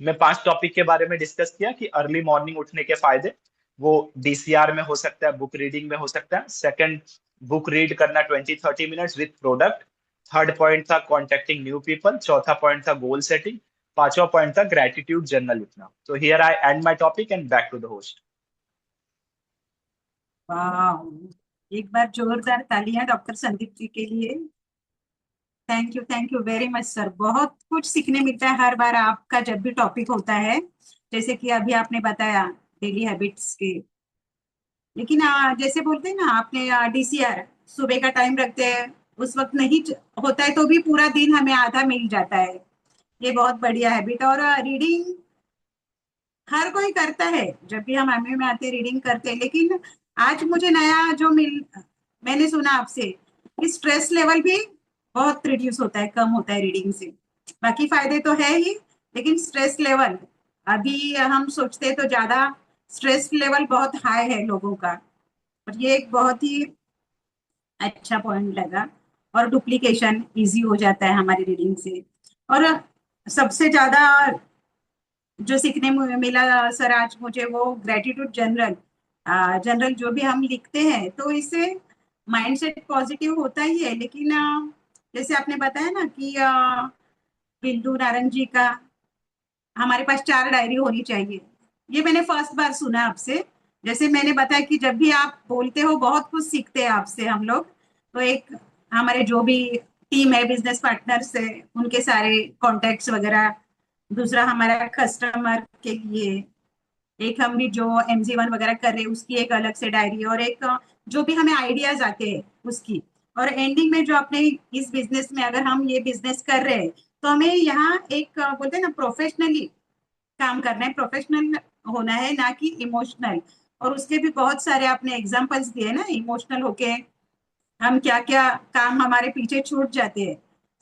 मैं 5 टॉपिक के बारे में डिस्कस किया कि अर्ली मॉर्निंग उठने के फायदे, वो डीसीआर में हो सकता है, बुक रीडिंग में हो सकता है। सेकंड, बुक रीड करना 20-30 minutes with product. Third point था कॉन्टेक्टिंग न्यू पीपल। चौथा पॉइंट था गोल सेटिंग। पांचवा पॉइंट था ग्रेटिट्यूड जर्नल लिखना। तो here I end my topic and back to the host. वाह, एक बार जोरदार तालियां डॉक्टर संदीप जी के लिए। Thank you very much sir. बहुत कुछ सीखने मिलता है हर बार आपका जब भी टॉपिक होता है, जैसे कि अभी आपने बताया डेली हैबिट्स के। लेकिन जैसे बोलते हैं ना आपने, डीसीआर सुबह का टाइम रखते हैं, उस वक्त नहीं होता है तो भी पूरा दिन हमें आधा मिल जाता है। ये बहुत बढ़िया हैबिट। और रीडिंग हर कोई करता है, जब भी हम एमए में आते हैं रीडिंग करते हैं। लेकिन आज मुझे नया जो मैंने सुना आपसे कि स्ट्रेस लेवल भी बहुत रिड्यूस होता है, कम होता है रीडिंग से। बाकी फायदे तो है ही, लेकिन स्ट्रेस लेवल अभी हम सोचते तो ज्यादा स्ट्रेस लेवल बहुत हाई है लोगों का, और ये एक बहुत ही अच्छा पॉइंट लगा। और डुप्लीकेशन इजी हो जाता है हमारी रीडिंग से। और सबसे ज्यादा जो सीखने मिला सर आज मुझे, वो ग्रेटिट्यूड जनरल। जनरल जो भी हम लिखते हैं तो इससे माइंडसेट पॉजिटिव होता ही है। लेकिन जैसे आपने बताया ना कि बिंदु नारंग जी का हमारे पास 4 डायरी होनी चाहिए, ये मैंने फर्स्ट बार सुना आपसे। जैसे मैंने बताया कि जब भी आप बोलते हो बहुत कुछ सीखते हैं आपसे हम लोग। तो एक हमारे जो भी टीम है, बिजनेस पार्टनर्स है, उनके सारे कॉन्टेक्ट्स वगैरह। दूसरा हमारा कस्टमर के लिए एक, हम भी जो MG1 वगैरह कर रहे हैं उसकी एक अलग से डायरी, और एक जो भी हमें आइडियाज आते हैं उसकी। और एंडिंग में जो अपने इस बिजनेस में अगर हम ये बिजनेस कर रहे हैं तो हमें यहाँ एक बोलते हैं ना प्रोफेशनली काम करना है। प्रोफेशनल होना है, ना कि इमोशनल। और उसके भी बहुत सारे आपने एग्जांपल्स दिए ना, इमोशनल होके हम क्या क्या काम हमारे पीछे छूट जाते हैं।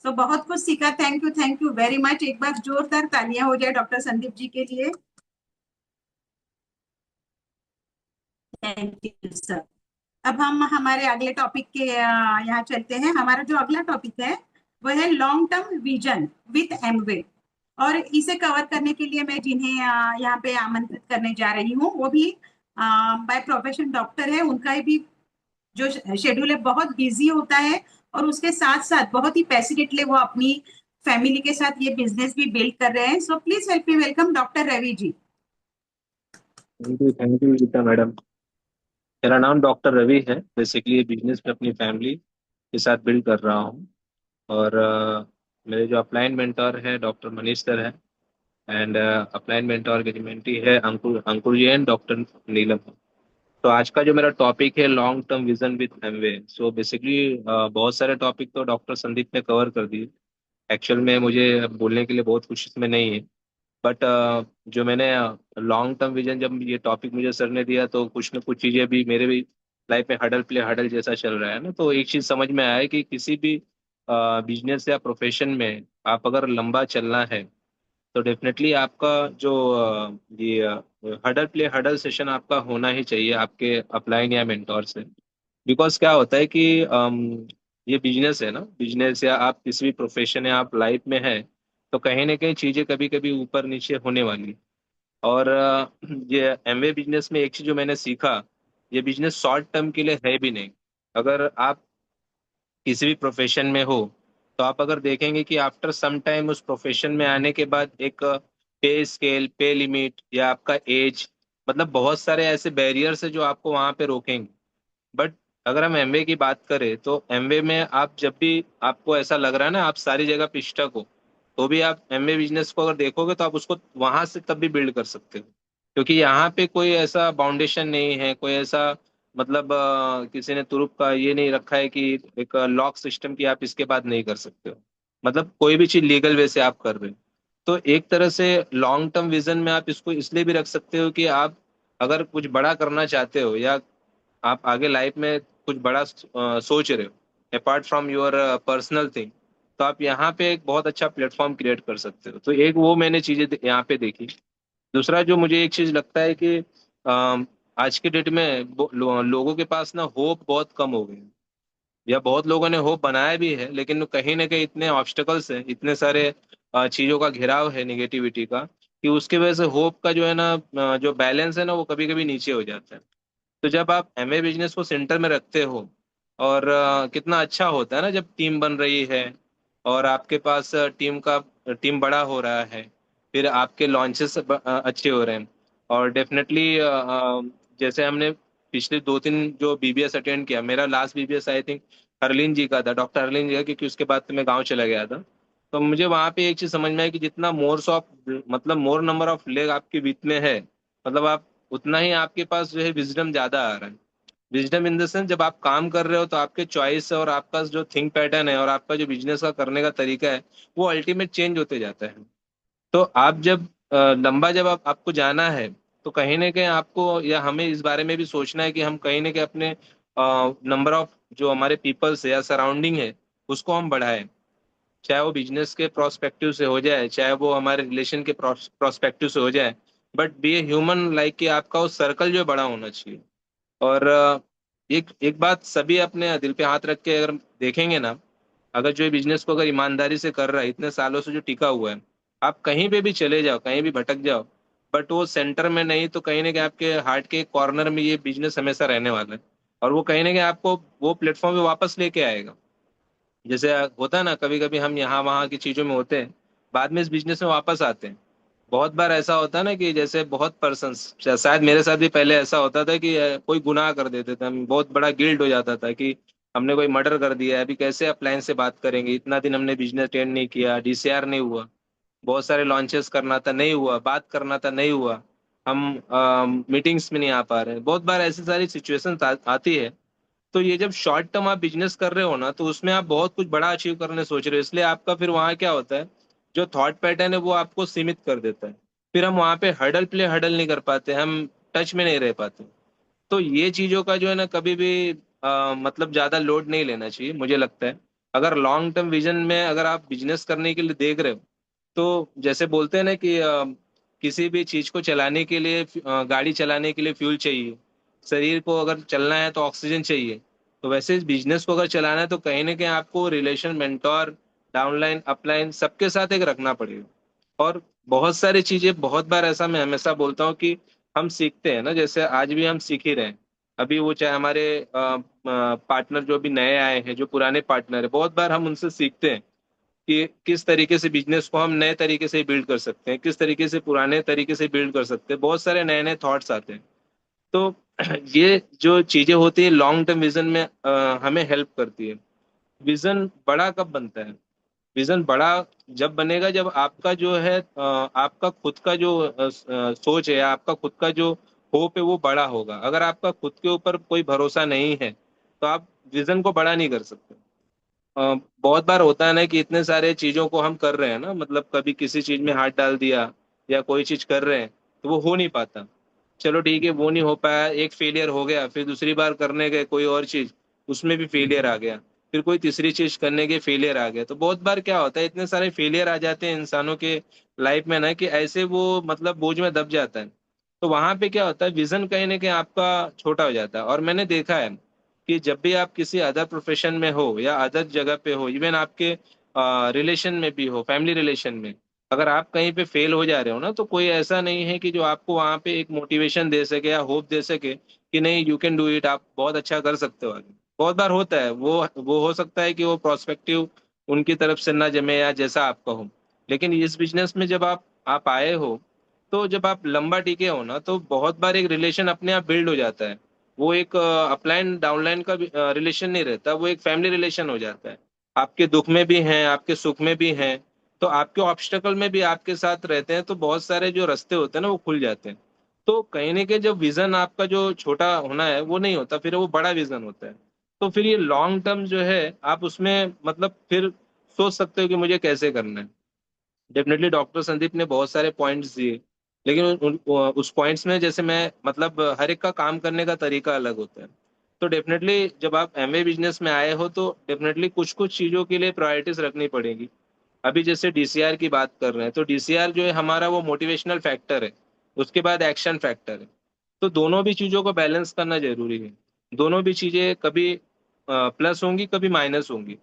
तो बहुत कुछ सीखा। Thank you very much. एक बार जोरदार तालियां हो जाए डॉक्टर संदीप जी के लिए। Thank you sir. अब हम हमारे अगले टॉपिक के यहाँ चलते हैं। हमारा जो अगला टॉपिक है वो है long term vision with Amway. और इसे कवर करने के लिए मैं जिन्हें यहाँ पे आमंत्रित करने जा रही हूँ वो भी बाय प्रोफेशन डॉक्टर है। उनका भी जो शेड्यूल है बहुत बिजी होता है, और उसके साथ साथ बहुत ही पैशनेटली वो अपनी फैमिली के साथ ये बिजनेस भी बिल्ड कर रहे हैं। So please help me welcome doctor Ravi ji. Thank you Geeta madam. मेरा नाम डॉक्टर रवि है। बेसिकली ये बिजनेस में अपनी फैमिली के साथ बिल्ड कर रहा हूँ। और मेरे जो अपलाइन मेंटर है डॉक्टर मनीष सर है। एंड अपलाइन मेंटर के मेंटी है अंकुर अंकुर जी एंड डॉक्टर नीलम। तो आज का जो मेरा टॉपिक है long term vision with Amway. So basically बहुत सारे टॉपिक तो डॉक्टर संदीप ने कवर कर दिए। एक्चुअल में मुझे बोलने के लिए बहुत कुछ इसमें नहीं है। बट जो मैंने लॉन्ग टर्म विजन, जब ये टॉपिक मुझे सर ने दिया तो कुछ ना कुछ चीज़ें भी मेरे भी लाइफ में हडल प्ले हडल जैसा चल रहा है ना। तो एक चीज़ समझ में आया है कि किसी भी बिजनेस या प्रोफेशन में आप अगर लंबा चलना है तो डेफिनेटली आपका जो ये हडल प्ले हडल सेशन आपका होना ही चाहिए आपके अपलाइन या मेंटोर से। बिकॉज क्या होता है कि ये बिजनेस है ना, बिजनेस या आप किसी भी प्रोफेशन या आप लाइफ में है तो कहीं ना कहीं चीज़ें कभी कभी ऊपर नीचे होने वाली। और ये एमवे बिजनेस में एक चीज जो मैंने सीखा, ये बिजनेस शॉर्ट टर्म के लिए है भी नहीं। अगर आप किसी भी प्रोफेशन में हो तो आप अगर देखेंगे कि आफ्टर सम टाइम उस प्रोफेशन में आने के बाद एक पे स्केल, पे लिमिट या आपका एज, मतलब बहुत सारे ऐसे बैरियर्स है जो आपको वहां पे रोकेंगे। बट अगर हम एमवे की बात करें तो एमवे में आप जब भी आपको ऐसा लग रहा है ना आप सारी जगह पिछटक हो, तो भी आप एमवे बिजनेस को अगर देखोगे तो आप उसको वहां से तब भी बिल्ड कर सकते हो। क्योंकि यहाँ पे कोई ऐसा बाउंडेशन नहीं है, कोई ऐसा मतलब किसी ने तुरुप का ये नहीं रखा है कि एक लॉक सिस्टम की आप इसके बाद नहीं कर सकते हो। मतलब कोई भी चीज लीगल वे से आप कर रहे हो। तो एक तरह से लॉन्ग टर्म विजन में आप इसको इसलिए भी रख सकते हो कि आप अगर कुछ बड़ा करना चाहते हो या आप आगे लाइफ में कुछ बड़ा सोच रहे हो apart from your personal thing, तो आप यहाँ पे एक बहुत अच्छा प्लेटफॉर्म क्रिएट कर सकते हो। तो एक वो मैंने चीजें यहाँ पे देखी। दूसरा जो मुझे एक चीज लगता है कि आज के डेट में लोगों के पास ना होप बहुत कम हो गए हैं। या बहुत लोगों ने होप बनाया भी है लेकिन कहीं ना कहीं इतने ऑब्स्टेकल्स हैं, इतने सारे चीजों का घेराव है निगेटिविटी का, कि उसकी वजह से होप का जो है ना जो बैलेंस है ना वो कभी कभी नीचे हो जाता है। तो जब आप एमए बिजनेस को सेंटर में रखते हो और कितना अच्छा होता है ना जब टीम बन रही है और आपके पास टीम बड़ा हो रहा है, फिर आपके लॉन्चेस अच्छे हो रहे हैं। और डेफिनेटली जैसे हमने पिछले 2-3 जो बीबीएस अटेंड किया, मेरा last BBS I think Harleen ji का था, डॉक्टर हरलीन जी का, क्योंकि उसके बाद तो मैं गाँव चला गया था। तो मुझे वहाँ पे एक चीज समझ में आई कि जितना मोर नंबर ऑफ लेग आपके बीच में है, मतलब आप उतना ही आपके पास जो है विजडम ज्यादा आ रहा है। विजडम इन द सेंस जब आप काम कर रहे हो तो आपके चॉइस और आपका जो थिंक पैटर्न है और आपका जो बिजनेस का करने का तरीका है वो अल्टीमेट चेंज होते जाता है। तो आप जब लंबा जब आपको जाना है तो कहीं ना कहीं आपको या हमें इस बारे में भी सोचना है कि हम कहीं ना कहीं अपने नंबर ऑफ जो हमारे पीपल्स है या सराउंडिंग है उसको हम बढ़ाएं। चाहे वो बिजनेस के प्रोस्पेक्टिव से हो जाए, चाहे वो हमारे रिलेशन के प्रोस्पेक्टिव से हो जाए, but be a human like कि आपका वो सर्कल जो है बड़ा होना चाहिए। और एक एक बात सभी अपने दिल पे हाथ रख के अगर देखेंगे ना, अगर जो बिजनेस को अगर ईमानदारी से कर रहा है इतने सालों से जो टिका हुआ है, आप कहीं पे भी चले जाओ, कहीं भी भटक जाओ, बट वो सेंटर में नहीं तो कहीं ना कहीं आपके हार्ट के कॉर्नर में ये बिजनेस हमेशा रहने वाला है। और वो कहीं ना कहीं आपको वो प्लेटफॉर्म पे वापस लेके आएगा। जैसे होता है ना, कभी कभी हम यहाँ वहाँ की चीजों में होते हैं, बाद में इस बिजनेस में वापस आते हैं। बहुत बार ऐसा होता है ना कि जैसे बहुत पर्सन, शायद मेरे साथ भी पहले ऐसा होता था कि कोई गुनाह कर देते थे हम, बहुत बड़ा गिल्ट हो जाता था कि हमने कोई मर्डर कर दिया है, अभी कैसे अपलायंस से बात करेंगे, इतना दिन हमने बिजनेस अटेंड नहीं किया, डीसीआर नहीं हुआ, बहुत सारे लॉन्चेस करना था नहीं हुआ, बात करना था नहीं हुआ, हम मीटिंग्स में नहीं आ पा रहे हैं। बहुत बार ऐसी सारी सिचुएशन आती है। तो ये जब शॉर्ट टर्म आप बिजनेस कर रहे हो ना तो उसमें आप बहुत कुछ बड़ा अचीव करने सोच रहे हो, इसलिए आपका फिर वहाँ क्या होता है, जो थॉट पैटर्न है वो आपको सीमित कर देता है। फिर हम वहाँ पे हडल नहीं कर पाते, हम टच में नहीं रह पाते। तो ये चीजों का जो है ना कभी भी मतलब ज्यादा लोड नहीं लेना चाहिए मुझे लगता है। अगर लॉन्ग टर्म विजन में अगर आप बिजनेस करने के लिए देख रहे हो, तो जैसे बोलते हैं ना कि किसी भी चीज को चलाने के लिए गाड़ी चलाने के लिए फ्यूल चाहिए, शरीर को अगर चलना है तो ऑक्सीजन चाहिए। तो वैसे बिजनेस को अगर चलाना है तो कहीं ना कहीं आपको रिलेशन, मेंटोर, डाउनलाइन अपलाइन सबके साथ एक रखना पड़ेगा। और बहुत सारी चीजें, बहुत बार ऐसा मैं हमेशा बोलता हूँ कि हम सीखते हैं ना, जैसे आज भी हम सीख ही रहे हैं। अभी वो चाहे हमारे पार्टनर जो भी नए आए हैं, जो पुराने पार्टनर है, बहुत बार हम उनसे सीखते हैं कि किस तरीके से बिजनेस को हम नए तरीके से बिल्ड कर सकते हैं, किस तरीके से पुराने तरीके से बिल्ड कर सकते हैं। बहुत सारे नए नए थॉट्स आते हैं। तो ये जो चीजें होती है लॉन्ग टर्म विजन में हमें हेल्प करती है। विजन बड़ा कब बनता है? विजन बड़ा जब बनेगा जब आपका जो है आपका खुद का जो सोच है, आपका खुद का जो होप है वो बड़ा होगा। अगर आपका खुद के ऊपर कोई भरोसा नहीं है तो आप विजन को बड़ा नहीं कर सकते। बहुत बार होता है ना कि इतने सारे चीजों को हम कर रहे हैं ना, मतलब कभी किसी चीज में हाथ डाल दिया या कोई चीज कर रहे हैं तो वो हो नहीं पाता। चलो ठीक है, वो नहीं हो पाया, एक फेलियर हो गया, फिर दूसरी बार करने गए कोई और चीज, उसमें भी फेलियर आ गया, फिर कोई तीसरी चीज करने के फेलियर आ गया। तो बहुत बार क्या होता है, इतने सारे फेलियर आ जाते हैं इंसानों के लाइफ में ना कि ऐसे वो मतलब बोझ में दब जाता है। तो वहां पे क्या होता है, विजन कहीं ना कहीं आपका छोटा हो जाता है। और मैंने देखा है कि जब भी आप किसी अदर प्रोफेशन में हो या अदर जगह पे हो, इवन आपके रिलेशन में भी हो, फैमिली रिलेशन में, अगर आप कहीं पे फेल हो जा रहे हो ना, तो कोई ऐसा नहीं है कि जो आपको वहां पे एक मोटिवेशन दे सके या होप दे सके कि नहीं यू कैन डू इट, आप बहुत अच्छा कर सकते हो आगे। बहुत बार होता है वो हो सकता है कि वो प्रोस्पेक्टिव उनकी तरफ से ना जमे या जैसा आपका हो। लेकिन इस बिजनेस में जब आप आए हो, तो जब आप लंबा टिके हो ना, तो बहुत बार एक रिलेशन अपने आप बिल्ड हो जाता है। वो एक अपलाइन डाउनलाइन का रिलेशन नहीं रहता, वो एक फैमिली रिलेशन हो जाता है। आपके दुख में भी हैं, आपके सुख में भी हैं, तो आपके ऑब्स्टेकल में भी आपके साथ रहते हैं। तो बहुत सारे जो रास्ते होते हैं ना वो खुल जाते हैं। तो कहीं ना कहीं जब विजन आपका जो छोटा होना है वो नहीं होता, फिर वो बड़ा विजन होता है। तो फिर ये लॉन्ग टर्म जो है आप उसमें मतलब फिर सोच सकते हो कि मुझे कैसे करना है। डेफिनेटली डॉक्टर संदीप ने बहुत सारे पॉइंट्स दिए, लेकिन उस पॉइंट्स में जैसे मैं मतलब हर एक का काम करने का तरीका अलग होता है। तो डेफिनेटली जब आप एमए बिजनेस में आए हो तो डेफिनेटली कुछ कुछ चीज़ों के लिए प्रायोरिटीज रखनी पड़ेगी। अभी जैसे डीसीआर की बात कर रहे हैं, तो डीसीआर जो है हमारा वो मोटिवेशनल फैक्टर है, उसके बाद एक्शन फैक्टर है। तो दोनों भी चीज़ों को बैलेंस करना जरूरी है। दोनों भी चीज़ें कभी प्लस होंगी कभी माइनस होंगी।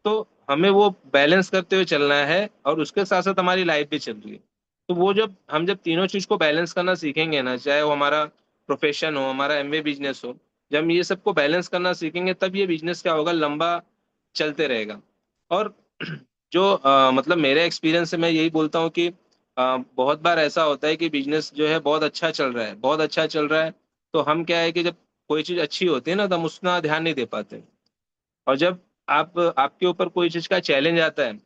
तो हमें वो बैलेंस करते हुए चलना है, और उसके साथ साथ हमारी लाइफ भी चल रही है। तो वो जब तीनों चीज को बैलेंस करना सीखेंगे ना, चाहे वो हमारा प्रोफेशन हो, हमारा एमवे बिजनेस हो, जब हम ये सबको बैलेंस करना सीखेंगे तब ये बिजनेस क्या होगा, लंबा चलते रहेगा। और जो मतलब मेरे एक्सपीरियंस से मैं यही बोलता हूँ कि बहुत बार ऐसा होता है कि बिजनेस जो है बहुत अच्छा चल रहा है, बहुत अच्छा चल रहा है, तो हम क्या है कि जब कोई चीज अच्छी होती है ना तो हम उतना ध्यान नहीं दे पाते। और जब आपके ऊपर कोई चीज का चैलेंज आता है,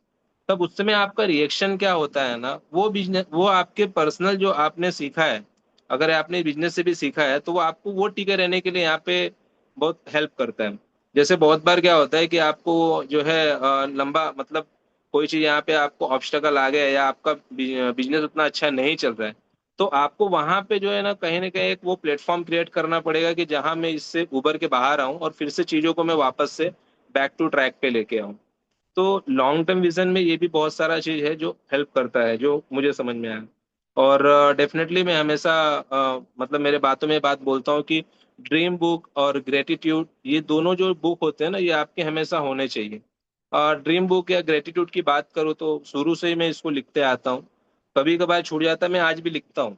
तब उस समय आपका रिएक्शन क्या होता है ना, वो बिजनेस, वो आपके पर्सनल जो आपने सीखा है, अगर आपने बिजनेस से भी सीखा है, तो वो आपको वो टिके रहने के लिए यहाँ पे बहुत हेल्प करता है। जैसे बहुत बार क्या होता है कि आपको जो है लंबा मतलब कोई चीज यहाँ पे आपको ऑब्स्टेकल आ गया है या आपका बिजनेस उतना अच्छा नहीं चल रहा है, तो आपको वहां पे जो है ना कहीं एक वो प्लेटफॉर्म क्रिएट करना पड़ेगा कि जहां मैं इससे उभर के बाहर आऊं और फिर से चीजों को मैं वापस से बैक टू ट्रैक पे लेके आऊं। तो लॉन्ग टर्म विजन में ये भी बहुत सारा चीज है जो हेल्प करता है, जो मुझे समझ में आया। और डेफिनेटली मैं हमेशा मतलब मेरे बातों में बात बोलता हूँ कि ड्रीम बुक और ग्रेटिट्यूड, ये दोनों जो बुक होते हैं ना ये आपके हमेशा होने चाहिए। और ड्रीम बुक या ग्रेटिट्यूड की बात करूँ तो शुरू से ही मैं इसको लिखते आता हूँ। कभी कभार छूट जाता है, मैं आज भी लिखता हूँ।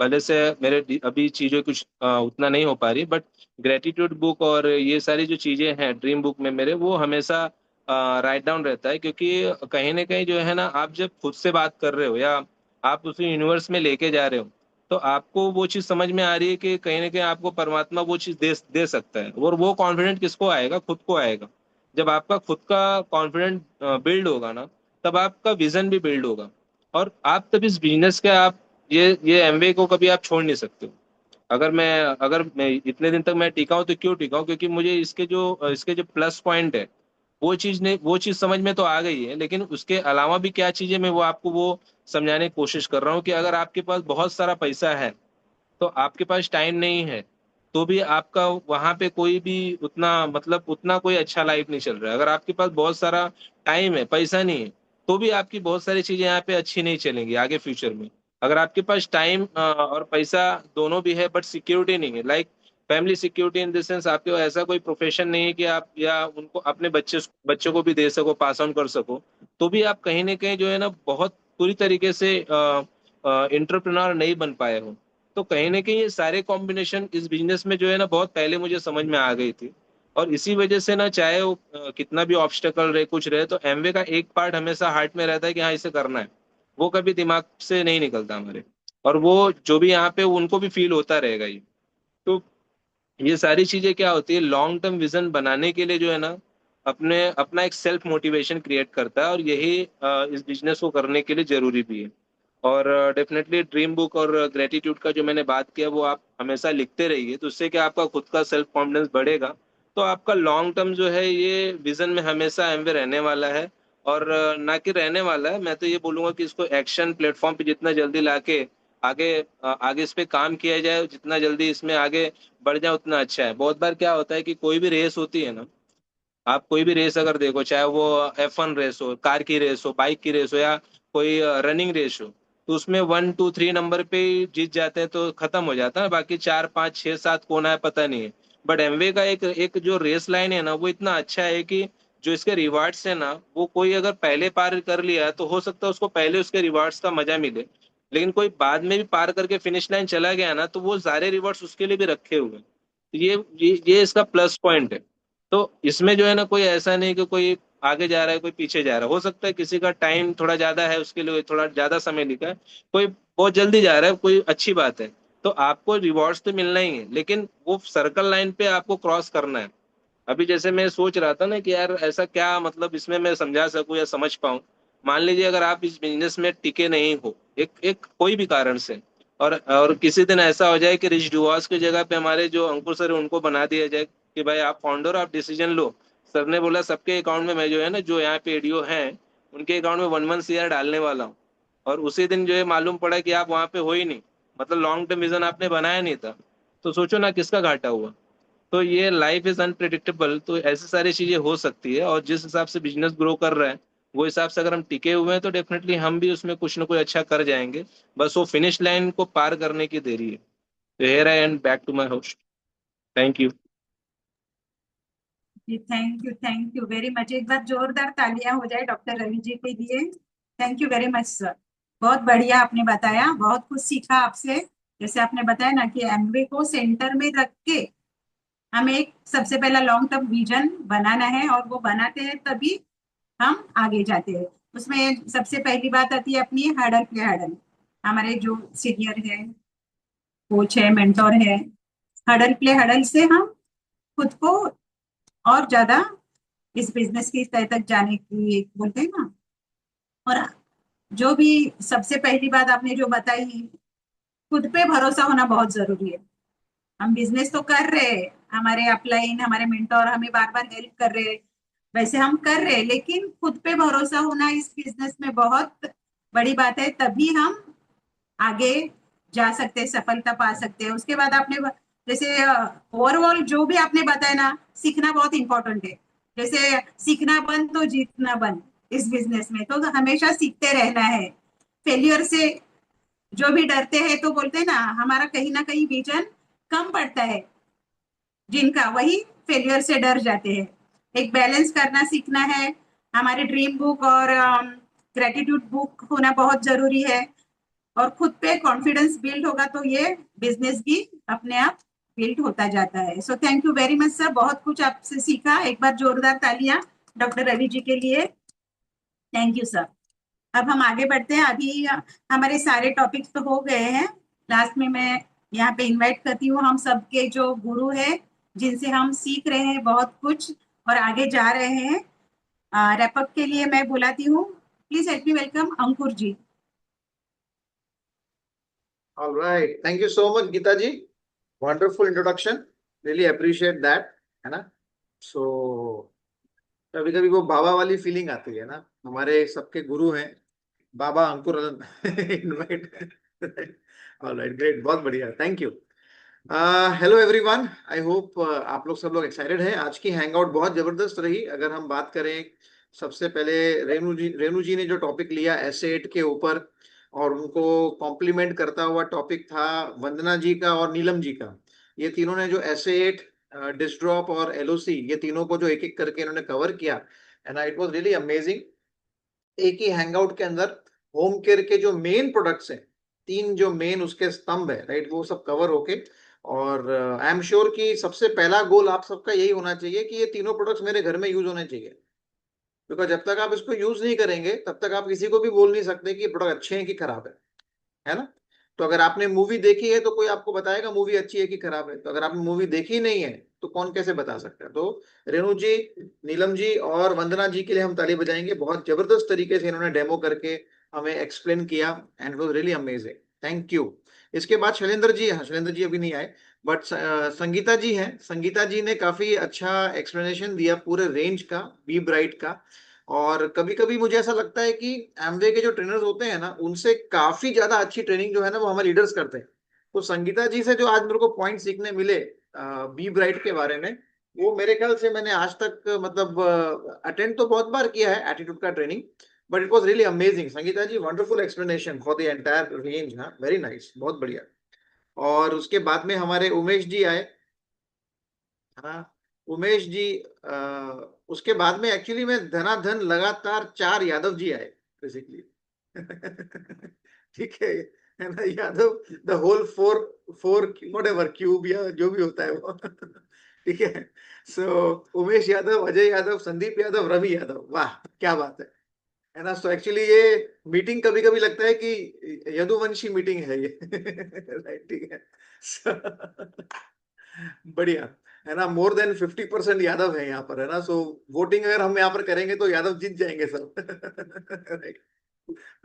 पहले से मेरे अभी चीजें कुछ उतना नहीं हो पा रही, बट ग्रेटिट्यूड बुक और ये सारी जो चीजें हैं ड्रीम बुक में मेरे, वो हमेशा राइट डाउन रहता है। क्योंकि कहीं ना कहीं जो है ना, आप जब खुद से बात कर रहे हो या आप उसे यूनिवर्स में लेके जा रहे हो, तो आपको वो चीज समझ में आ रही है कि कहीं ना कहीं आपको परमात्मा वो चीज दे दे सकता है। और वो कॉन्फिडेंट किसको आएगा, खुद को आएगा। जब आपका खुद का कॉन्फिडेंट बिल्ड होगा ना, तब आपका विजन भी बिल्ड होगा। और आप तब इस बिजनेस के आप ये एमवे को कभी आप छोड़ नहीं सकते हो। अगर मैं इतने दिन तक मैं टिका हूँ तो क्यों टिका हूँ, क्योंकि मुझे इसके जो प्लस पॉइंट है वो चीज समझ में तो आ गई है, लेकिन उसके अलावा भी क्या चीजें मैं वो आपको वो समझाने की कोशिश कर रहा हूँ कि अगर आपके पास बहुत सारा पैसा है तो आपके पास टाइम नहीं है, तो भी आपका वहां पे कोई भी उतना मतलब उतना कोई अच्छा लाइफ नहीं चल रहा है। अगर आपके पास बहुत सारा टाइम है, पैसा नहीं है, तो भी आपकी बहुत सारी चीजें यहाँ पे अच्छी नहीं चलेंगी आगे फ्यूचर में। अगर आपके पास टाइम और पैसा दोनों भी है बट सिक्योरिटी नहीं है, like family security in the sense आपके पास ऐसा कोई प्रोफेशन नहीं है कि आप या उनको अपने बच्चों को भी दे सको, पास ऑन कर सको, तो भी आप कहीं ना कहीं जो है ना बहुत पूरी तरीके से इंटरप्रेन्योर नहीं बन पाए हो। तो कहीं ना कहीं ये सारे कॉम्बिनेशन इस बिजनेस में जो है ना बहुत पहले मुझे समझ में आ गई थी। और इसी वजह से ना चाहे वो कितना भी ऑब्स्टेकल रहे कुछ रहे, तो एमवे का एक पार्ट हमेशा हार्ट में रहता है कि हाँ इसे करना है। वो कभी दिमाग से नहीं निकलता हमारे। और वो जो भी यहाँ पे उनको भी फील होता रहेगा ये। तो ये सारी चीजें क्या होती है, लॉन्ग टर्म विजन बनाने के लिए जो है ना अपने अपना एक सेल्फ मोटिवेशन क्रिएट करता है, और यही इस बिजनेस को करने के लिए जरूरी भी है। और डेफिनेटली ड्रीम बुक और ग्रेटिट्यूड का जो मैंने बात किया वो आप हमेशा लिखते रहिए, तो उससे क्या आपका खुद का सेल्फ कॉन्फिडेंस बढ़ेगा। तो आपका लॉन्ग टर्म जो है ये विजन में हमेशा एमवे रहने वाला है। और ना कि रहने वाला है, मैं तो ये बोलूंगा कि इसको एक्शन प्लेटफॉर्म पे जितना जल्दी लाके आगे आगे इस पे काम किया जाए, जितना जल्दी इसमें आगे बढ़ जाए उतना अच्छा है। बहुत बार क्या होता है कि कोई भी रेस होती है ना, आप कोई भी रेस अगर देखो, चाहे वो F1 रेस हो, कार की रेस हो, बाइक की रेस हो, या कोई रनिंग रेस हो, तो उसमें 1 2 3 नंबर पे ही जीत जाते हैं तो खत्म हो जाता है, बाकी 4 5 6 7 कौन है पता नहीं है। बट एमवे का एक एक जो रेस लाइन है ना वो इतना अच्छा है कि जो इसके रिवार्ड्स है ना, वो कोई अगर पहले पार कर लिया तो हो सकता है उसको पहले उसके रिवार्ड्स का मजा मिले, लेकिन कोई बाद में भी पार करके फिनिश लाइन चला गया ना तो वो सारे रिवार्ड्स उसके लिए भी रखे हुए हैं। तो ये इसका प्लस पॉइंट है। तो इसमें जो है ना कोई ऐसा नहीं कि कोई आगे जा रहा है कोई पीछे जा रहा है। हो सकता है किसी का टाइम थोड़ा ज्यादा है, उसके लिए थोड़ा ज्यादा समय लिखा है, कोई बहुत जल्दी जा रहा है, कोई अच्छी बात है। तो आपको रिवॉर्ड्स तो मिलना ही है, लेकिन वो सर्कल लाइन पे आपको क्रॉस करना है। अभी जैसे मैं सोच रहा था ना कि यार ऐसा क्या मतलब इसमें मैं समझा सकूं या समझ पाऊं। मान लीजिए अगर आप इस बिजनेस में टिके नहीं हो एक एक कोई भी कारण से, और किसी दिन ऐसा हो जाए कि रिच डुवास की जगह पे हमारे जो अंकुर सर है उनको बना दिया जाए कि भाई आप फाउंडर, आप डिसीजन लो। सर ने बोला सबके अकाउंट में मैं जो है ना जो यहाँ पे एडीओ हैं उनके अकाउंट में 1 1 CR डालने वाला हूँ। और उसी दिन जो है मालूम पड़ा कि आप वहां पे हो ही नहीं, मतलब लॉन्ग टर्म विजन आपने बनाया नहीं था, तो सोचो ना किसका घाटा हुआ। तो ये लाइफ इज अनप्रिडिक्टेबल, तो ऐसी सारी चीजें हो सकती है। और जिस हिसाब से बिजनेस ग्रो कर रहा है वो हिसाब से अगर हम टिके हुए हैं तो डेफिनेटली हम भी उसमें कुछ ना कुछ अच्छा कर जाएंगे। बस वो फिनिश लाइन को पार करने की देरी है। तो here I end back to my host. Thank you. जी थैंक यू वेरी मच। एक बार जोरदार तालियां हो जाए डॉक्टर रवि जी के लिए। Thank you very much sir, बहुत बढ़िया आपने बताया, बहुत कुछ सीखा आपसे। जैसे आपने बताया ना कि एमवे को सेंटर में रख के हमें एक सबसे पहला लॉन्ग टर्म विजन बनाना है, और वो बनाते हैं तभी हम आगे जाते हैं। उसमें सबसे पहली बात आती है अपनी हर्डल प्ले हर्डल। हमारे जो सीनियर है, कोच है, मेंटोर है, हर्डल प्ले हर्डल से हम खुद को और ज्यादा इस बिजनेस की तय तक जाने की बोलते हैं ना। और जो भी सबसे पहली बात आपने जो बताई, खुद पे भरोसा होना बहुत जरूरी है। हम बिजनेस तो कर रहे हैं, हमारे अपलाइन हमारे मेंटोर हमें बार बार हेल्प कर रहे हैं, वैसे हम कर रहे हैं, लेकिन खुद पे भरोसा होना इस बिजनेस में बहुत बड़ी बात है। तभी हम आगे जा सकते हैं, सफलता पा सकते हैं। उसके बाद आपने जैसे ओवरऑल जो भी आपने बताया ना, सीखना बहुत इंपॉर्टेंट है। जैसे सीखना बंद तो जीतना बंद। इस बिजनेस में तो हमेशा सीखते रहना है। फेल्यूर से जो भी डरते हैं तो बोलते हैं ना, हमारा कहीं ना कहीं विजन कम पड़ता है, जिनका वही फेलियर से डर जाते हैं। एक बैलेंस करना सीखना है। हमारे ड्रीम बुक और ग्रेटिट्यूड बुक होना बहुत जरूरी है। और खुद पे कॉन्फिडेंस बिल्ड होगा तो ये बिजनेस भी अपने आप बिल्ड होता जाता है। So thank you very much sir, बहुत कुछ आपसे सीखा। एक बार जोरदार तालियां डॉक्टर रवि जी के लिए। Thank you sir. अब हम आगे बढ़ते हैं। अभी हमारे सारे टॉपिक्स तो हो गए हैं। लास्ट में मैं यहाँ पे इनवाइट करती हूँ हम सबके जो गुरु है, जिनसे हम सीख रहे हैं बहुत कुछ और आगे जा रहे हैं। रैपअप के लिए मैं बुलाती हूँ। Please help me welcome Ankur ji. All right. Thank you so much, Geeta ji. Wonderful introduction. Really appreciate that. है ना? So कभी कभी वो बाबा वाली फीलिंग आती है ना, हमारे सबके गुरु हैं बाबा अंकुर इनवाइट। ऑलराइट, ग्रेट, बहुत बढ़िया, thank you. Hello everyone, I hope आप लोग सब लोग एक्साइटेड हैं। आज की हैंगआउट बहुत जबरदस्त रही। अगर हम बात करें, सबसे पहले रेणु जी ने जो टॉपिक लिया एसेट के ऊपर, और उनको कॉम्प्लीमेंट करता हुआ टॉपिक था वंदना जी का और नीलम जी का। ये तीनों ने जो एसेट, डिसड्रॉप और एलओसी, ये तीनों को जो एक एक करके इन्होंने कवर किया, and it was really amazing. एक ही हैंगआउट के अंदर होम केयर के जो मेन प्रोडक्ट्स हैं, तीन जो मेन उसके स्तंभ है, राइट, वो सब कवर होके, और आई एम श्योर कि सबसे पहला गोल आप सबका यही होना चाहिए कि ये तीनों प्रोडक्ट्स मेरे घर में यूज होने चाहिए। बिकॉज जब तक आप इसको यूज नहीं करेंगे तब तक आप किसी को भी बोल नहीं सकते कि प्रोडक्ट अच्छे हैं कि खराब है ना। तो अगर आपने मूवी देखी है तो कोई आपको बताएगा मूवी अच्छी है कि खराब है, तो अगर आपने मूवी देखी नहीं है तो कौन कैसे बता सकता है। तो रेणु जी, नीलम जी और वंदना जी के लिए हम ताली बजाएंगे। बहुत जबरदस्त तरीके से इन्होंने डेमो करके हमें एक्सप्लेन किया, and it was really amazing, thank you. इसके बाद शैलेंद्र जी, हाँ शैलेंद्र जी अभी नहीं आए, बट संगीता जी हैं। संगीता जी ने काफी अच्छा एक्सप्लेनेशन दिया पूरे रेंज का, बी ब्राइट का। और कभी कभी मुझे ऐसा लगता है कि एमवे के जो ट्रेनर्स होते हैं ना, उनसे काफी ज्यादा अच्छी ट्रेनिंग जो है ना वो हमारे लीडर्स करते हैं। तो संगीता जी से जो आज मेरे को पॉइंट सीखने मिले बी ब्राइट के बारे में, वो मेरे ख्याल से मैंने आज तक मतलब अटेंड तो बहुत बार किया है एटीट्यूड का training, but it was really amazing. Sangeeta ji, wonderful explanation for the entire range, हाँ वेरी नाइस, बहुत बढ़िया। और उसके बाद में हमारे उमेश जी आए, हाँ उमेश जी। उसके बाद में एक्चुअली में धनाधन लगातार 4 यादव जी आए बेसिकली। ठीक है ना, Yadav, the whole four four whatever cube या जो भी होता है वो। ठीक है। सो उमेश यादव, अजय यादव, संदीप यादव, रवि यादव, वाह क्या बात है ना। सो एक्चुअली ये मीटिंग कभी कभी लगता है कि यदुवंशी मीटिंग है ये। राइट, ठीक है। बढ़िया है ना, मोर देन 50% यादव है यहाँ पर, है ना। सो वोटिंग अगर हम यहाँ पर करेंगे तो यादव जीत जाएंगे सब। Right,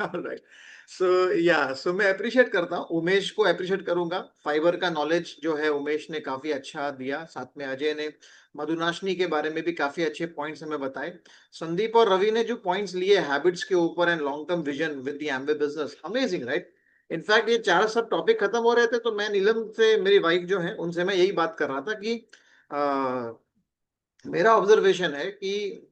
right. सो या सो मैं अप्रिशिएट करता हूँ, उमेश को अप्रिशिएट करूंगा। फाइबर का नॉलेज जो है उमेश ने काफी अच्छा दिया, साथ में अजय ने मधुनाशनी के बारे में भी काफी अच्छे पॉइंट्स हमें बताए। संदीप और रवि ने जो पॉइंट्स लिए हैबिट्स के ऊपर and long term vision with the एम्बे business, amazing, right. In fact ये चार सब टॉपिक खत्म हो रहे थे तो मैं नीलम से, मेरी वाइफ जो है, उनसे मैं यही बात कर रहा था कि मेरा ऑब्जर्वेशन है कि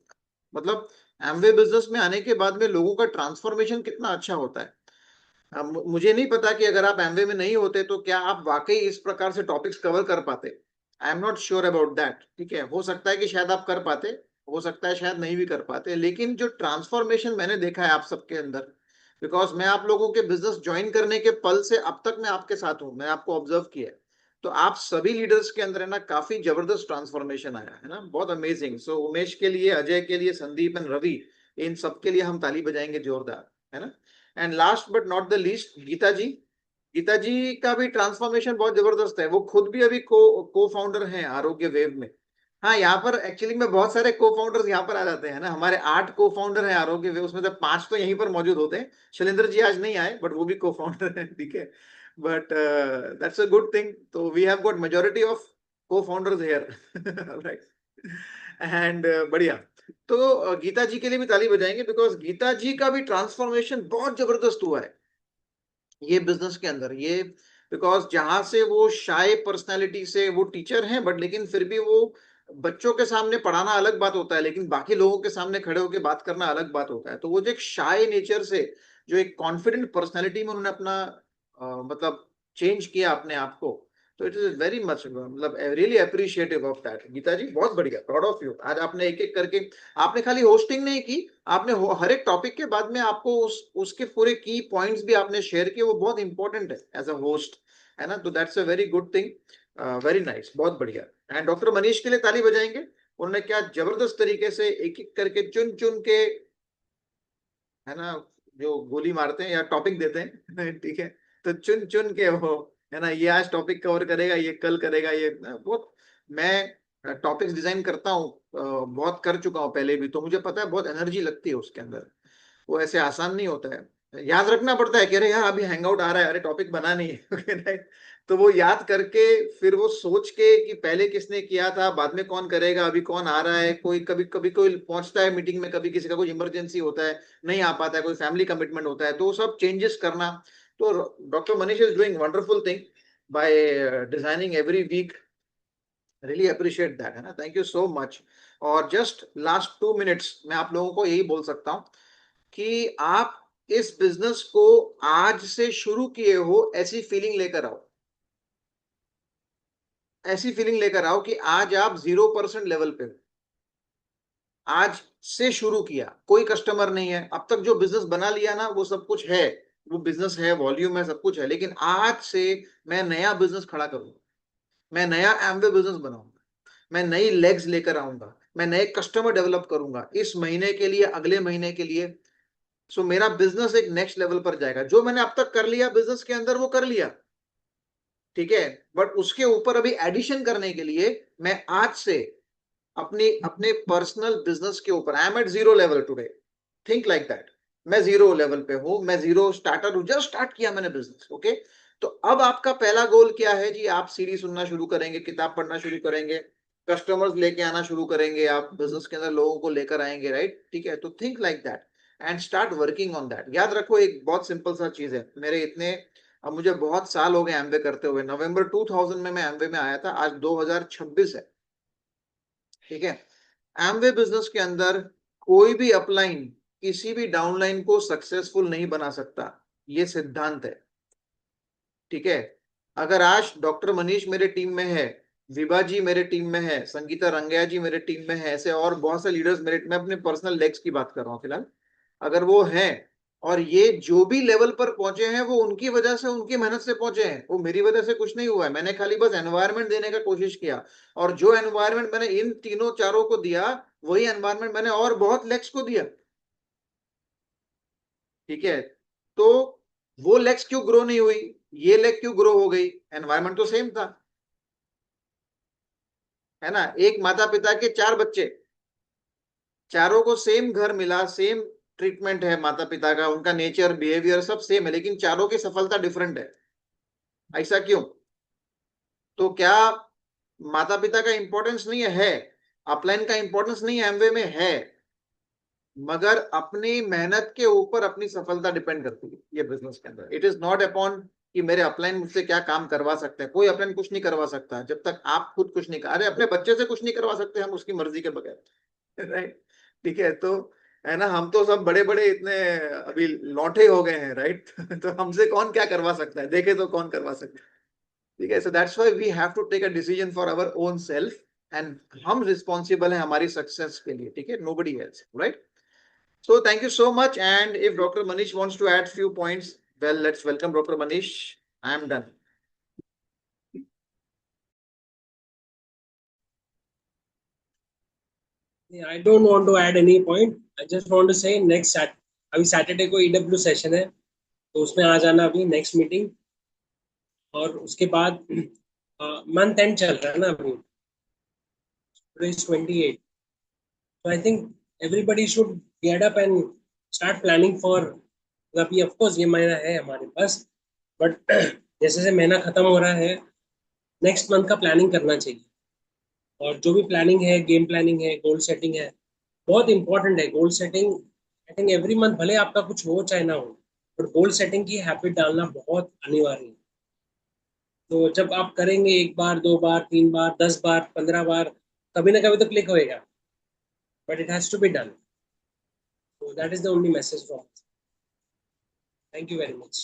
मतलब एमवे बिजनेस में आने के बाद में लोगों का ट्रांसफॉर्मेशन कितना अच्छा होता है। मुझे नहीं पता कि अगर आप एमवे में नहीं होते तो क्या आप वाकई इस प्रकार से टॉपिक्स कवर कर पाते। I am not sure about that, ठीक है। हो सकता है कि शायद आप कर पाते, हो सकता है शायद नहीं भी कर पाते, लेकिन जो ट्रांसफॉर्मेशन मैंने देखा है आप सबके अंदर, बिकॉज मैं आप लोगों के बिजनेस ज्वाइन करने के पल से अब तक मैं आपके साथ हूं, मैं आपको ऑब्जर्व किया है। तो आप सभी लीडर्स के अंदर है ना काफी जबरदस्त ट्रांसफॉर्मेशन आया है ना, बहुत अमेजिंग। सो उमेश के लिए, अजय के लिए, संदीप एंड रवि, इन सबके लिए हम ताली बजाएंगे जोरदार, है ना। And last but not the least, Geeta ji. Geeta ji का भी ट्रांसफॉर्मेशन बहुत जबरदस्त है। वो खुद भी अभी को फाउंडर हैं आरोग्य वेव में। हाँ, यहाँ पर एक्चुअली में बहुत सारे को फाउंडर्स यहाँ पर आ जाते हैं ना, हमारे 8 को फाउंडर हैं आरोग्य वेव, उसमें से 5 तो यहीं पर मौजूद होते हैं। शैलेंद्र जी आज नहीं आए बट वो भी को फाउंडर हैं, ठीक है। But that's a good thing. तो we have got majority of को फाउंडर्स हियर, राइट। एंड बढ़िया। तो गीता जी के लिए भी ताली बजाएंगे, बिकॉज गीता जी का भी ट्रांसफॉर्मेशन बहुत जबरदस्त हुआ है ये बिजनेस के अंदर। ये बिकॉज जहां से वो शाय पर्सनालिटी से, वो टीचर हैं बट लेकिन फिर भी वो बच्चों के सामने पढ़ाना अलग बात होता है, लेकिन बाकी लोगों के सामने खड़े होकर बात करना अलग बात होता है। तो वो जो एक शाय नेचर से जो एक कॉन्फिडेंट पर्सनालिटी में उन्होंने अपना मतलब चेंज किया अपने आप को, तो इट इज वेरी मच, मतलब really appreciative of that. Geeta ji बहुत बढ़िया, प्राउड ऑफ यू। आज आपने एक एक करके, आपने खाली होस्टिंग नहीं की, आपने हर एक टॉपिक के बाद में आपको उसके पूरे की पॉइंट्स भी आपने शेयर किए, वो बहुत इंपॉर्टेंट है एज अ होस्ट, है ना। तो that's a very good thing, very nice, बहुत बढ़िया। एंड डॉक्टर मनीष के लिए ताली बजाएंगे, उन्होंने क्या जबरदस्त तरीके से एक एक करके चुन चुन के, है ना, जो गोली मारते हैं या टॉपिक देते हैं, ठीक है, तो चुन चुन के वो, है ना, ये आज टॉपिक कवर करेगा, ये कल करेगा, ये बहुत, मैं टॉपिक्स डिजाइन करता हूँ, बहुत कर चुका हूँ पहले भी, तो मुझे पता है बहुत एनर्जी लगती है उसके अंदर, वो ऐसे आसान नहीं होता है। याद रखना पड़ता है कि अरे यार अभी हैंगआउट आ रहा है, अरे टॉपिक बना नहीं है ओके राइट। तो वो याद करके फिर वो सोच के कि पहले किसने किया था, बाद में कौन करेगा, अभी कौन आ रहा है, कोई कभी कभी कोई पहुंचता है मीटिंग में, कभी किसी का कोई इमरजेंसी होता है नहीं आ पाता है, कोई फैमिली कमिटमेंट होता है, तो वो सब चेंजेस करना। तो doctor Manish is doing wonderful thing by designing every week, really appreciate that, है ना, थैंक यू सो मच। और जस्ट लास्ट 2 मिनट्स मैं आप लोगों को यही बोल सकता हूँ कि आप इस बिजनेस को आज से शुरू किए हो, ऐसी फीलिंग लेकर आओ, ऐसी फीलिंग लेकर आओ कि आज आप 0% लेवल पे हो। आज से शुरू किया, कोई कस्टमर नहीं है, अब तक जो बिजनेस बना लिया ना वो सब कुछ है, वो बिजनेस है, वॉल्यूम है, सब कुछ है, लेकिन आज से मैं नया बिजनेस खड़ा करूंगा, मैं नया एमवे बिजनेस बनाऊंगा, मैं नई लेग्स लेकर आऊंगा, मैं नए कस्टमर डेवलप करूंगा इस महीने के लिए, अगले महीने के लिए। सो मेरा बिजनेस एक नेक्स्ट लेवल पर जाएगा। जो मैंने अब तक कर लिया बिजनेस के अंदर वो कर लिया, ठीक है, बट उसके ऊपर अभी एडिशन करने के लिए मैं आज से अपनी अपने पर्सनल बिजनेस के ऊपर, I am at 0 level today, think like that, मैं 0 लेवल पे हूं, मैं 0 स्टार्टर हूं, जस्ट स्टार्ट किया मैंने बिजनेस, ओके। तो अब आपका पहला गोल क्या है जी? आप सीडी सुनना शुरू करेंगे, किताब पढ़ना शुरू करेंगे, कस्टमर्स लेके आना शुरू करेंगे, आप बिजनेस के अंदर लोगों को लेकर आएंगे, राइट, ठीक है। तो think like that and start working on that. याद रखो एक बहुत सिंपल सा चीज है, मेरे इतने, अब मुझे बहुत साल हो गए एमवे करते हुए, नवंबर 2000 में मैं एमवे में आया था, आज 2026 है, ठीक है। एमवे बिजनेस के अंदर कोई भी अपलाइन किसी भी डाउनलाइन को सक्सेसफुल नहीं बना सकता, ये सिद्धांत है, ठीक है। अगर आज डॉक्टर मनीष मेरे टीम में है, विभा जी मेरे टीम में है, संगीता रंगैया जी मेरे टीम में है, ऐसे और बहुत से लीडर्स मेरे, मैं अपने पर्सनल लेग्स की बात कर रहा हूँ फिलहाल, अगर वो हैं और ये जो भी लेवल पर पहुंचे हैं वो उनकी वजह से, उनकी मेहनत से पहुंचे हैं, वो मेरी वजह से कुछ नहीं हुआ है, मैंने खाली बस एनवायरनमेंट देने का कोशिश किया, और जो एनवायरनमेंट मैंने इन तीनों चारों को दिया वही एनवायरनमेंट मैंने और बहुत लेग्स को दिया, ठीक है। तो वो लेग्स क्यों ग्रो नहीं हुई, ये लेग क्यों ग्रो हो गई? एनवायरनमेंट तो सेम था, है ना। एक माता पिता के 4 बच्चे, चारों को सेम घर मिला, सेम ट्रीटमेंट है माता पिता का, उनका नेचर बिहेवियर सब सेम है, लेकिन चारों की सफलता डिफरेंट है, ऐसा क्यों? तो क्या माता पिता का इंपॉर्टेंस नहीं है? अपलाइन का इंपॉर्टेंस नहीं है एमवे में? है, मगर अपनी मेहनत के ऊपर अपनी सफलता डिपेंड करती है ये बिजनेस के अंदर। इट इज नॉट अपॉन कि मेरे अपलाइन मुझसे क्या काम करवा सकते हैं, कोई अपलाइन कुछ नहीं करवा सकता जब तक आप खुद कुछ नहीं, अरे अपने बच्चे से कुछ नहीं करवा सकते हम उसकी मर्जी के बगैर राइट, ठीक है। तो है ना, हम तो सब बड़े बड़े इतने अभी लौटे हो गए हैं, राइट तो हमसे कौन क्या करवा सकता है, देखे तो कौन करवा सकता है, ठीक है। So that's why we have to take a decision for our own self, and हम रिस्पॉन्सिबल हैं हमारी सक्सेस के लिए, ठीक है, nobody else, right. So thank you so much. And if Dr. Manish wants to add few points, well, let's welcome Dr. Manish. I am done. I don't want to add any point. I just want to say next अभी Saturday को EW session है, तो उसमें आ जाना अभी next meeting. और उसके बाद मंथ एंड चल रहा है ना अभी, today is 28, so I think everybody should get up and start planning for, अभी ऑफ कोर्स ये महीना है हमारे पास, बट जैसे जैसे महीना खत्म हो रहा है नेक्स्ट मंथ का प्लानिंग करना चाहिए। और जो भी प्लानिंग है, गेम प्लानिंग है, गोल सेटिंग है, बहुत इंपॉर्टेंट है goal setting. I think every month भले आपका कुछ हो चाहे ना हो, बट गोल सेटिंग की हैबिट डालना बहुत अनिवार्य है। तो जब आप करेंगे 1 बार 2 बार 3 बार 10 बार 15 बार, कभी ना कभी तो क्लिक होएगा, but it has to be done. So that is the only message from me. Thank you very much.